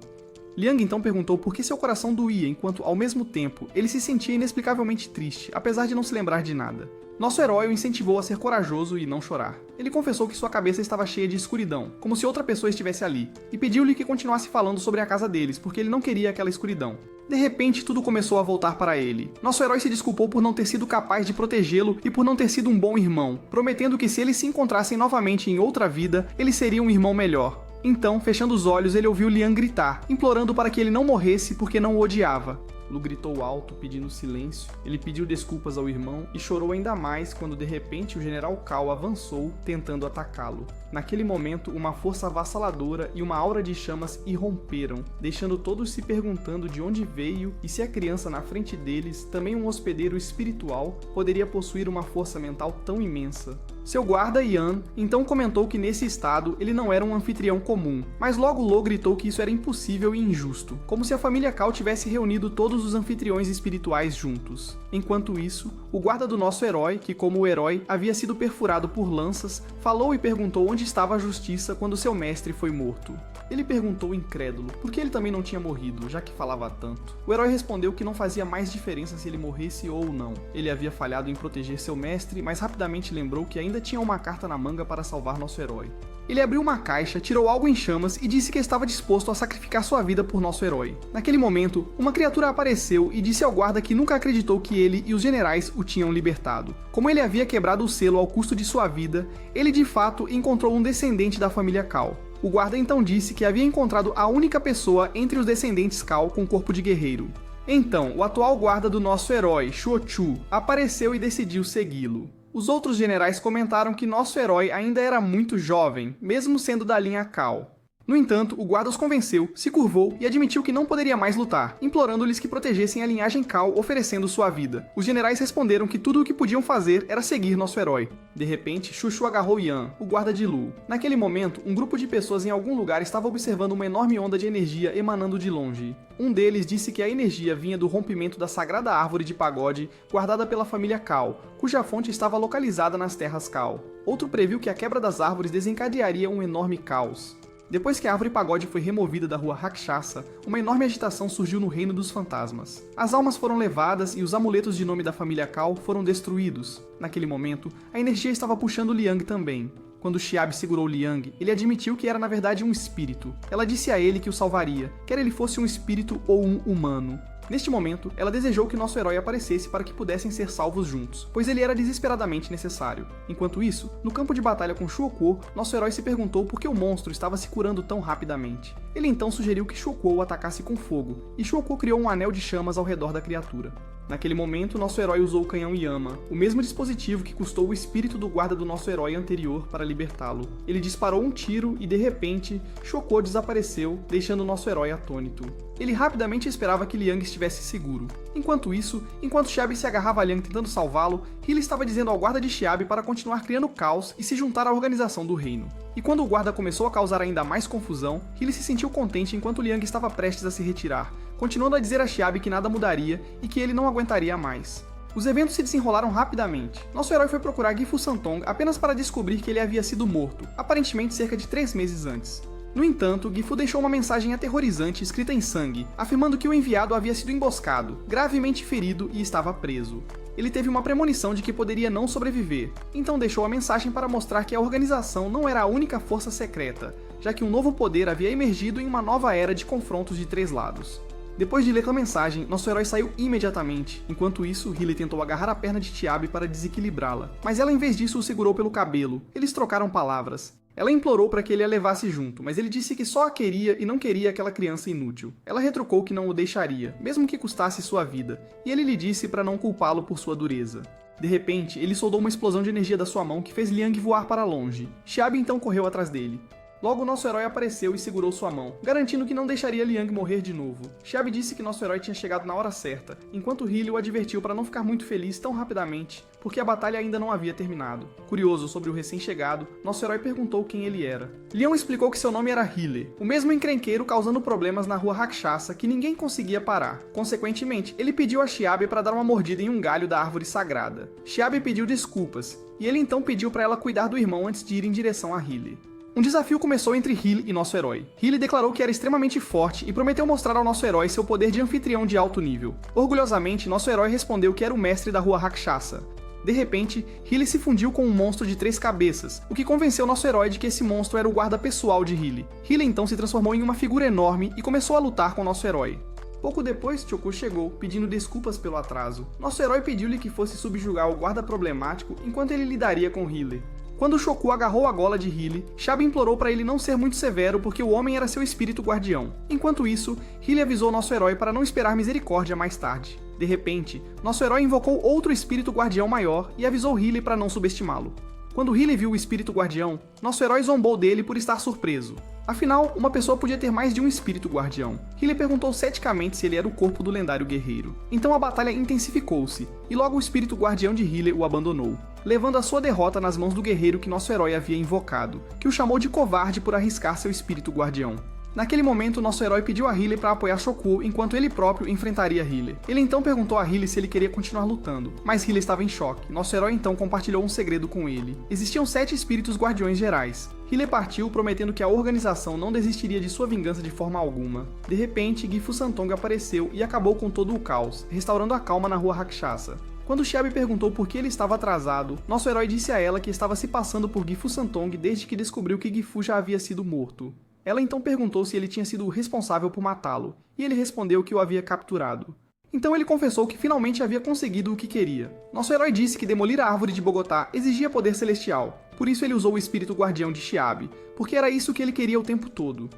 Liang então perguntou por que seu coração doía enquanto, ao mesmo tempo, ele se sentia inexplicavelmente triste, apesar de não se lembrar de nada. Nosso herói o incentivou a ser corajoso e não chorar. Ele confessou que sua cabeça estava cheia de escuridão, como se outra pessoa estivesse ali, e pediu-lhe que continuasse falando sobre a casa deles, porque ele não queria aquela escuridão. De repente, tudo começou a voltar para ele. Nosso herói se desculpou por não ter sido capaz de protegê-lo e por não ter sido um bom irmão, prometendo que se eles se encontrassem novamente em outra vida, ele seria um irmão melhor. Então, fechando os olhos, ele ouviu Liang gritar, implorando para que ele não morresse porque não o odiava. Lu gritou alto, pedindo silêncio. Ele pediu desculpas ao irmão e chorou ainda mais quando de repente o General Cao avançou, tentando atacá-lo. Naquele momento, uma força avassaladora e uma aura de chamas irromperam, deixando todos se perguntando de onde veio e se a criança na frente deles, também um hospedeiro espiritual, poderia possuir uma força mental tão imensa. Seu guarda, Yan, então comentou que nesse estado ele não era um anfitrião comum, mas logo Lo gritou que isso era impossível e injusto, como se a família Cao tivesse reunido todos os anfitriões espirituais juntos. Enquanto isso, o guarda do nosso herói, que como o herói havia sido perfurado por lanças, falou e perguntou onde estava a justiça quando seu mestre foi morto. Ele perguntou incrédulo, por que ele também não tinha morrido, já que falava tanto. O herói respondeu que não fazia mais diferença se ele morresse ou não. Ele havia falhado em proteger seu mestre, mas rapidamente lembrou que ainda tinha uma carta na manga para salvar nosso herói. Ele abriu uma caixa, tirou algo em chamas e disse que estava disposto a sacrificar sua vida por nosso herói. Naquele momento, uma criatura apareceu e disse ao guarda que nunca acreditou que ele e os generais o tinham libertado. Como ele havia quebrado o selo ao custo de sua vida, ele de fato encontrou um descendente da família Cao. O guarda então disse que havia encontrado a única pessoa entre os descendentes Cao com corpo de guerreiro. Então, o atual guarda do nosso herói, Shuo Chu, apareceu e decidiu segui-lo. Os outros generais comentaram que nosso herói ainda era muito jovem, mesmo sendo da linha Cao. No entanto, o guarda os convenceu, se curvou e admitiu que não poderia mais lutar, implorando-lhes que protegessem a linhagem Cao, oferecendo sua vida. Os generais responderam que tudo o que podiam fazer era seguir nosso herói. De repente, Chuchu agarrou Yan, o guarda de Lu. Naquele momento, um grupo de pessoas em algum lugar estava observando uma enorme onda de energia emanando de longe. Um deles disse que a energia vinha do rompimento da sagrada árvore de pagode guardada pela família Cao, cuja fonte estava localizada nas terras Cao. Outro previu que a quebra das árvores desencadearia um enorme caos. Depois que a árvore pagode foi removida da rua Rakshasa, uma enorme agitação surgiu no reino dos fantasmas. As almas foram levadas e os amuletos de nome da família Cao foram destruídos. Naquele momento, a energia estava puxando Liang também. Quando Xiabi segurou Liang, ele admitiu que era na verdade um espírito. Ela disse a ele que o salvaria, quer ele fosse um espírito ou um humano. Neste momento, ela desejou que nosso herói aparecesse para que pudessem ser salvos juntos, pois ele era desesperadamente necessário. Enquanto isso, no campo de batalha com Shuokuo, nosso herói se perguntou por que o monstro estava se curando tão rapidamente. Ele então sugeriu que Shuokuo o atacasse com fogo, e Shuokuo criou um anel de chamas ao redor da criatura. Naquele momento, nosso herói usou o canhão Yama, o mesmo dispositivo que custou o espírito do guarda do nosso herói anterior para libertá-lo. Ele disparou um tiro e, de repente, Shuokuo desapareceu, deixando nosso herói atônito. Ele rapidamente esperava que Liang estivesse seguro. Enquanto isso, enquanto Xiabi se agarrava a Liang tentando salvá-lo, Healy estava dizendo ao guarda de Xiabi para continuar criando caos e se juntar à organização do reino. E quando o guarda começou a causar ainda mais confusão, Healy se sentiu contente enquanto Liang estava prestes a se retirar, continuando a dizer a Xiabi que nada mudaria e que ele não aguentaria mais. Os eventos se desenrolaram rapidamente. Nosso herói foi procurar Gifu Santong apenas para descobrir que ele havia sido morto, aparentemente cerca de 3 meses antes. No entanto, Gifu deixou uma mensagem aterrorizante escrita em sangue, afirmando que o enviado havia sido emboscado, gravemente ferido e estava preso. Ele teve uma premonição de que poderia não sobreviver, então deixou a mensagem para mostrar que a organização não era a única força secreta, já que um novo poder havia emergido em uma nova era de confrontos de 3 lados. Depois de ler a mensagem, nosso herói saiu imediatamente. Enquanto isso, Healy tentou agarrar a perna de Xiabi para desequilibrá-la, mas ela em vez disso o segurou pelo cabelo. Eles trocaram palavras. Ela implorou para que ele a levasse junto, mas ele disse que só a queria e não queria aquela criança inútil. Ela retrucou que não o deixaria, mesmo que custasse sua vida, e ele lhe disse para não culpá-lo por sua dureza. De repente, ele soldou uma explosão de energia da sua mão que fez Liang voar para longe. Xiabi então correu atrás dele. Logo, nosso herói apareceu e segurou sua mão, garantindo que não deixaria Liang morrer de novo. Xiabi disse que nosso herói tinha chegado na hora certa, enquanto Healy o advertiu para não ficar muito feliz tão rapidamente, porque a batalha ainda não havia terminado. Curioso sobre o recém-chegado, nosso herói perguntou quem ele era. Leon explicou que seu nome era Healy, o mesmo encrenqueiro causando problemas na rua Rakshasa que ninguém conseguia parar. Consequentemente, ele pediu a Xiabi para dar uma mordida em um galho da árvore sagrada. Xiabi pediu desculpas, e ele então pediu para ela cuidar do irmão antes de ir em direção a Healy. Um desafio começou entre Healy e nosso herói. Healy declarou que era extremamente forte e prometeu mostrar ao nosso herói seu poder de anfitrião de alto nível. Orgulhosamente, nosso herói respondeu que era o mestre da rua Rakshasa. De repente, Healy se fundiu com um monstro de 3 cabeças, o que convenceu nosso herói de que esse monstro era o guarda pessoal de Healy. Healy então se transformou em uma figura enorme e começou a lutar com nosso herói. Pouco depois, Choku chegou, pedindo desculpas pelo atraso. Nosso herói pediu-lhe que fosse subjugar o guarda problemático enquanto ele lidaria com Healy. Quando Choku agarrou a gola de Healy, Xiabi implorou para ele não ser muito severo porque o homem era seu espírito guardião. Enquanto isso, Healy avisou nosso herói para não esperar misericórdia mais tarde. De repente, nosso herói invocou outro espírito guardião maior e avisou Healy para não subestimá-lo. Quando Healy viu o espírito guardião, nosso herói zombou dele por estar surpreso. Afinal, uma pessoa podia ter mais de um espírito guardião. Healy perguntou ceticamente se ele era o corpo do lendário guerreiro. Então a batalha intensificou-se, e logo o espírito guardião de Healy o abandonou, levando a sua derrota nas mãos do guerreiro que nosso herói havia invocado, que o chamou de covarde por arriscar seu espírito guardião. Naquele momento, nosso herói pediu a Healy para apoiar Choku enquanto ele próprio enfrentaria Healy. Ele então perguntou a Healy se ele queria continuar lutando, mas Healy estava em choque. Nosso herói então compartilhou um segredo com ele. Existiam 7 espíritos guardiões gerais. Healy partiu, prometendo que a organização não desistiria de sua vingança de forma alguma. De repente, Gifu Santong apareceu e acabou com todo o caos, restaurando a calma na rua Rakshasa. Quando Xiabi perguntou por que ele estava atrasado, nosso herói disse a ela que estava se passando por Gifu Santong desde que descobriu que Gifu já havia sido morto. Ela então perguntou se ele tinha sido o responsável por matá-lo, e ele respondeu que o havia capturado. Então ele confessou que finalmente havia conseguido o que queria. Nosso herói disse que demolir a árvore de Bogotá exigia poder celestial, por isso ele usou o espírito guardião de Xiabi, porque era isso que ele queria o tempo todo.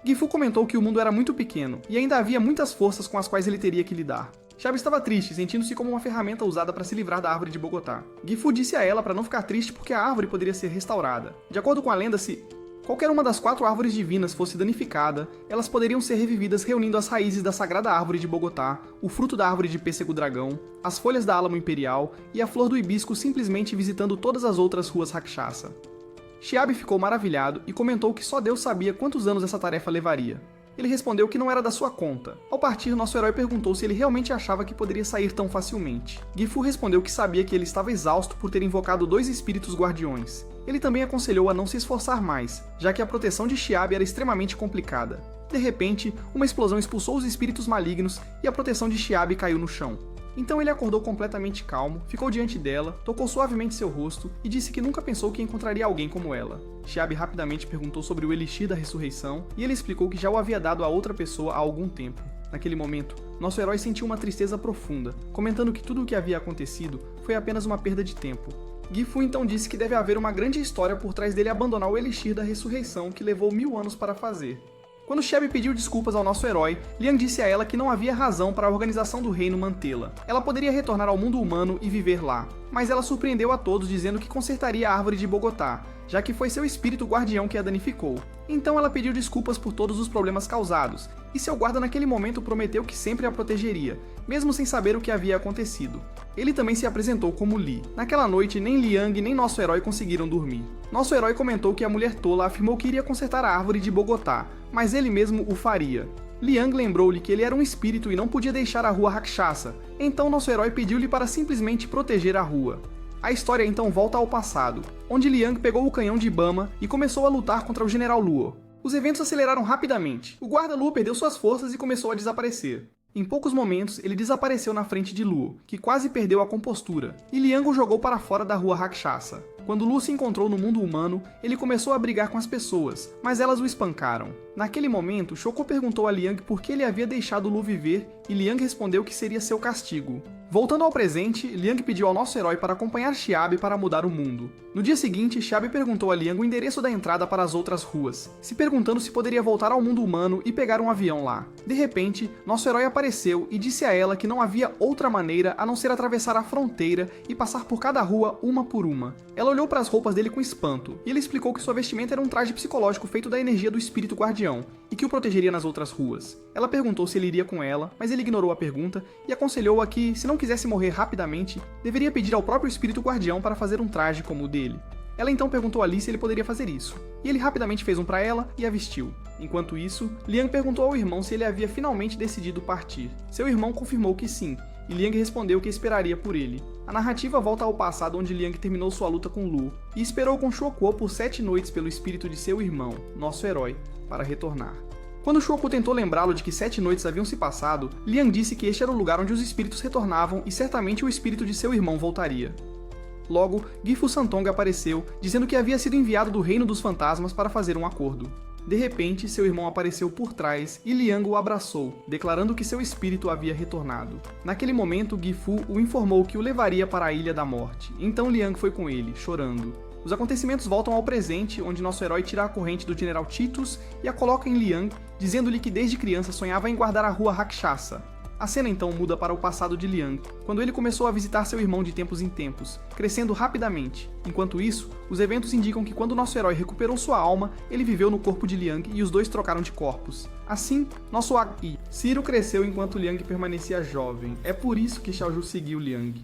Gifu comentou que o mundo era muito pequeno, e ainda havia muitas forças com as quais ele teria que lidar. Xiabi estava triste, sentindo-se como uma ferramenta usada para se livrar da árvore de Bogotá. Gifu disse a ela para não ficar triste porque a árvore poderia ser restaurada. De acordo com a lenda, se qualquer uma das 4 árvores divinas fosse danificada, elas poderiam ser revividas reunindo as raízes da sagrada árvore de Bogotá, o fruto da árvore de pêssego dragão, as folhas da álamo imperial e a flor do hibisco simplesmente visitando todas as outras ruas Rakshasa. Xiabi ficou maravilhado e comentou que só Deus sabia quantos anos essa tarefa levaria. Ele respondeu que não era da sua conta. Ao partir, nosso herói perguntou se ele realmente achava que poderia sair tão facilmente. Gifu respondeu que sabia que ele estava exausto por ter invocado 2 espíritos guardiões. Ele também aconselhou a não se esforçar mais, já que a proteção de Xiabi era extremamente complicada. De repente, uma explosão expulsou os espíritos malignos e a proteção de Xiabi caiu no chão. Então ele acordou completamente calmo, ficou diante dela, tocou suavemente seu rosto e disse que nunca pensou que encontraria alguém como ela. Xiabi rapidamente perguntou sobre o Elixir da Ressurreição e ele explicou que já o havia dado a outra pessoa há algum tempo. Naquele momento, nosso herói sentiu uma tristeza profunda, comentando que tudo o que havia acontecido foi apenas uma perda de tempo. Gifu então disse que deve haver uma grande história por trás dele abandonar o Elixir da Ressurreição que levou 1000 anos para fazer. Quando Shelby pediu desculpas ao nosso herói, Liang disse a ela que não havia razão para a organização do reino mantê-la. Ela poderia retornar ao mundo humano e viver lá, mas ela surpreendeu a todos dizendo que consertaria a árvore de Bogotá, já que foi seu espírito guardião que a danificou. Então ela pediu desculpas por todos os problemas causados, e seu guarda naquele momento prometeu que sempre a protegeria, mesmo sem saber o que havia acontecido. Ele também se apresentou como Li. Naquela noite, nem Liang nem nosso herói conseguiram dormir. Nosso herói comentou que a mulher tola afirmou que iria consertar a árvore de Bogotá, mas ele mesmo o faria. Liang lembrou-lhe que ele era um espírito e não podia deixar a rua Rakshasa, então nosso herói pediu-lhe para simplesmente proteger a rua. A história então volta ao passado, onde Liang pegou o canhão de Bama e começou a lutar contra o General Luo. Os eventos aceleraram rapidamente. O guarda Luo perdeu suas forças e começou a desaparecer. Em poucos momentos, ele desapareceu na frente de Luo, que quase perdeu a compostura, e Liang o jogou para fora da rua Rakshasa. Quando Luo se encontrou no mundo humano, ele começou a brigar com as pessoas, mas elas o espancaram. Naquele momento, Shoko perguntou a Liang por que ele havia deixado Luo viver, e Liang respondeu que seria seu castigo. Voltando ao presente, Liang pediu ao nosso herói para acompanhar Xiabe para mudar o mundo. No dia seguinte, Xiabe perguntou a Liang o endereço da entrada para as outras ruas, se perguntando se poderia voltar ao mundo humano e pegar um avião lá. De repente, nosso herói apareceu e disse a ela que não havia outra maneira a não ser atravessar a fronteira e passar por cada rua uma por uma. Ela olhou para as roupas dele com espanto, e ele explicou que sua vestimenta era um traje psicológico feito da energia do espírito guardião, e que o protegeria nas outras ruas. Ela perguntou se ele iria com ela, mas ele ignorou a pergunta e aconselhou-a que, se não quisesse morrer rapidamente, deveria pedir ao próprio espírito guardião para fazer um traje como o dele. Ela então perguntou a Li se ele poderia fazer isso, e ele rapidamente fez um para ela e a vestiu. Enquanto isso, Liang perguntou ao irmão se ele havia finalmente decidido partir. Seu irmão confirmou que sim, e Liang respondeu que esperaria por ele. A narrativa volta ao passado onde Liang terminou sua luta com Luo, e esperou com Shuokuo por 7 noites pelo espírito de seu irmão, nosso herói, para retornar. Quando Shuokuo tentou lembrá-lo de que 7 noites haviam se passado, Liang disse que este era o lugar onde os espíritos retornavam e certamente o espírito de seu irmão voltaria. Logo, Gifu Santong apareceu, dizendo que havia sido enviado do Reino dos Fantasmas para fazer um acordo. De repente, seu irmão apareceu por trás e Liang o abraçou, declarando que seu espírito havia retornado. Naquele momento, Gifu o informou que o levaria para a Ilha da Morte, então Liang foi com ele, chorando. Os acontecimentos voltam ao presente, onde nosso herói tira a corrente do General Titus e a coloca em Liang, dizendo-lhe que desde criança sonhava em guardar a rua Rakshasa. A cena então muda para o passado de Liang, quando ele começou a visitar seu irmão de tempos em tempos, crescendo rapidamente. Enquanto isso, os eventos indicam que quando nosso herói recuperou sua alma, ele viveu no corpo de Liang e os dois trocaram de corpos. Assim, nosso Ciro cresceu enquanto Liang permanecia jovem. É por isso que Xiaoju seguiu Liang.